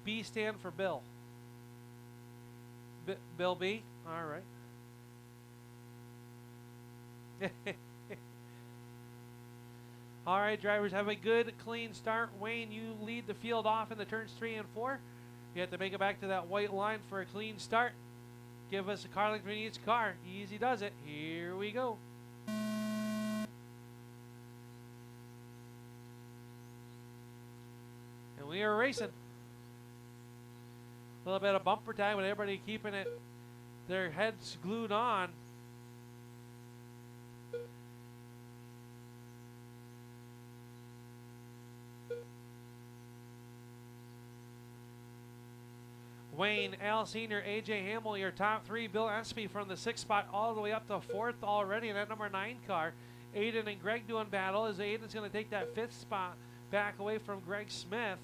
B stand for Bill? Bill B? All right. All right, drivers, have a good, clean start. Wayne, you lead the field off in the turns 3 and 4. You have to make it back to that white line for a clean start. Give us a car length between each car. Easy does it. Here we go. And we are racing. A little bit of bumper time with everybody keeping it, their heads glued on. Wayne, Al Sr., AJ Hamill, your top 3. Bill Espy from the 6th spot all the way up to 4th already in that number 9 car. Aiden and Greg doing battle as Aiden's going to take that 5th spot back away from Greg Smith.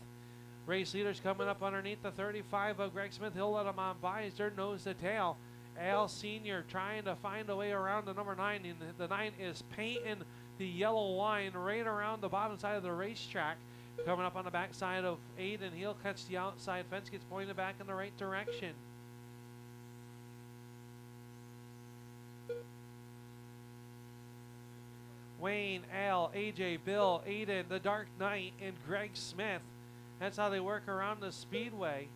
Race leaders coming up underneath the 35 of Greg Smith. He'll let him on by as they're nose to tail. Al Sr. trying to find a way around the number 9. And the 9 is painting the yellow line right around the bottom side of the racetrack. Coming up on the backside of Aiden, he'll catch the outside fence, gets pointed back in the right direction. Wayne, Al, AJ, Bill, Aiden, the Dark Knight, and Greg Smith. That's how they work around the Speedway.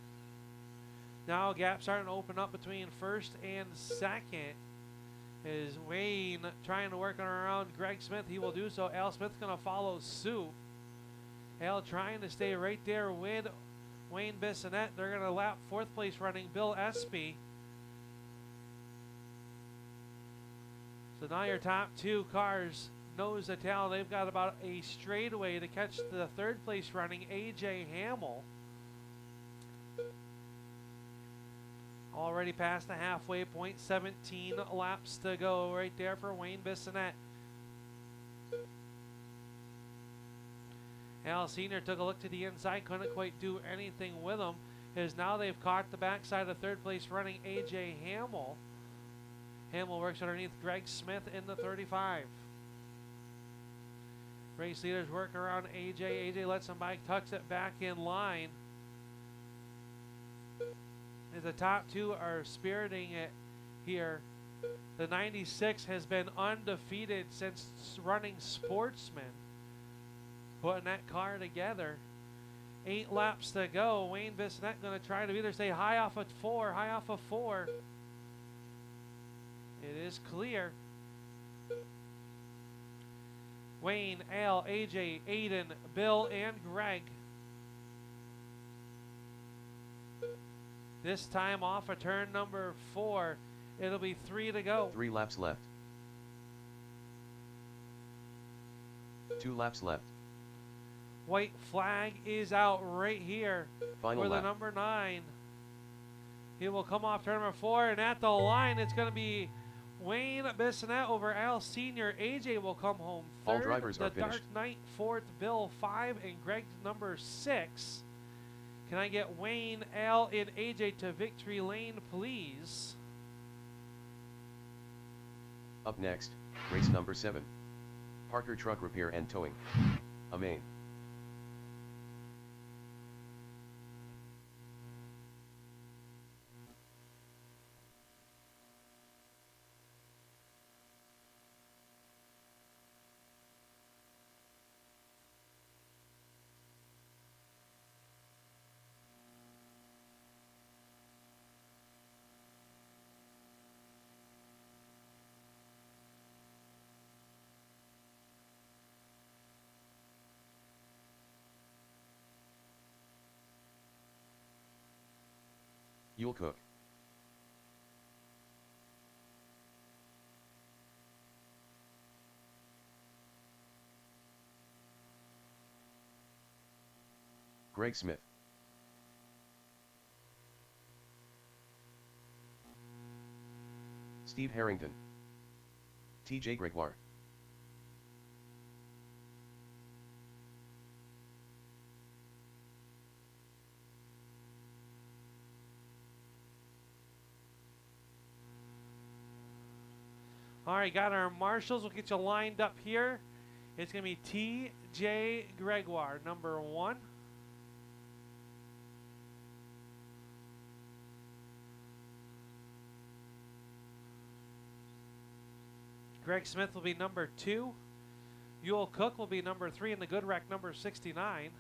Now gap starting to open up between first and second. Is Wayne trying to work around Greg Smith? He will do so. Al Smith's going to follow suit. Al trying to stay right there with Wayne Bissonette. They're going to lap fourth place running Bill Espy. So now your top two cars nose to tail. They've got about a straightaway to catch the third place running AJ Hamill. Already past the halfway point, 17 laps to go right there for Wayne Bissonette. Al Sr. took a look to the inside, couldn't quite do anything with him, as now they've caught the backside of third place running AJ Hamill. Hamill works underneath Greg Smith in the 35. Race leaders work around AJ. AJ lets him by, tucks it back in line. As the top two are spiriting it here. The 96 has been undefeated since running Sportsman. Putting that car together. 8 laps to go. Wayne Bissonette going to try to either stay high off of 4, high off of 4. It is clear. Wayne, Al, AJ, Aiden, Bill, and Greg. This time off of turn number 4. It'll be 3 to go. 3 laps left. 2 laps left. White flag is out right here Final for the lap. number 9. He will come off turn number 4, and at the line it's going to be Wayne Bissonette over Al Sr. AJ will come home third. All drivers the are finished. Dark Knight fourth, Bill 5, and Greg number 6. Can I get Wayne, Al, and AJ to victory lane, please? Up next, race number 7. Parker Truck Repair and Towing. Maine. You'll cook. Greg Smith. Steve Harrington. TJ Gregoire. All right, got our marshals. We'll get you lined up here. It's going to be T.J. Gregoire, number 1. Greg Smith will be number 2. Yule Cook will be number 3 in the good wreck, number 69.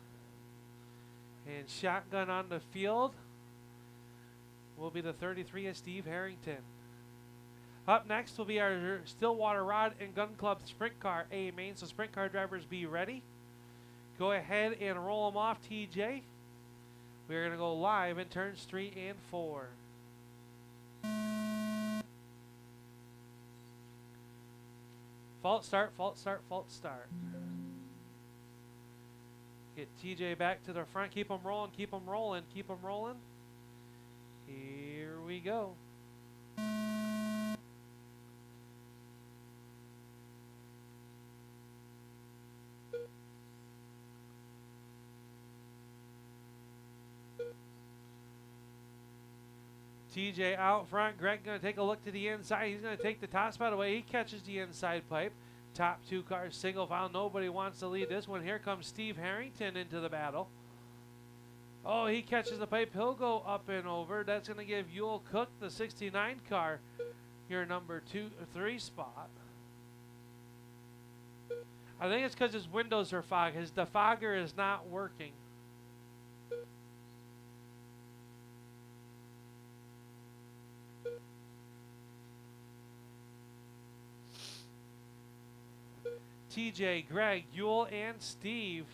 And shotgun on the field will be the 33 of Steve Harrington. Up next will be our Stillwater Rod and Gun Club Sprint Car A main. So Sprint Car drivers, be ready. Go ahead and roll them off, TJ. We're going to go live in turns 3 and 4. Fault start, fault start, fault start. Get TJ back to the front. Keep them rolling, keep them rolling, keep them rolling. Here we go. TJ out front. Greg going to take a look to the inside. He's going to take the top spot away. He catches the inside pipe. top 2 cars single file. Nobody wants to lead this one. Here comes Steve Harrington into the battle. Oh, he catches the pipe. He'll go up and over. That's going to give Yule Cook, the 69 car, your number 3 spot. I think it's because his windows are fogged. His defogger is not working. TJ, Greg, Yule, and Steve.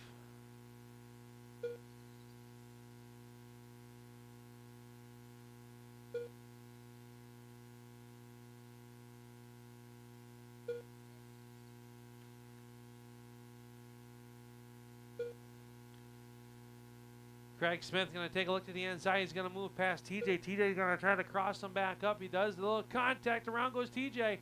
Greg Smith going to take a look to the inside. He's going to move past TJ. TJ is going to try to cross him back up. He does. A little contact. Around goes TJ.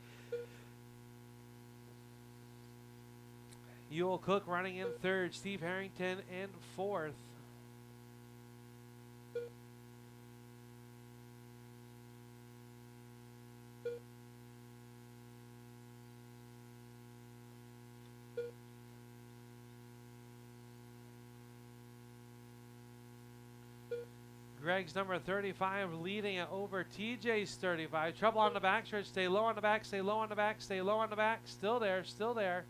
Yule Cook running in 3rd. Steve Harrington in 4th. Greg's number 35 leading it over TJ's 35. Trouble on the backstretch. Stay low on the back. Stay low on the back. Stay low on the back. Still there. Still there.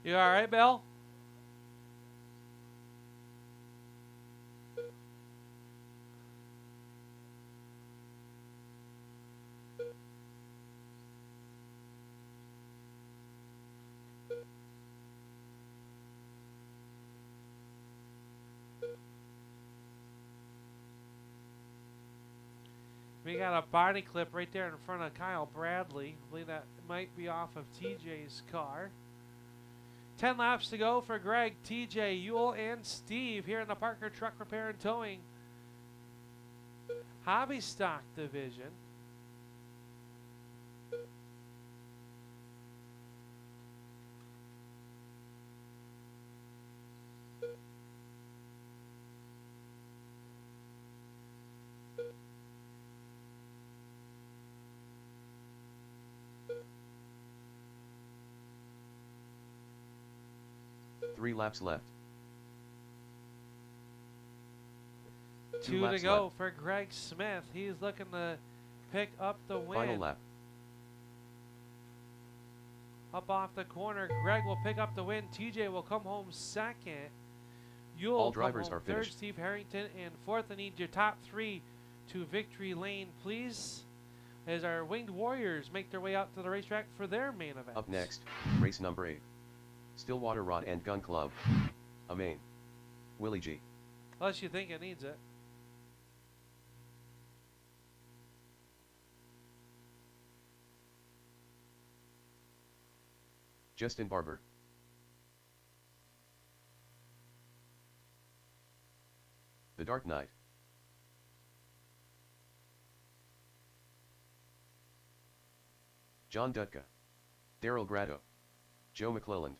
You all right, Bill? We got a body clip right there in front of Kyle Bradley. I believe that might be off of TJ's car. 10 laps to go for Greg, TJ, Yule, and Steve here in the Parker Truck Repair and Towing Hobby Stock Division. Three laps left. 2 to go for Greg Smith. He's looking to pick up the win. Final lap. Up off the corner, Greg will pick up the win. TJ will come home 2nd. Yule All drivers are 3rd. finished. Steve Harrington in 4th. I need your top 3 to victory lane, please, as our Winged Warriors make their way out to the racetrack for their main event. Up next, race number 8. Stillwater Rod and Gun Club. A main. Willie G. Unless you think it needs it. Justin Barber. The Dark Knight. John Dutka. Daryl Grado. Joe McClelland.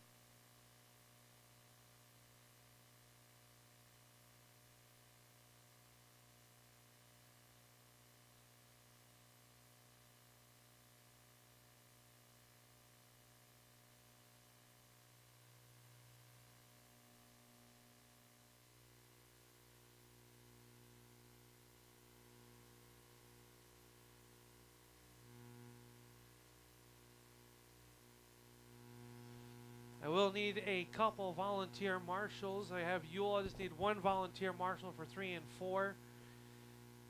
I will need a couple volunteer marshals. I have Yule. I just need 1 volunteer marshal for 3 and 4.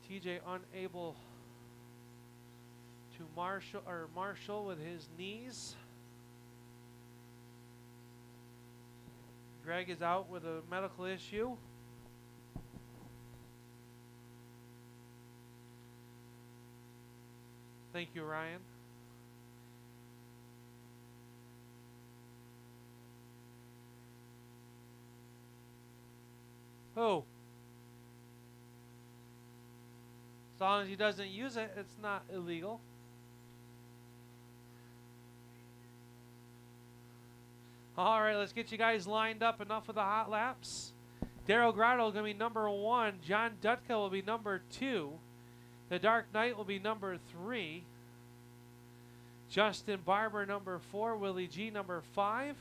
TJ unable to marshal with his knees. Greg is out with a medical issue. Thank you, Ryan. Oh. As long as he doesn't use it, it's not illegal. All right, let's get you guys lined up. Enough of the hot laps. Daryl Grotto is going to be number 1. John Dutka will be number 2. The Dark Knight will be number 3. Justin Barber, number 4. Willie G, number 5.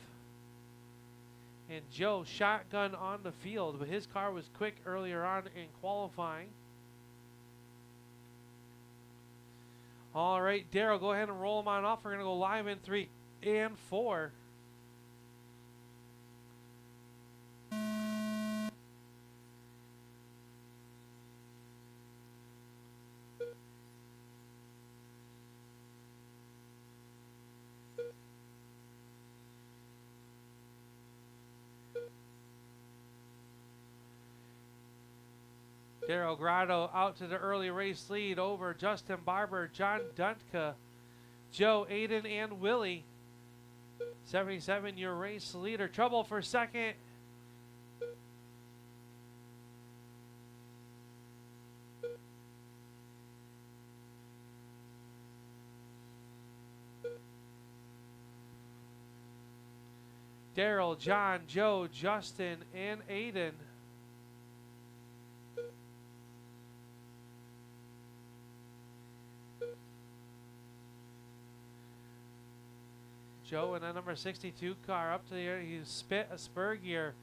And Joe shotgun on the field, but his car was quick earlier on in qualifying. All right, Daryl, go ahead and roll them on off. We're going to go live in 3 and 4. Daryl Grotto out to the early race lead over Justin Barber, John Duntka, Joe, Aiden, and Willie. 77, your race leader. Trouble for second. Daryl, John, Joe, Justin, and Aiden. Joe in the number 62 car up to the air. He spit a spur gear.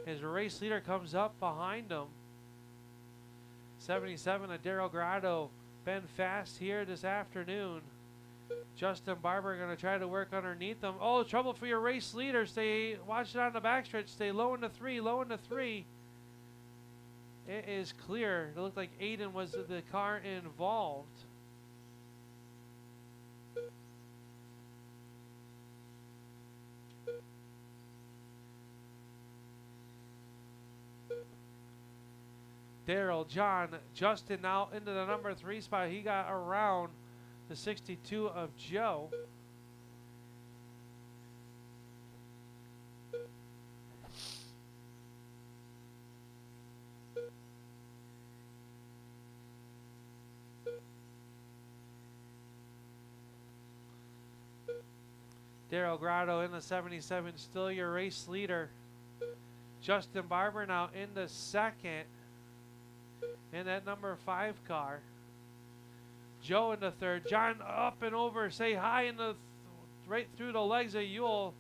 His race leader comes up behind him. 77 of Daryl Grotto. Been fast here this afternoon. Justin Barber going to try to work underneath them. Oh, trouble for your race leader. Stay, watch it on the backstretch. Stay low in the 3, low in the 3. It is clear. It looked like Aiden was the car involved. Daryl, John, Justin now into the number 3 spot. He got around the 62 of Joe. Daryl Grotto in the 77, still your race leader. Justin Barber now in the second. In that number 5 car. Joe in the third. John up and over. Say hi in the right through the legs of Yule.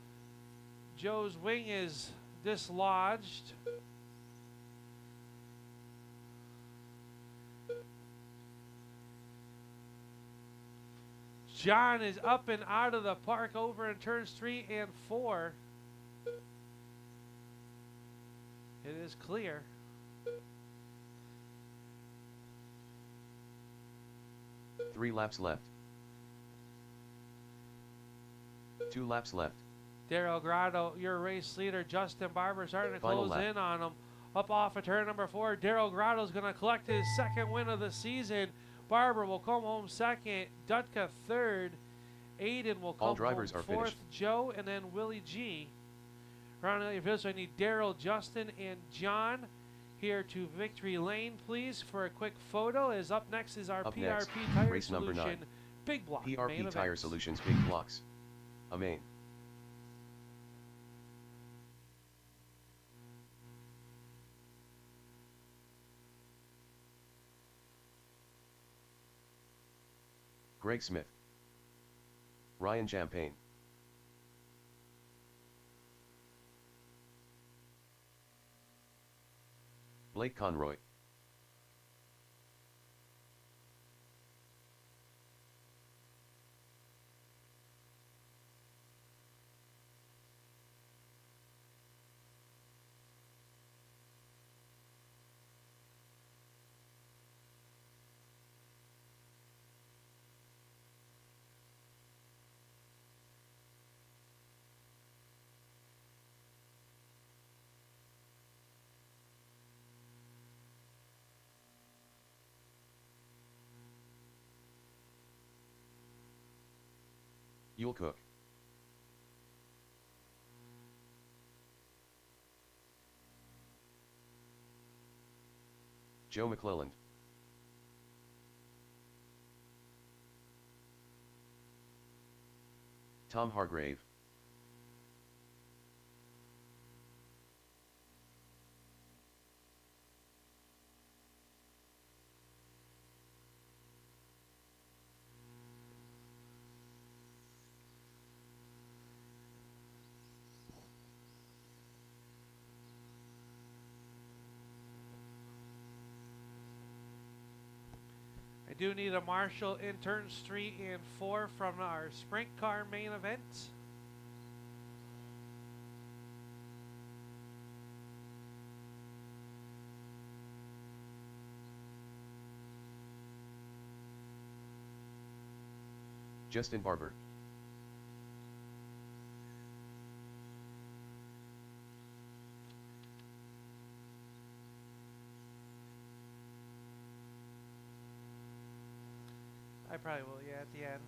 Joe's wing is dislodged. John is up and out of the park over in turns 3 and 4. It is clear. Three laps left. 2 laps left. Daryl Grotto, your race leader. Justin Barber starting to Final close lap. in on him. Up off of turn number 4. Daryl Grotto's going to collect his second win of the season. Barber will come home second. Dutka third. Aiden will come All drivers home are fourth. finished. Joe and then Willie G. Rounding out your field, so I need Daryl, Justin, and John here to Victory Lane, please, for a quick photo. As up next is our Up PRP next, Tire race number Solution 9. Big Block main PRP Tire event. Solutions Big Blocks. A main. Greg Smith. Ryan Champagne. Blake Conroy. Yule Cook. Joe McClelland. Tom Hargrave. do need a marshal in turns 3 and 4 from our sprint car main event. Justin Barber. I probably will, yeah, at the end,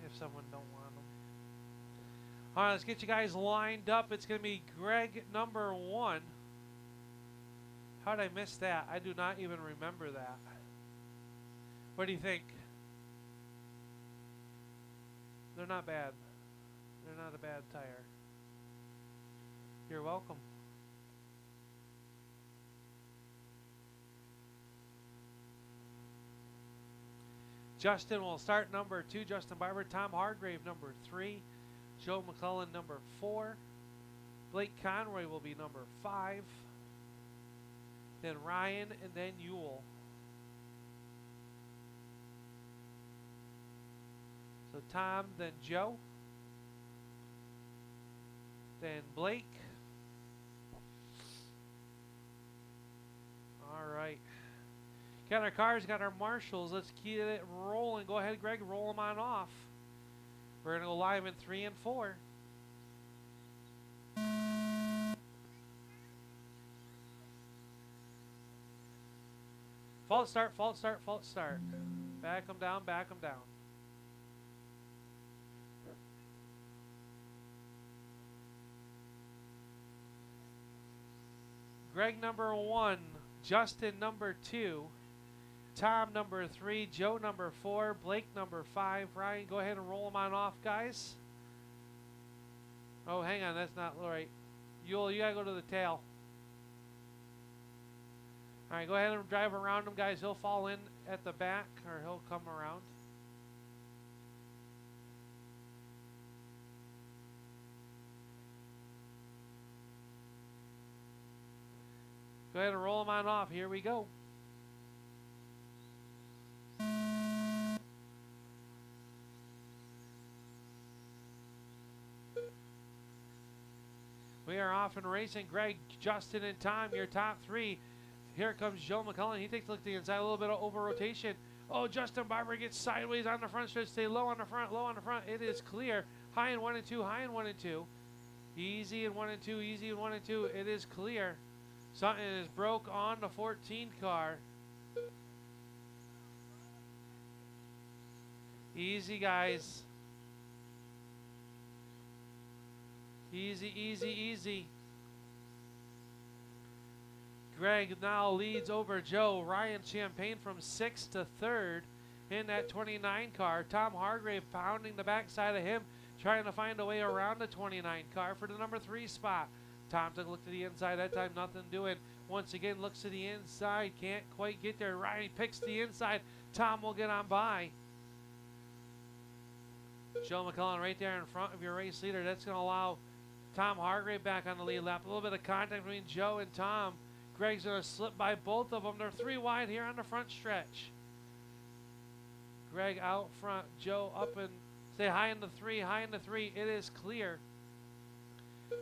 if someone don't want them. All right, let's get you guys lined up. It's going to be Greg number 1. How did I miss that? I do not even remember that. What do you think? They're not bad. They're not a bad tire. You're welcome. Justin will start number 2, Justin Barber. Tom Hargrave number 3. Joe McClellan number 4. Blake Conroy will be number 5. Then Ryan and then Ewell. So Tom, then Joe. Then Blake. All right. Got our cars, got our marshals. Let's keep it rolling. Go ahead, Greg, roll them on off. We're going to go live in 3 and 4. False start, false start, false start. Back them down, back them down. Greg number 1, Justin number 2, Tom number 3, Joe number 4, Blake number 5. Ryan, go ahead and roll them on off, guys. Oh, hang on, that's not right. You gotta go to the tail. All right, go ahead and drive around him, guys. He'll fall in at the back, or he'll come around. Go ahead and roll them on off. Here we go. We are off and racing. Greg, Justin, and Tom, your top 3. Here comes Joe McCullen. He takes a look at the inside, a little bit of over rotation. Oh, Justin Barber gets sideways on the front stretch. Stay low on the front, low on the front. It is clear. High in 1 and 2, high in 1 and 2. Easy in 1 and 2, easy in 1 and 2. It is clear. Something is broke on the 14 car. Easy, guys. Easy, easy, easy. Greg now leads over Joe. Ryan Champagne from 6th to 3rd in that 29 car. Tom Hargrave pounding the backside of him, trying to find a way around the 29 car for the number 3 spot. Tom took a look to the inside. That time, nothing doing. Once again, looks to the inside. Can't quite get there. Ryan picks the inside. Tom will get on by. Joe McCullen right there in front of your race leader. That's going to allow Tom Hargrave back on the lead lap. A little bit of contact between Joe and Tom. Greg's going to slip by both of them. They're 3 wide here on the front stretch. Greg out front. Joe up and stay high in the 3, high in the 3. It is clear.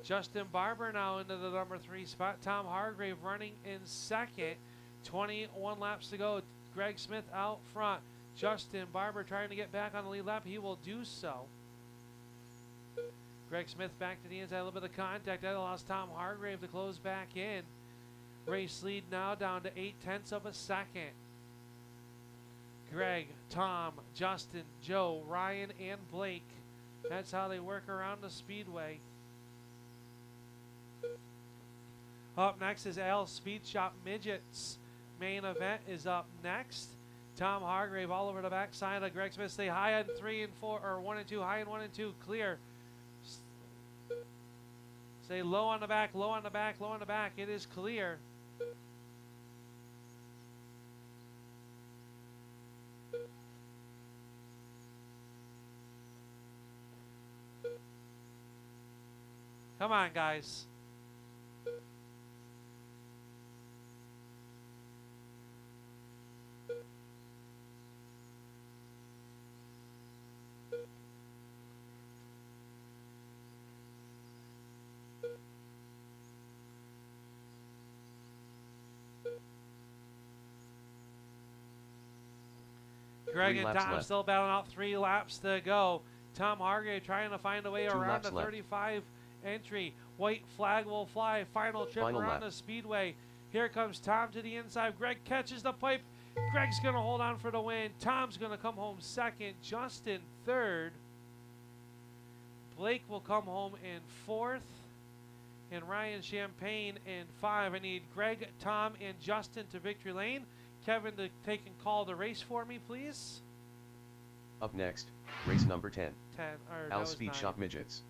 Justin Barber now into the number 3 spot. Tom Hargrave running in 2nd. 21 laps to go. Greg Smith out front. Justin Barber trying to get back on the lead lap. He will do so. Greg Smith back to the inside. A little bit of contact. That allows Tom Hargrave to close back in. Race lead now down to 0.8 of a second. Greg, Tom, Justin, Joe, Ryan, and Blake. That's how they work around the Speedway. Up next is Al Speed Shop Midgets. Main event is up next. Tom Hargrave all over the backside of Greg Smith. Stay high in 3 and 4, or 1 and 2, high in 1 and 2, clear. Stay low on the back, low on the back, low on the back. It is clear. Come on, guys. Greg 3 and laps Tom left. still battling out 3 laps to go. Tom Hargrave trying to find a way 2 around laps the left. 35 entry. White flag will fly. Final trip Final around lap. the Speedway. Here comes Tom to the inside. Greg catches the pipe. Greg's going to hold on for the win. Tom's going to come home second. Justin third. Blake will come home in fourth. And Ryan Champagne in 5. I need Greg, Tom, and Justin to victory lane. Kevin to take and call the race for me, please. Up next, race number 10. 10. Or that Al was Speed 9. Shop Midgets.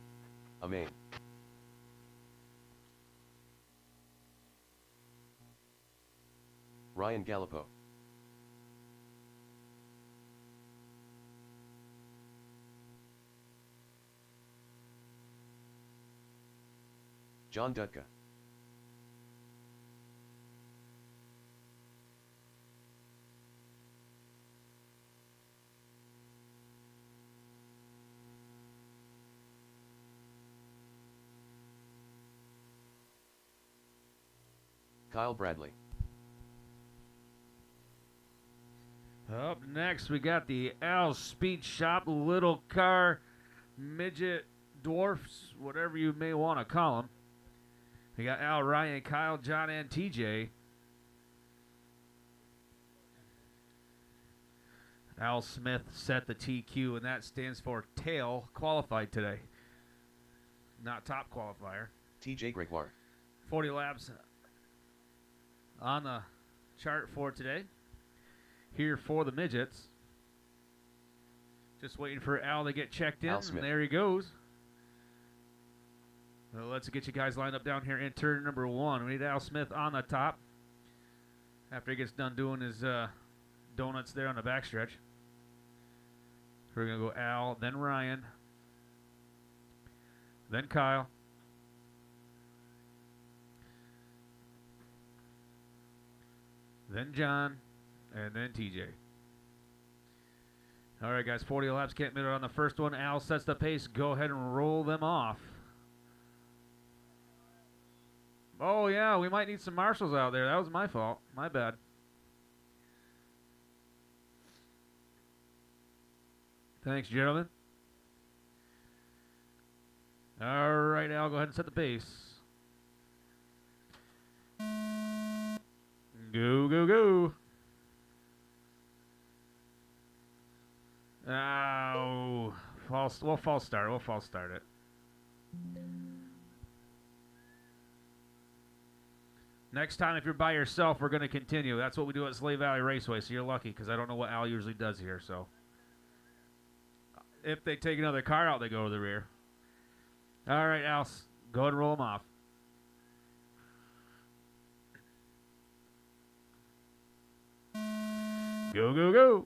A main. Ryan Gallipo. John Dutka. Kyle Bradley. Up next, we got the Al Speed Shop Little Car Midget Dwarfs, whatever you may want to call them. We got Al, Ryan, Kyle, John, and TJ. Al Smith set the TQ, and that stands for tail qualified today. Not top qualifier. TJ Gregoire. 40 laps on the chart for today. Here for the midgets. Just waiting for Al to get checked in. Al Smith. And there he goes. Well, let's get you guys lined up down here in turn number 1. We need Al Smith on the top. After he gets done doing his donuts there on the backstretch. We're going to go Al, then Ryan, then Kyle. Then John, and then TJ. All right, guys, 40 laps, can't miss it on the first one. Al sets the pace. Go ahead and roll them off. Oh, yeah, we might need some marshals out there. That was my fault. My bad. Thanks, gentlemen. All right, Al, go ahead and set the pace. Go, go, go. Oh, we'll false start. We'll false start it. Next time, if you're by yourself, we're going to continue. That's what we do at Slate Valley Raceway, so you're lucky because I don't know what Al usually does here. So if they take another car out, they go to the rear. All right, Al, go ahead and roll them off. Go, go, go.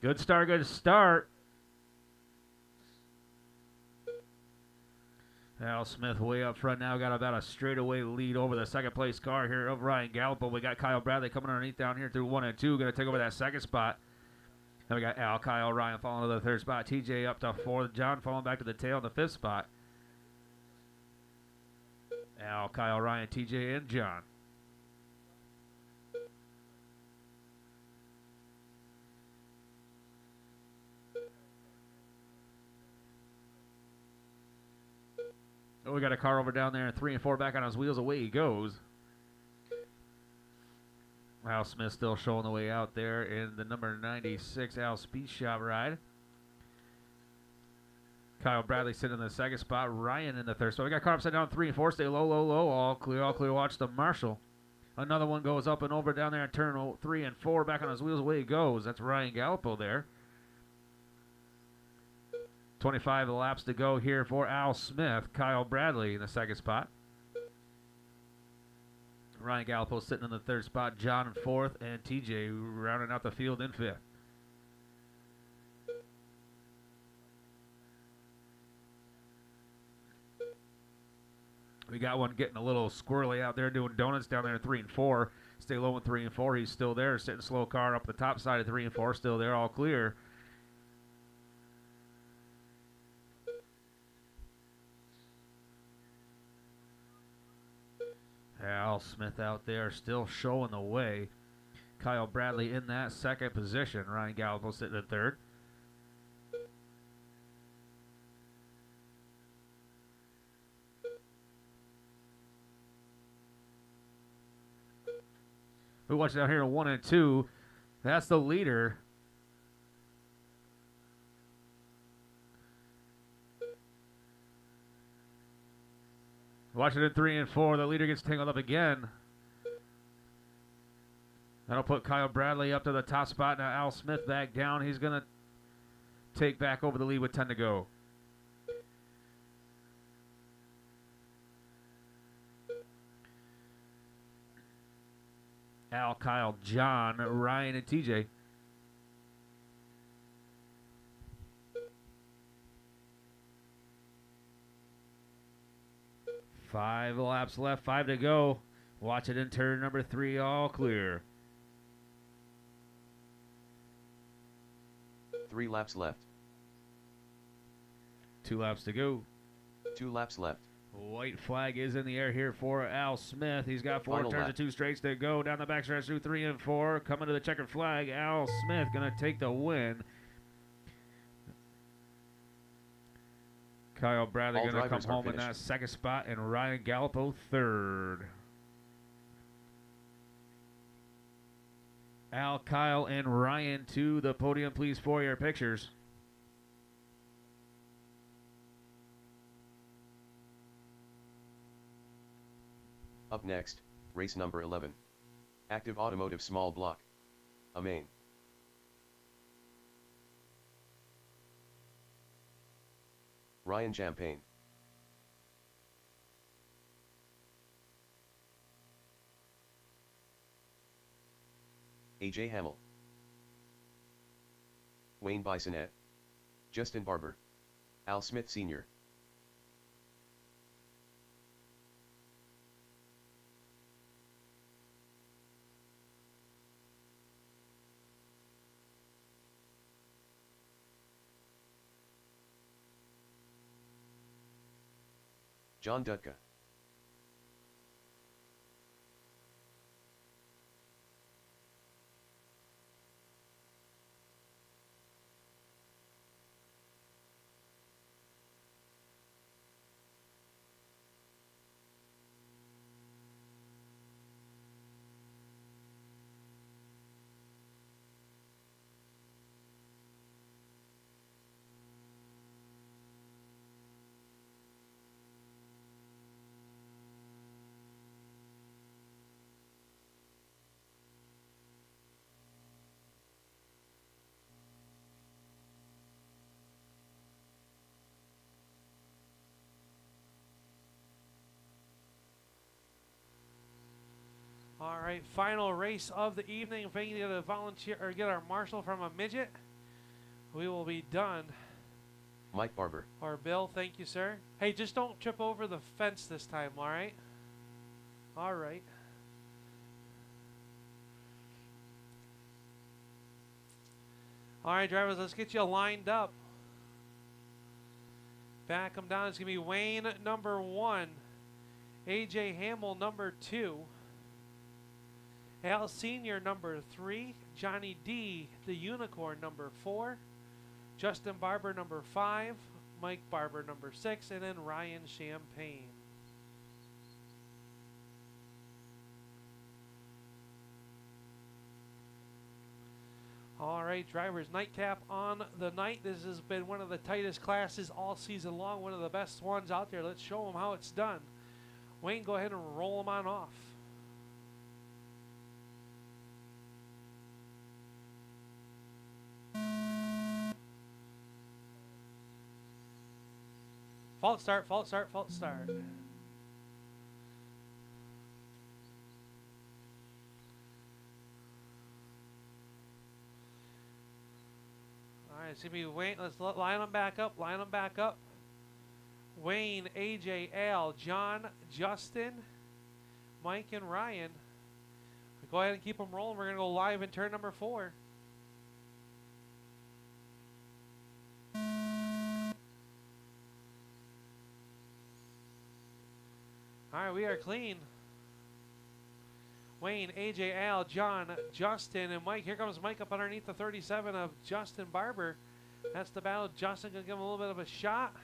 Good start, good start. Al Smith way up front now. Got about a straightaway lead over the second place car here of Ryan Gallipo. We got Kyle Bradley coming underneath down here through 1 and 2. Going to take over that second spot. Then we got Al, Kyle, Ryan falling to the third spot. TJ up to 4th. John falling back to the tail in the 5th spot. Al, Kyle, Ryan, TJ, and John. Oh, we got a car over down there, 3 and 4 back on his wheels. Away he goes. Al Smith still showing the way out there in the number 96 Al Speed Shop ride. Kyle Bradley sitting in the second spot. Ryan in the third spot. We got car upside down 3 and 4. Stay low, low, low. All clear, all clear. Watch the marshal. Another one goes up and over down there in turn 3 and 4. Back on his wheels. Away he goes. That's Ryan Gallipo there. 25 laps to go here for Al Smith. Kyle Bradley in the second spot. Ryan Gallipo sitting in the third spot. John in 4th. And TJ rounding out the field in 5th. We got one getting a little squirrely out there doing donuts down there in 3 and 4. Stay low in 3 and 4. He's still there. Sitting slow car up the top side of 3 and 4. Still there. All clear. Al Smith out there still showing the way. Kyle Bradley in that second position. Ryan Gallup will sit in third. We watch down here in 1 and 2. That's the leader. Watch it in 3 and 4. The leader gets tangled up again. That'll put Kyle Bradley up to the top spot. Now Al Smith back down. He's going to take back over the lead with 10 to go. Al, Kyle, John, Ryan, and TJ. Five laps left, 5 to go. Watch it in turn number 3, all clear. 3 laps left. 2 laps to go. 2 laps left. White flag is in the air here for Al Smith. He's got 4 Final turns lap. and 2 straights to go. Down the backstretch through 3 and 4. Coming to the checkered flag. Al Smith going to take the win. Kyle Bradley All going to come drivers are home in finished. that second spot, and Ryan Gallipo third. Al, Kyle, and Ryan to the podium, please, for your pictures. Up next, race number 11. Active Automotive Small Block. A main. Ryan Champagne. AJ Hamill. Wayne Bisonette. Justin Barber. Al Smith Sr. John Dutka. All right, final race of the evening. If we can get a volunteer or get our marshal from a midget, we will be done. Mike Barber. Or Bill, thank you, sir. Hey, just don't trip over the fence this time, all right? All right. All right, drivers, let's get you lined up. Back them down. It's going to be Wayne, number 1. AJ Hamill, number 2. Al Sr., number 3. Johnny D, the Unicorn, number 4. Justin Barber, number 5. Mike Barber, number 6. And then Ryan Champagne. All right, drivers, nightcap on the night. This has been one of the tightest classes all season long, one of the best ones out there. Let's show them how it's done. Wayne, go ahead and roll them on off. Fault start, fault start, fault start. All right, it's going to be Wayne. Let's line them back up, line them back up. Wayne, AJ, Al, John, Justin, Mike, and Ryan. Go ahead and keep them rolling. We're going to go live in turn number 4. All right, we are clean. Wayne, AJ, Al, John, Justin, and Mike. Here comes Mike up underneath the 37 of Justin Barber. That's the battle. Justin going to give him a little bit of a shot.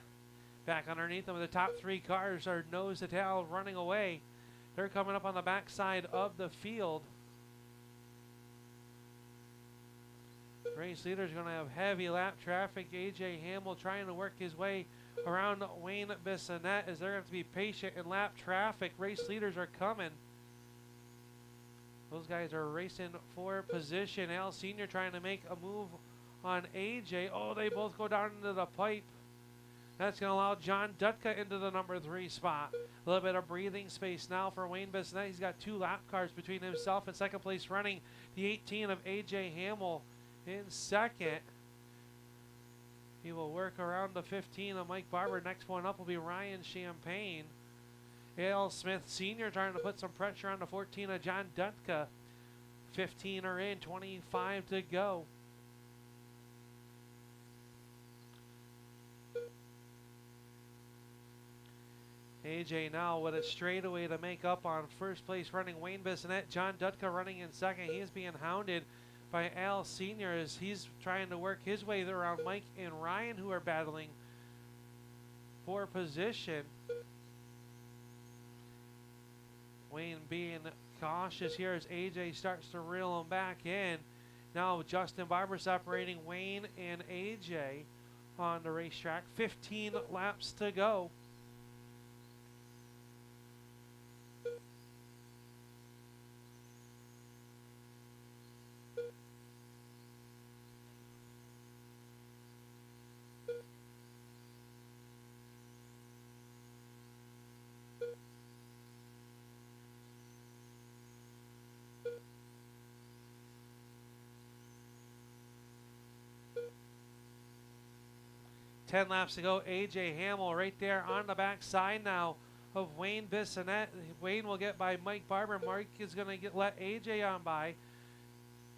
Back underneath them, the top 3 cars are nose to tail running away. They're coming up on the backside of the field. Race leader's going to have heavy lap traffic. AJ Hamill trying to work his way around Wayne Bissonette as they're going to have to be patient in lap traffic. Race leaders are coming. Those guys are racing for position. Al Sr. trying to make a move on AJ. Oh, they both go down into the pipe. That's going to allow John Dutka into the number 3 spot. A little bit of breathing space now for Wayne Bissonette. He's got 2 lap cars between himself and second place running. The 18 of AJ Hamill in second. He will work around the 15 of Mike Barber. Next one up will be Ryan Champagne. Al Smith Sr. trying to put some pressure on the 14 of John Dutka. 15 are in, 25 to go. AJ now with a straightaway to make up on first place running Wayne Bissonette. John Dutka running in second. He is being hounded by Al Sr. as he's trying to work his way around Mike and Ryan, who are battling for position. Wayne being cautious here as AJ starts to reel him back in. Now Justin Barber separating Wayne and AJ on the racetrack. 15 laps to go. Ten laps to go. AJ Hamill right there on the backside now of Wayne Bissonette. Wayne will get by Mike Barber. Mike is going to let AJ on by.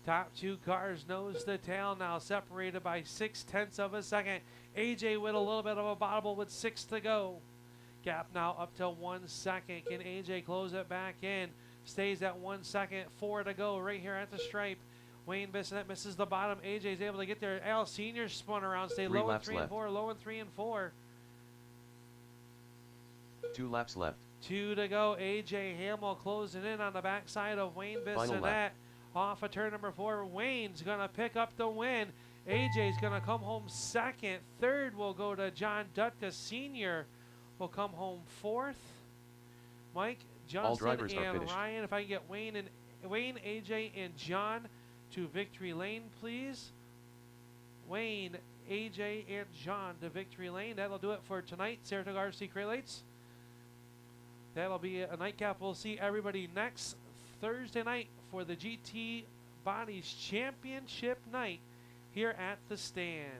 Top 2 cars nose to tail now, separated by 0.6 of a second. AJ with a little bit of a bobble with 6 to go. Gap now up to 1 second. Can AJ close it back in? Stays at 1 second. 4 to go right here at the stripe. Wayne Bissonette misses the bottom. AJ's able to get there. Al Sr. spun around. Stay 3 low in laps 3 and left. 4. Low in 3 and 4. 2 laps left. 2 to go. AJ Hamill closing in on the backside of Wayne Final Bissonette. lap. Off of turn number 4. Wayne's going to pick up the win. AJ's going to come home second. Third will go to John Dutka. Sr. will come home fourth. Mike, Justin, drivers are and finished. Ryan, if I can get Wayne, AJ, and John to victory lane, please. Wayne, AJ, and John to victory lane. That'll do it for tonight. Saratoga RC Crate Lights. That'll be a nightcap. We'll see everybody next Thursday night for the GT Bodies Championship night here at the stand.